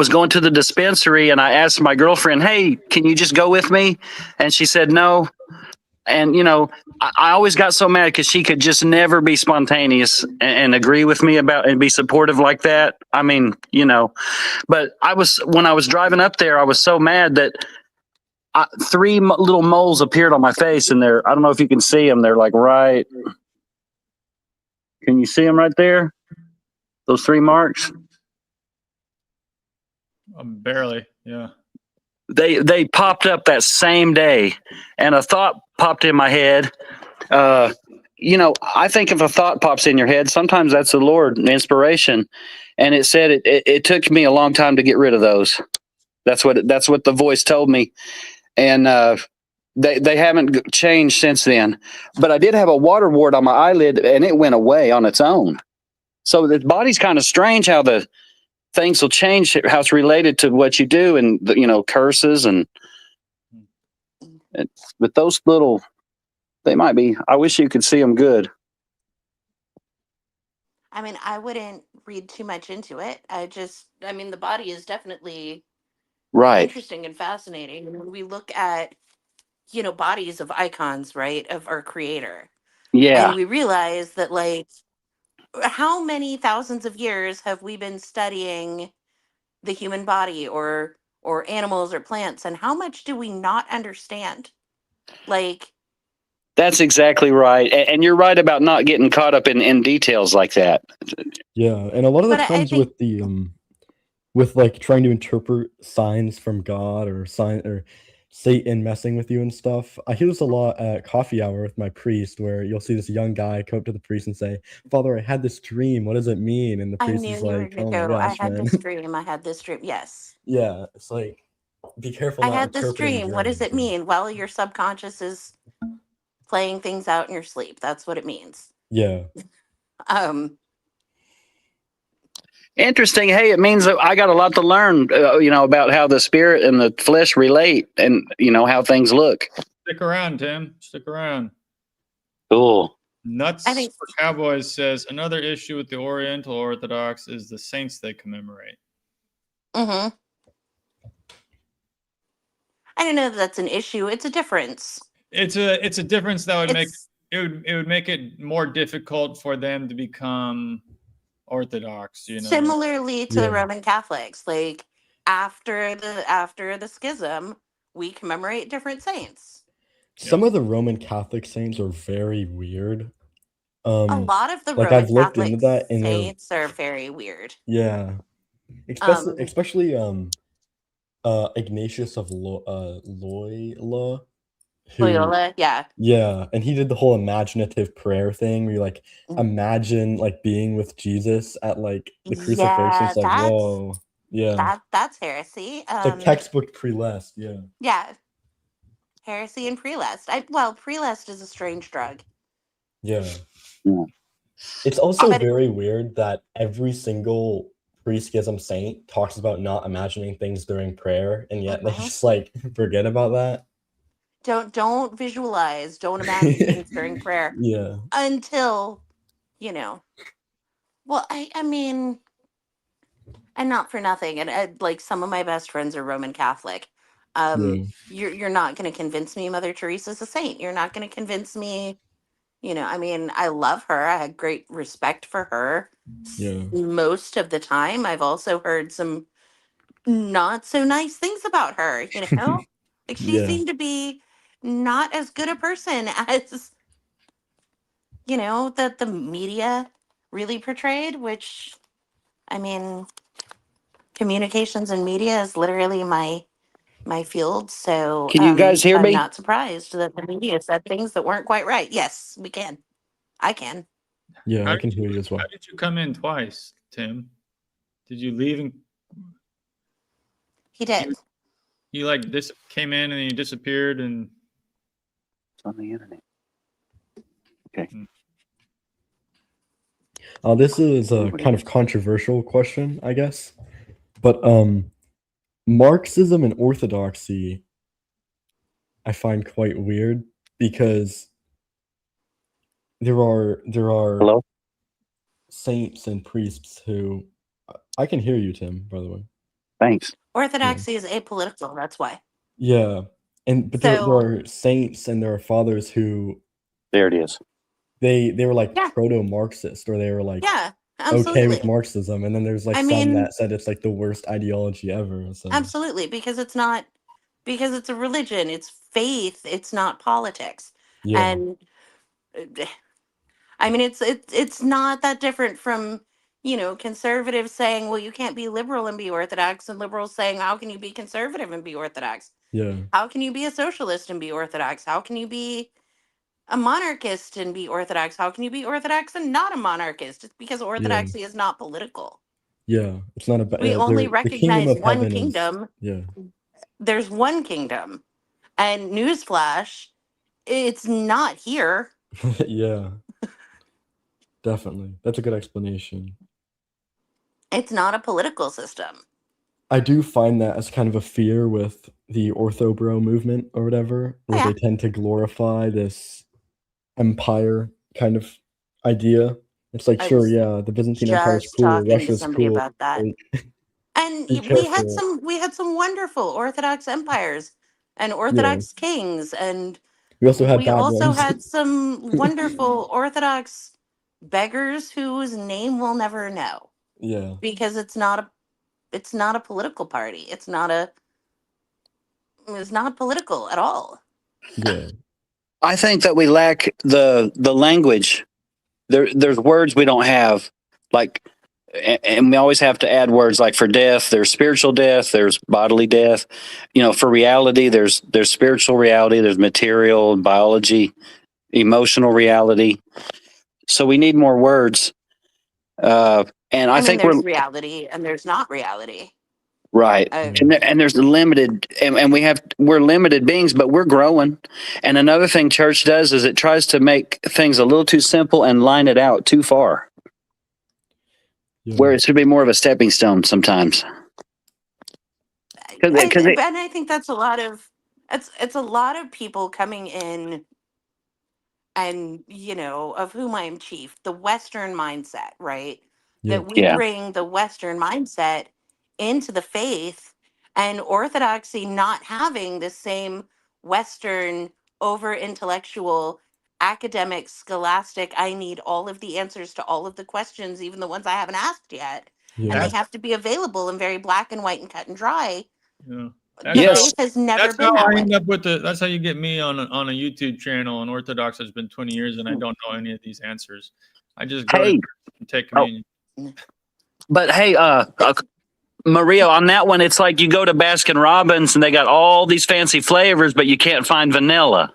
going to the dispensary and I asked my girlfriend, "Hey, can you just go with me?" And she said no. And I always got so mad because she could just never be spontaneous and agree with me about and be supportive like that. I mean, but when I was driving up there, I was so mad that three little moles appeared on my face, and I don't know if you can see them. They're like right. Can you see them right there? Those three marks. Barely. Yeah. They popped up that same day, and a thought popped in my head. I think if a thought pops in your head, sometimes that's the Lord, an inspiration. And it said it took me a long time to get rid of those. That's what the voice told me, and they haven't changed since then. But I did have a water wart on my eyelid, and it went away on its own. So the body's kind of strange how the things will change, how it's related to what you do, and curses but those little, they might be. I wish you could see them good. I mean, I wouldn't read too much into it. I mean, the body is definitely Right. interesting and fascinating. When we look at, bodies of icons, right, of our creator, and Yeah. we realize that, like, how many thousands of years have we been studying the human body or animals or plants, and how much do we not understand? Like, That's exactly right. And you're right about not getting caught up in details like that. Yeah. And a lot of but that I comes think with the with like trying to interpret signs from God or Satan messing with you and stuff. I hear this a lot at coffee hour with my priest, where you'll see this young guy come up to the priest and say, "Father, I had this dream. What does it mean?" And the I priest knew is you were like, gonna "Oh my go, I gosh, had man." this dream, I had this dream. Yes. Yeah, it's like, be careful I not had this interpreting dream. What does dreams. it mean? Well, your subconscious is playing things out in your sleep. That's what it means. Yeah. Um, Interesting. Hey, it means that I got a lot to learn, about how the spirit and the flesh relate and, how things look. Stick around, Tim. Stick around. Cool. Nuts I think, for Cowboys says another issue with the Oriental Orthodox is the saints they commemorate. mm-hmm. I don't know that that's an issue. It's a difference. It's a difference that would make It's it would make it more difficult for them to become Orthodox, similarly to the Yeah. Roman Catholics. Like, after the schism, we commemorate different saints. Some of the Roman Catholic saints are very weird. A lot of the Like Roman I've looked into Catholic that and they're, saints are very weird. yeah, especially Um, especially Ignatius of Loyola. who Loyola, yeah. yeah, and he did the whole imaginative prayer thing where you like imagine like being with Jesus at like the crucifixion. Yeah, It's like, whoa. Yeah. that's heresy. It's like textbook pre-lest, yeah. Yeah, heresy and prelest. Prelest is a strange drug. Yeah. Yeah. It's also But very weird that every single pre-schism saint talks about not imagining things during prayer, and yet they just like forget about that. don't visualize, don't imagine things during prayer Yeah. until, you know. Well, I mean, and not for nothing, and like some of my best friends are Roman Catholic. Yeah. You're not going to convince me Mother Teresa's a saint. You're not going to convince me. I mean, I love her. I had great respect for her. Yeah. Most of the time, I've also heard some not so nice things about her. Like she Yeah. seemed to be not as good a person as that the media really portrayed. Which, I mean, communications and media is literally my field, so Can you guys hear I'm me? not surprised that the media said things that weren't quite right. Yes, we can. I can. Yeah, How I did can hear you as well. How did you come in twice, Tim? Did you leave and He did. you like this came in and you disappeared and It's on the internet. This is a kind of controversial question, I guess. But Marxism and orthodoxy I find quite weird because there are Hello? saints and priests who I can hear you, Tim, by the way. Thanks. Orthodoxy is apolitical. That's why. Yeah. But there So are saints and there are fathers who There it is. they were like Yeah. proto-Marxist, or they were like yeah, okay with absolutely. Marxism, and then there's like I some mean, that said it's like the worst ideology ever. So absolutely, because it's a religion. It's faith. It's not politics. yeah, And I mean, it's not that different from conservatives saying, well, you can't be liberal and be orthodox, and liberals saying, how can you be conservative and be orthodox? yeah, How can you be a socialist and be orthodox? How can you be a monarchist and be orthodox? How can you be orthodox and not a monarchist? It's because yeah, orthodoxy is not political. yeah. It's not about We only the kingdom recognize of one heaven is kingdom. yeah, There's one kingdom. And newsflash, it's not here. yeah, definitely. That's a good explanation. It's not a political system. I do find that as kind of a fear with the ortho bro movement or whatever, where Yeah. they tend to glorify this empire kind of idea. It's like, I sure, was yeah, the Byzantine Empire is just cool, talking to Russia's somebody cool. about that. Like, And be we had careful. some wonderful Orthodox empires and Yeah. Orthodox kings, and We also had we bad also ones. had some wonderful Orthodox beggars whose name we'll never know Yeah. because it's not a political party. It's not political at all. Yeah. I think that we lack the language. There's words we don't have, like, and we always have to add words like for death. There's spiritual death. There's bodily death. For reality, there's spiritual reality. There's material, biology, emotional reality. So we need more words. And I I mean, think we're there's reality and there's not reality. right. And there's limited, and we're limited beings, but we're growing. And another thing church does is it tries to make things a little too simple and line it out too far, where it should be more of a stepping stone sometimes. And I think that's a lot of it's a lot of people coming in, and of whom I am chief, the Western mindset, right? That we Yeah. bring the Western mindset into the faith, and Orthodoxy not having the same Western over intellectual, academic, scholastic, I need all of the answers to all of the questions, even the ones I haven't asked yet. And they have to be available in very black and white and cut and dry. Yeah. The faith has never That's been how that I way. end up with that's how you get me on a YouTube channel. And Orthodox has been 20 years, and I don't know any of these answers. I just go to church and take communion. But hey, Maria, on that one, it's like you go to Baskin Robbins and they got all these fancy flavors, but you can't find vanilla.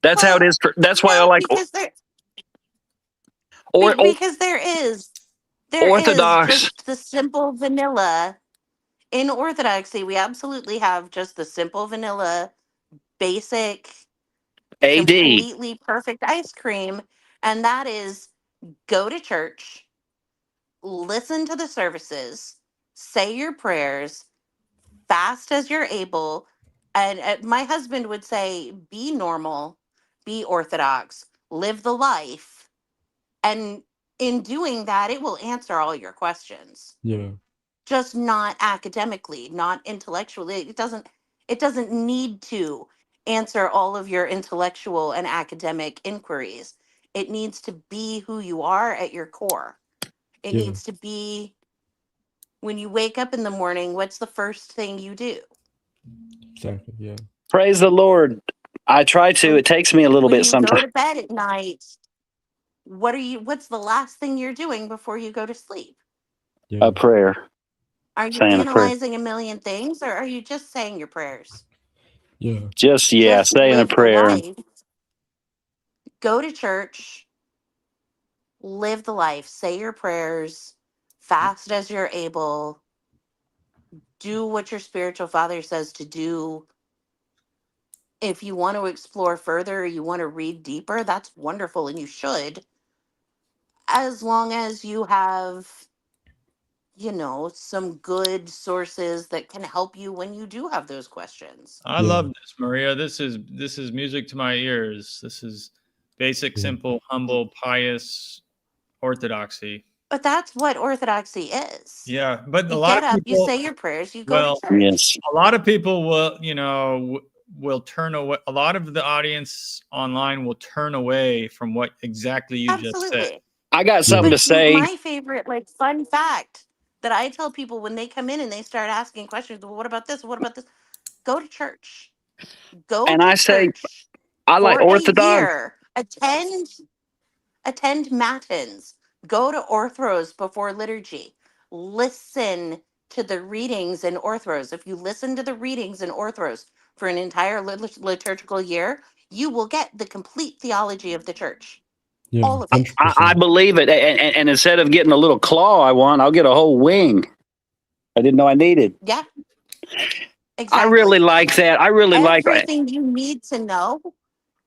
That's how it Well, is. That's why I no, like or because there is Orthodox. just the simple vanilla. In Orthodoxy, we absolutely have just the simple vanilla, basic, AD. completely perfect ice cream. And that is go to church, listen to the services, say your prayers, fast as you're able. And my husband would say, be normal, be Orthodox, live the life. And in doing that, it will answer all your questions. Yeah. Just not academically, not intellectually. It doesn't need to answer all of your intellectual and academic inquiries. It needs to be who you are at your core. It Yeah. needs to be when you wake up in the morning, what's the first thing you do? Exactly. Yeah. Praise the Lord. I try to. It takes me a little When bit you go sometimes. to bed at night, what's the last thing you're doing before you go to sleep? Yeah. A prayer, Are you saying a prayer. analyzing a million things, or are you just saying your prayers? Yeah. Just Just saying a live the prayer. life. Go to church, live the life, say your prayers, fast as you're able, do what your spiritual father says to do. If you want to explore further, you want to read deeper, that's wonderful, and you should, as long as you have, some good sources that can help you when you do have those questions. I Yeah. love this, Maria. This is music to my ears. This is basic, Yeah. simple, humble, pious orthodoxy. But that's what orthodoxy is. Yeah, but a You lot get of up, you people, say your prayers, you go to well, church. Yes. a lot of people will, will turn away. A lot of the audience online will turn away from what exactly you just said. Absolutely. I got something But to say. my favorite, like, fun fact that I tell people when they come in and they start asking questions, well, what about this? What about this? Go to church. Go And to I say, church I like for a Orthodox. year. Attend matins. Go to orthros before liturgy. Listen to the readings in orthros. If you listen to the readings in orthros for an entire liturgical year, you will get the complete theology of the church. Yeah. All of it. 100%. I believe it. And instead of getting a little claw I want, I'll get a whole wing. I didn't know I needed. Yeah, I really exactly. like that. I really like that. Everything you need to know, Yeah.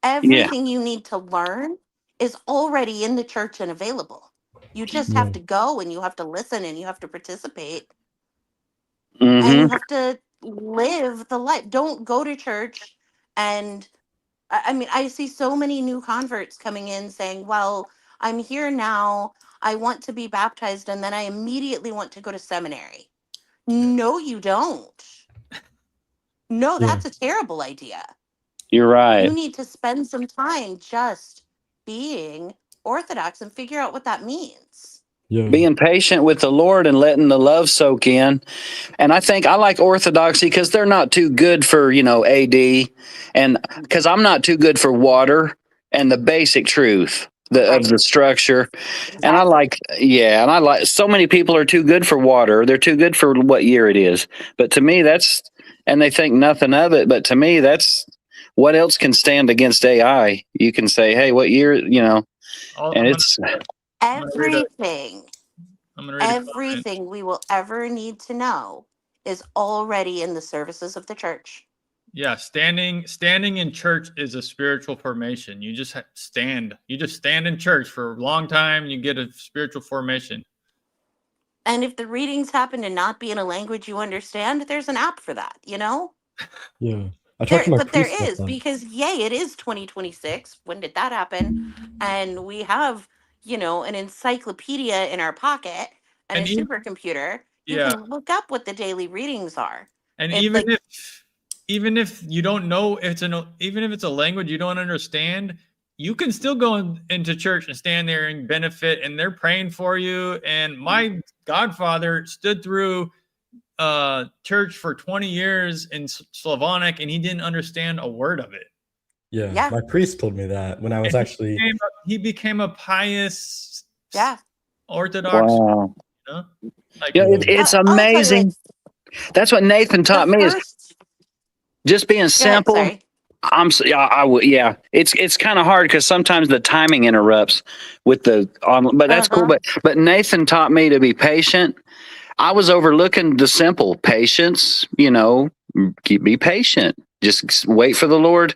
everything you need to learn is already in the church and available. You just Yeah. have to go and you have to listen and you have to participate and you Mm-hmm. have to live the life. Don't go to church and I mean, I see so many new converts coming in saying, well, I'm here now. I want to be baptized and then I immediately want to go to seminary. No, you don't. No, Yeah. that's a terrible idea. You're You right. need to spend some time just being Orthodox and figure out what that means. Yeah. Being patient with the Lord and letting the love soak in. And I think I like Orthodoxy because they're not too good for, AD. And because I'm not too good for water and the basic truth of Right. the structure. And Exactly. and I like, so many people are too good for water. They're too good for what year it is. But to me, and they think nothing of it. But to me, what else can stand against AI? You can say, hey, what year, and it's, I'm gonna read a Everything, I'm gonna read a comment. everything we will ever need to know is already in the services of the church. Yeah, standing in church is a spiritual formation. You just stand. You just stand in church for a long time. You get a spiritual formation. And if the readings happen to not be in a language you understand, there's an app for that, Yeah. I talked to my But there priest about is, that. because yay, it is 2026. When did that happen? And we have, an encyclopedia in our pocket and a And even, supercomputer. You yeah, can look up what the daily readings are. and It like even if you don't know even if it's a language you don't understand, you can still go into church and stand there and benefit, and they're praying for you. And my godfather stood through church for 20 years in Slavonic, and he didn't understand a word of it. Yeah. Yeah. My priest told me that when I was And actually. he became a pious yeah. Orthodox, wow. know? Like, Yeah, Yeah. it's I'll tell you, like amazing. That's what Nathan the taught me is first. just being Go ahead. simple. Sorry. Yeah, I would. Yeah, it's kind of hard because sometimes the timing interrupts with the on. But that's cool. Uh-huh. But Nathan taught me to be patient. I was overlooking the simple patience. Be patient. Just wait for the Lord,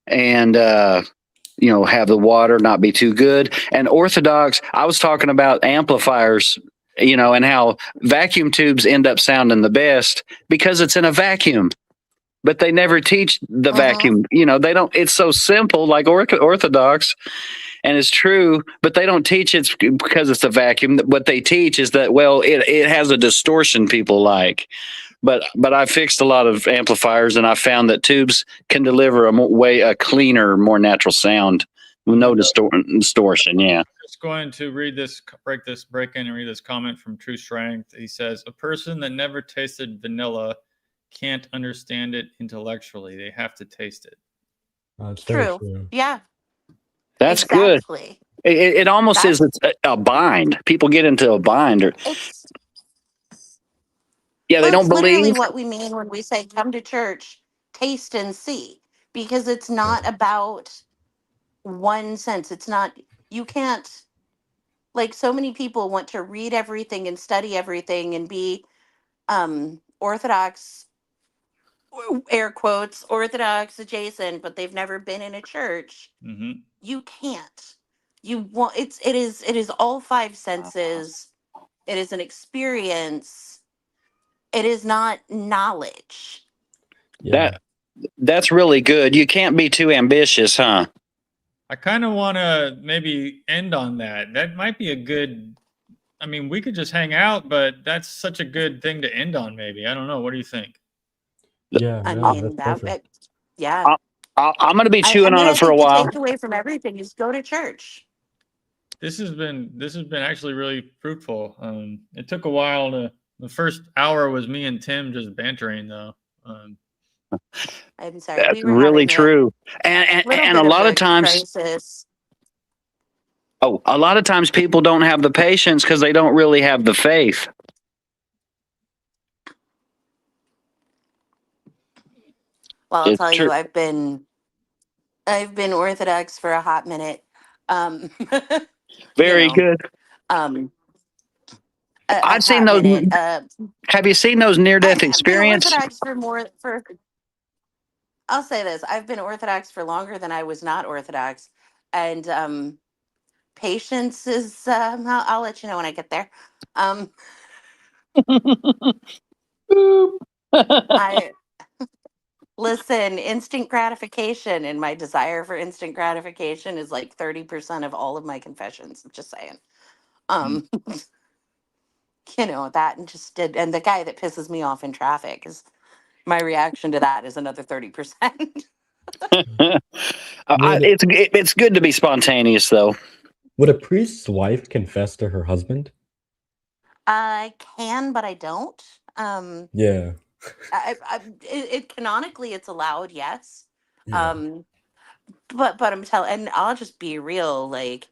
and have the water not be too good. And Orthodox, I was talking about amplifiers. And how vacuum tubes end up sounding the best because it's in a vacuum, but they never teach the Uh-huh. vacuum. They don't. It's so simple, like Orthodox, and it's true, but they don't teach it because it's a vacuum. What they teach is that it has a distortion people like. But I fixed a lot of amplifiers, and I found that tubes can deliver a cleaner, more natural sound with no distortion. Yeah. just going to break in and read this comment from True Strength. He says, a person that never tasted vanilla can't understand it intellectually. They have to taste it. It's very True. true. Yeah. That's good. Exactly. It almost is That's a bind. People get into a bind, or it's yeah, they well, don't it's literally believe. what we mean when we say come to church, taste and see, because it's not about one sense. It's not, you can't, like, so many people want to read everything and study everything and be orthodox, air quotes, orthodox adjacent, but they've never been in a church. Mm-hmm. You can't. You want it is all five senses. It is an experience. It is not knowledge. Yeah. That's really good. You can't be too ambitious, huh? I kind of want to maybe end on that. That might be a good. I mean, we could just hang out, but that's such a good thing to end on. Maybe I don't know. What do you think? Yeah. I Yeah. mean That's that. perfect. Yeah. I'm going to be I chewing mean, on I it for a think the while. takeaway from everything is go to church. This has been actually really fruitful. It took a while to. The first hour was me and Tim just bantering, though. I'm sorry. That's We were really having a true. And little a bit of lot of a times, crisis. a lot of times people don't have the patience because they don't really have the faith. Well, I'll It's tell true. you, I've been Orthodox for a hot minute. Um, you Very know, good. um, a I've seen hot those. minute. Have you seen those near-death I've been experience? Orthodox for more for. I'll say this: I've been Orthodox for longer than I was not Orthodox, and patience is. I'll let you know when I get there. Um, I listen. Instant gratification and my desire for instant gratification is like 30% of all of my confessions. I'm just saying. Um, that and just did, and the guy that pisses me off in traffic is my reaction to that is another 30%. Would It's good to be spontaneous, though. would a priest's wife confess to her husband? I can, but I don't. Yeah. Canonically it's allowed, yes. Yeah. Um, but I'm telling, and I'll just be real. Like,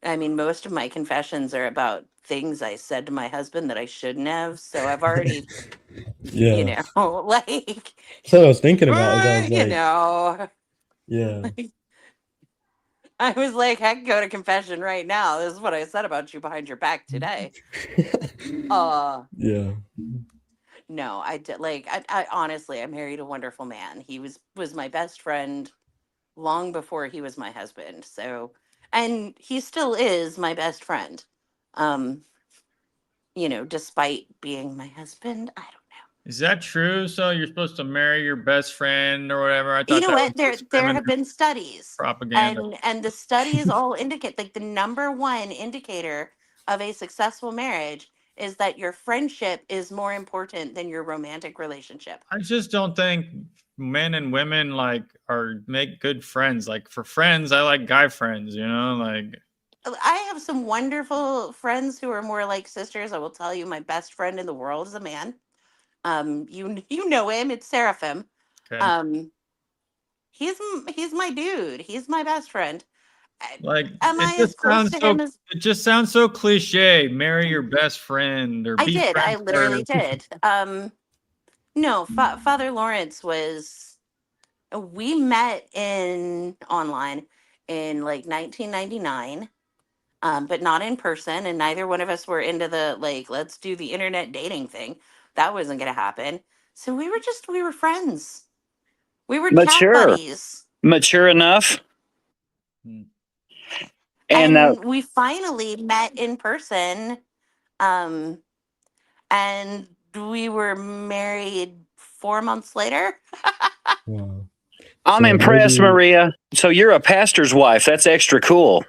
I mean, most of my confessions are about things I said to my husband that I shouldn't have. So I've already, Yeah. like, So I was thinking about is I was you like, know, yeah. I was like, I can go to confession right now. This is what I said about you behind your back today. Yeah. No, I did, like, I honestly, I married a wonderful man. He was my best friend long before he was my husband. So, and he still is my best friend. Um, despite being my husband, I don't know. Is that true? So you're supposed to marry your best friend or whatever? I You thought know that was what? There just there feminine have been studies, propaganda. and the studies all indicate, like, the number one indicator of a successful marriage is that your friendship is more important than your romantic relationship. I just don't think men and women make good friends. Like for friends, I like guy friends, like I have some wonderful friends who are more like sisters. I will tell you, my best friend in the world is a man. You know him. It's Seraphim. okay. Um, he's my dude. He's my best friend. Like Am I as close to him as it just sounds so cliche. Marry your best friend or I be did? I friends literally first. did. No, Father Lawrence was. We met in online in like 1999, but not in person, and neither one of us were into the like let's do the internet dating thing. That wasn't going to happen. So we were friends. We were chat Mature, buddies. mature enough, Hmm. and And we finally met in person, um, and we were married 4 months later. Wow. I'm So impressed, maybe Maria. So you're a pastor's wife. That's extra cool.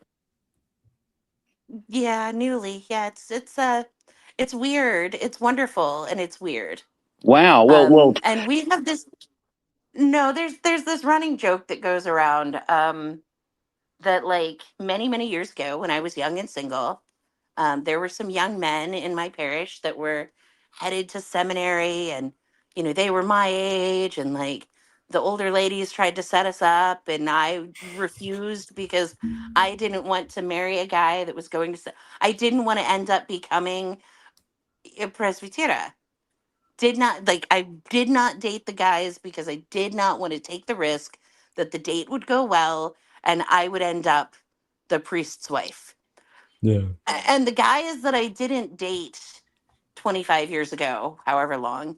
Yeah, newly. Yeah, it's weird. It's wonderful and it's weird. Wow. Well, And we have this no, there's this running joke that goes around that like many years ago when I was young and single, there were some young men in my parish that were headed to seminary, and they were my age, and like the older ladies tried to set us up, and I refused because I didn't want to marry a guy that was going to I didn't want to end up becoming a presbytera. I did not date the guys because I did not want to take the risk that the date would go well and I would end up the priest's wife. yeah. And the guys that I didn't date 25 years ago, however long,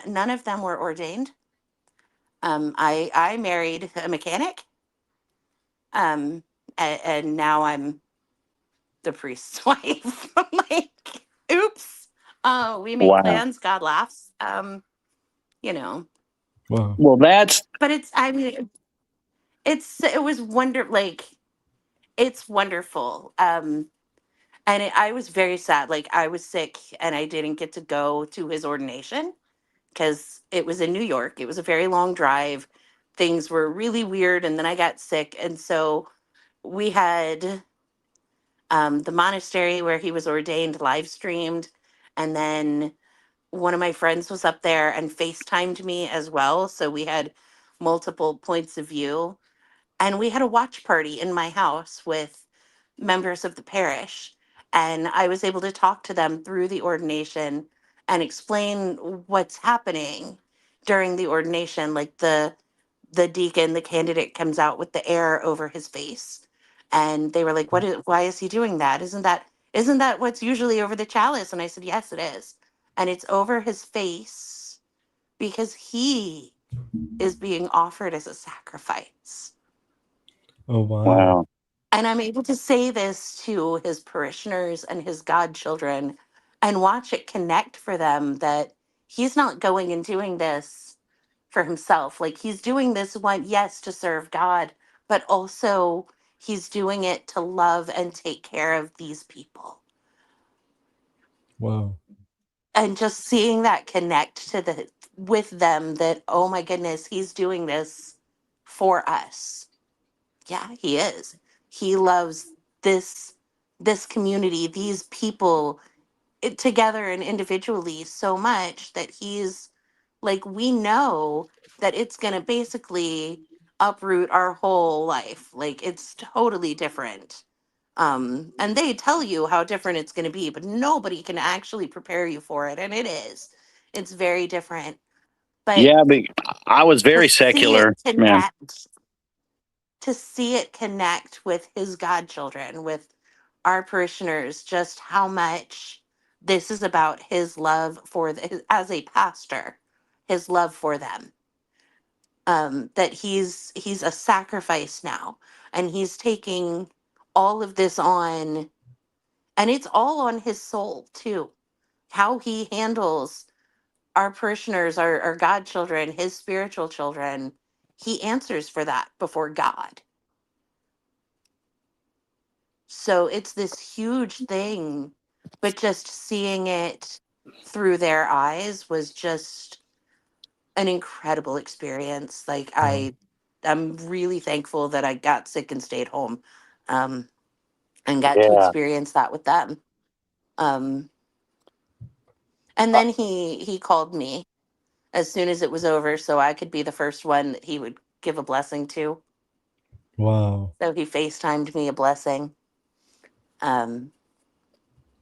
none of them were ordained. I married a mechanic, and now I'm the priest's wife. I'm like, oops. We made wow. plans. God laughs. You know, Wow. Well, that's but I mean, it was it's wonderful. And I was very sad. Like I was sick and I didn't get to go to his ordination because it was in New York. It was a very long drive. Things were really weird, and then I got sick, and so we had the monastery where he was ordained live streamed, and then one of my friends was up there and FaceTimed me as well. So we had multiple points of view. And we had a watch party in my house with members of the parish. And I was able to talk to them through the ordination and explain what's happening during the ordination. Like the deacon, the candidate comes out with the air over his face. And they were like, why is he doing that? Isn't that what's usually over the chalice? And I said, yes, it is. And it's over his face because he is being offered as a sacrifice. Oh wow. wow. And I'm able to say this to his parishioners and his godchildren and watch it connect for them that he's not going and doing this for himself. Like he's doing this one, yes, to serve God, but also he's doing it to love and take care of these people. Wow. And just seeing that connect to the with them that, oh my goodness, he's doing this for us. Yeah, he is. He loves this this community, these people together and individually so much that he's like we know that it's going to basically uproot our whole life. Like it's totally different. And they tell you how different it's going to be, but nobody can actually prepare you for it, and it is. It's very different. But Yeah, but I was to very see it secular, man. connect to see it connect with his godchildren, with our parishioners, just how much this is about his love for as a pastor, his love for them. That he's a sacrifice now, and he's taking all of this on, and it's all on his soul too. How he handles our parishioners, our godchildren, his spiritual children, he answers for that before God. So it's this huge thing, but just seeing it through their eyes was just an incredible experience. Like Wow. I'm really thankful that I got sick and stayed home, um, and got to Yeah. experience that with them. Um, and then he called me as soon as it was over, so I could be the first one that he would give a blessing to. Wow. So he FaceTimed me a blessing.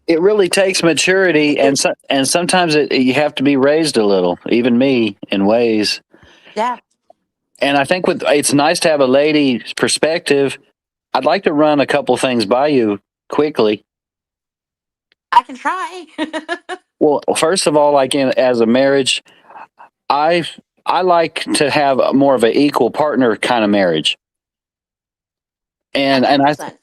It really takes maturity, and sometimes you have to be raised a little, even me in ways. Yeah, And I think it's nice to have a lady's perspective. I'd like to run a couple things by you quickly. I can try. Well, first of all, like as a marriage, I I like to have more of an equal partner kind of marriage. And I 100%.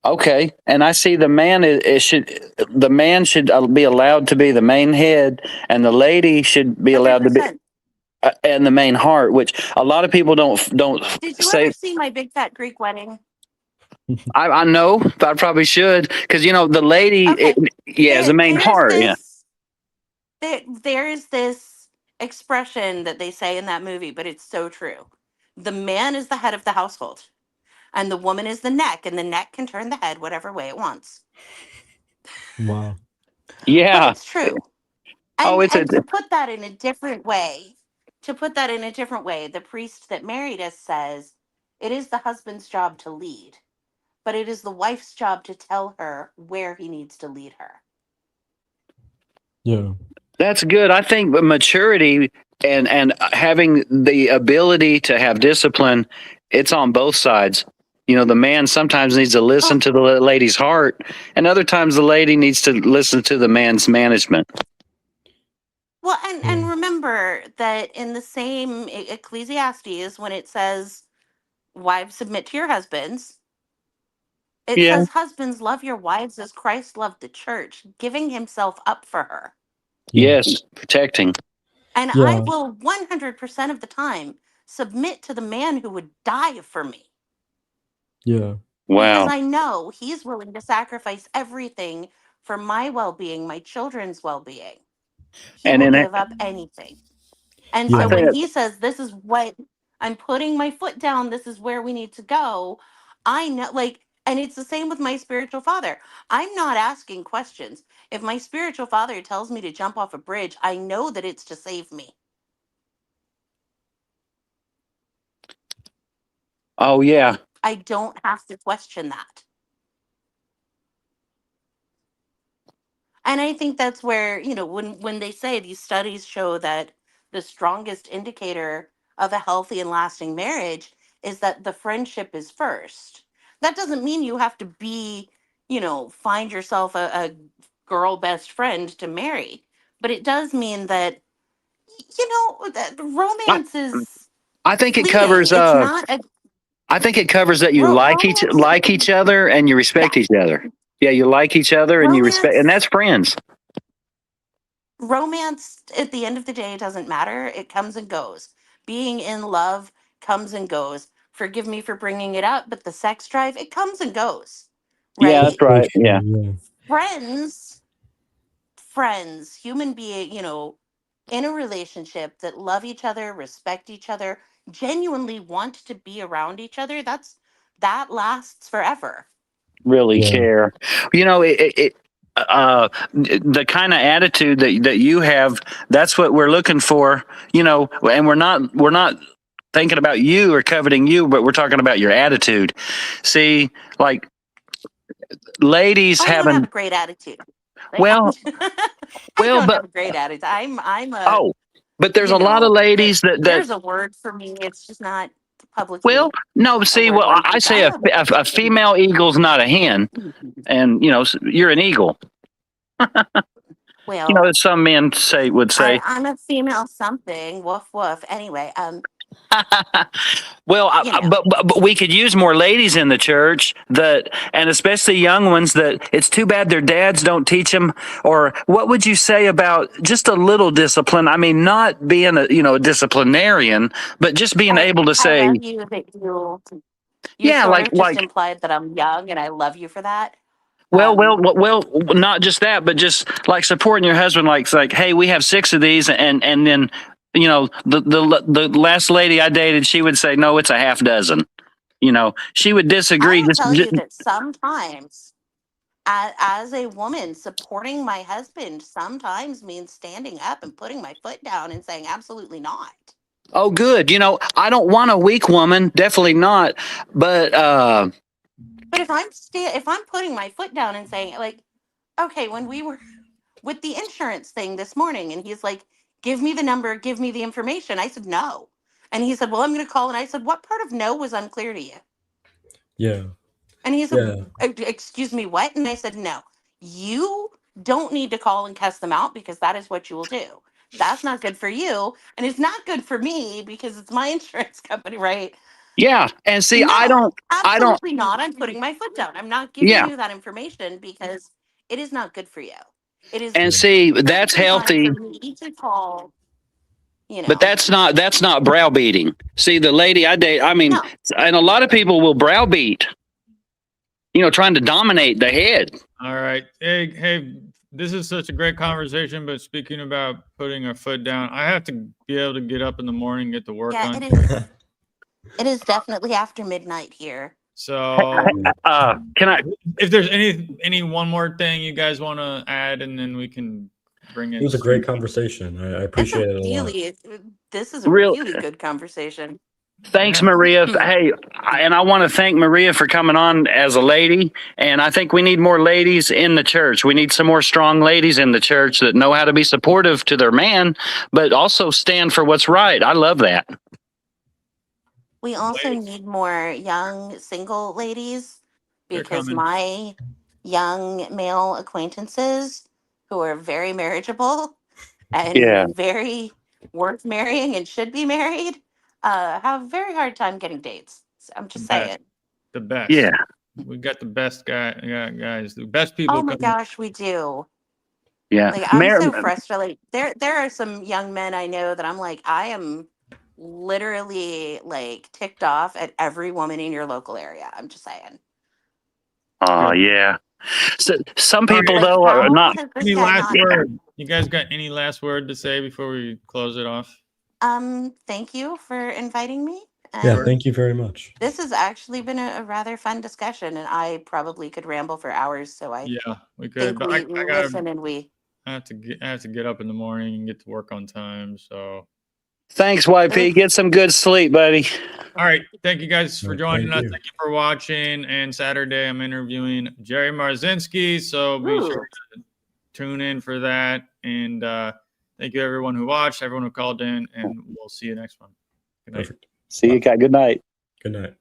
okay, and I see the man should be allowed to be the main head, and the lady should be allowed to be 100%. and the main heart, which a lot of people don't Did you say. ever see my big fat Greek wedding? I know I probably should, because the lady, Okay. yeah, is the main There's heart. Yeah, this there's this expression that they say in that movie, but it's so true. The man is the head of the household, and the woman is the neck, and the neck can turn the head whatever way it wants. Wow. But yeah. it's true. Oh, And to put that in a different way, the priest that married us says it is the husband's job to lead, but it is the wife's job to tell her where he needs to lead her. Yeah. that's good. I think maturity and having the ability to have discipline, it's on both sides. The man sometimes needs to listen Oh, to the lady's heart, and other times the lady needs to listen to the man's management. well, Yeah. and remember that in the same Ecclesiastes, when it says, "Wives, submit to your husbands," it Yeah. says, "Husbands, love your wives as Christ loved the church, giving himself up for her." Yeah. Yes. Protecting. And I Yeah. will 100% of the time submit to the man who would die for me, Yeah. because Wow. I know he's willing to sacrifice everything for my well being, my children's well being. He And will then give up anything. And I so Yeah. when think he says, "This is what I'm putting my foot down, this is where we need to go," I know, like, and it's the same with my spiritual father. I'm not asking questions. If my spiritual father tells me to jump off a bridge, I know that it's to save me. oh yeah. I don't have to question that. And I think that's where, when they say these studies show that the strongest indicator of a healthy and lasting marriage is that the friendship is first. That doesn't mean you have to find yourself a girl best friend to marry, but it does mean that, that I, romance is I think it fleeting. covers It's not a I think it covers that you romance. like each other and you Yeah. respect each other. Yeah, you like each other and you respect, and Romance that's friends. romance at the end of the day doesn't matter. It comes and goes. Being in love comes and goes. Forgive me for bringing it up, but the sex drive, it comes and goes. Yeah, that's Right? So right. true. Yeah, Yeah. Friends, human being, in a relationship that love each other, respect each other, genuinely want to be around each other, that lasts forever. really Yeah. care. The kind of attitude that you have, that's what we're looking for. And we're not thinking about you or coveting you, but we're talking about your attitude. See, like ladies Oh, I don't have having a great attitude. Right? well, I don't but have a great attitude. I'm a oh, but there's a lot of there, ladies that there's a word for me. It's just not well, publicly no, a see, word well, one I can say. say I have a female eagle's not a hen, and you're an eagle. well, As some men would say. I'm a female something. Woof woof. Anyway, Well, you know, but we could use more ladies in the church and especially young ones that it's too bad their dads don't teach them. Or what would you say about just a little discipline? I mean, not being a disciplinarian, but just being able to I say, love you that you yeah, sort like of just like implied that I'm young, and I love you for that. well, Um, not just that, but just like supporting your husband, like, hey, we have 6 of these, and then the last lady I dated, she would say, no, it's a half dozen. She would I disagree. will Just, tell you that sometimes, as a woman, supporting my husband sometimes means standing up and putting my foot down and saying absolutely not. Oh, good. You know, I don't want a weak woman. Definitely not. But But if I'm putting my foot down and saying like, okay, when we were with the insurance thing this morning, and he's like, give me the number, give me the information. I said no, and he said, well, I'm going to call. And I said, what part of no was unclear to you? Yeah. And he said, Yeah. excuse me, what? And I said, no, you don't need to call and cuss them out because that is what you will do. That's not good for you. And it's not good for me because it's my insurance company, right? yeah, and see, No, I don't. absolutely not. I'm putting my foot down. I'm not giving Yeah, you that information because it is not good for you. It is and Yeah. see, that's perfectly fine healthy. for me to call, you But know. that's not browbeating. See, the lady I date, I mean, No, and a lot of people will browbeat, you know, trying to dominate the head. All right. Hey, this is such a great conversation, but speaking about putting a foot down, I have to be able to get up in the morning, get to work yeah, on. it is definitely after midnight here. So Can I? if there's any one more thing you guys want to add, and then we can bring It in was a great conversation. I appreciate it a lot. This is a Real really good conversation. thanks, Yeah. Maria. Hey, and I want to thank Maria for coming on as a lady. And I think we need more ladies in the church. We need some more strong ladies in the church that know how to be supportive to their man, but also stand for what's right. I love that. We also Ladies. need more young single ladies They're because coming. my young male acquaintances who are very marriageable Yeah. and very worth marrying and should be married have a very hard time getting dates. So I'm The just best. saying. The best. Yeah. We got the best guys. The best people Oh my coming. gosh, we do. Yeah. Like I'm so frustrated. There are some young men I know that I'm like, I am literally like ticked off at every woman in your local area. I'm just saying. Oh, yeah. So, some All right. people, Like, though, are how not. has this Any guy last not? word? You guys got any last word to say before we close it off? Thank you for inviting me. Yeah, And thank you very much. this has actually been a rather fun discussion, and I probably could ramble for hours. So I Yeah, we could, think but we I gotta. listen and we. I have to get up in the morning and get to work on time. So, Thanks, YP. Get some good sleep, buddy. all right. Thank you guys for Right, joining thank us. you. Thank you for watching. And Saturday, I'm interviewing Jerry Marzinski. So be Ooh. sure to tune in for that. And thank you, everyone who watched, everyone who called in, and we'll see you next one. Good night. Perfect. See you guys. Good night. Good night.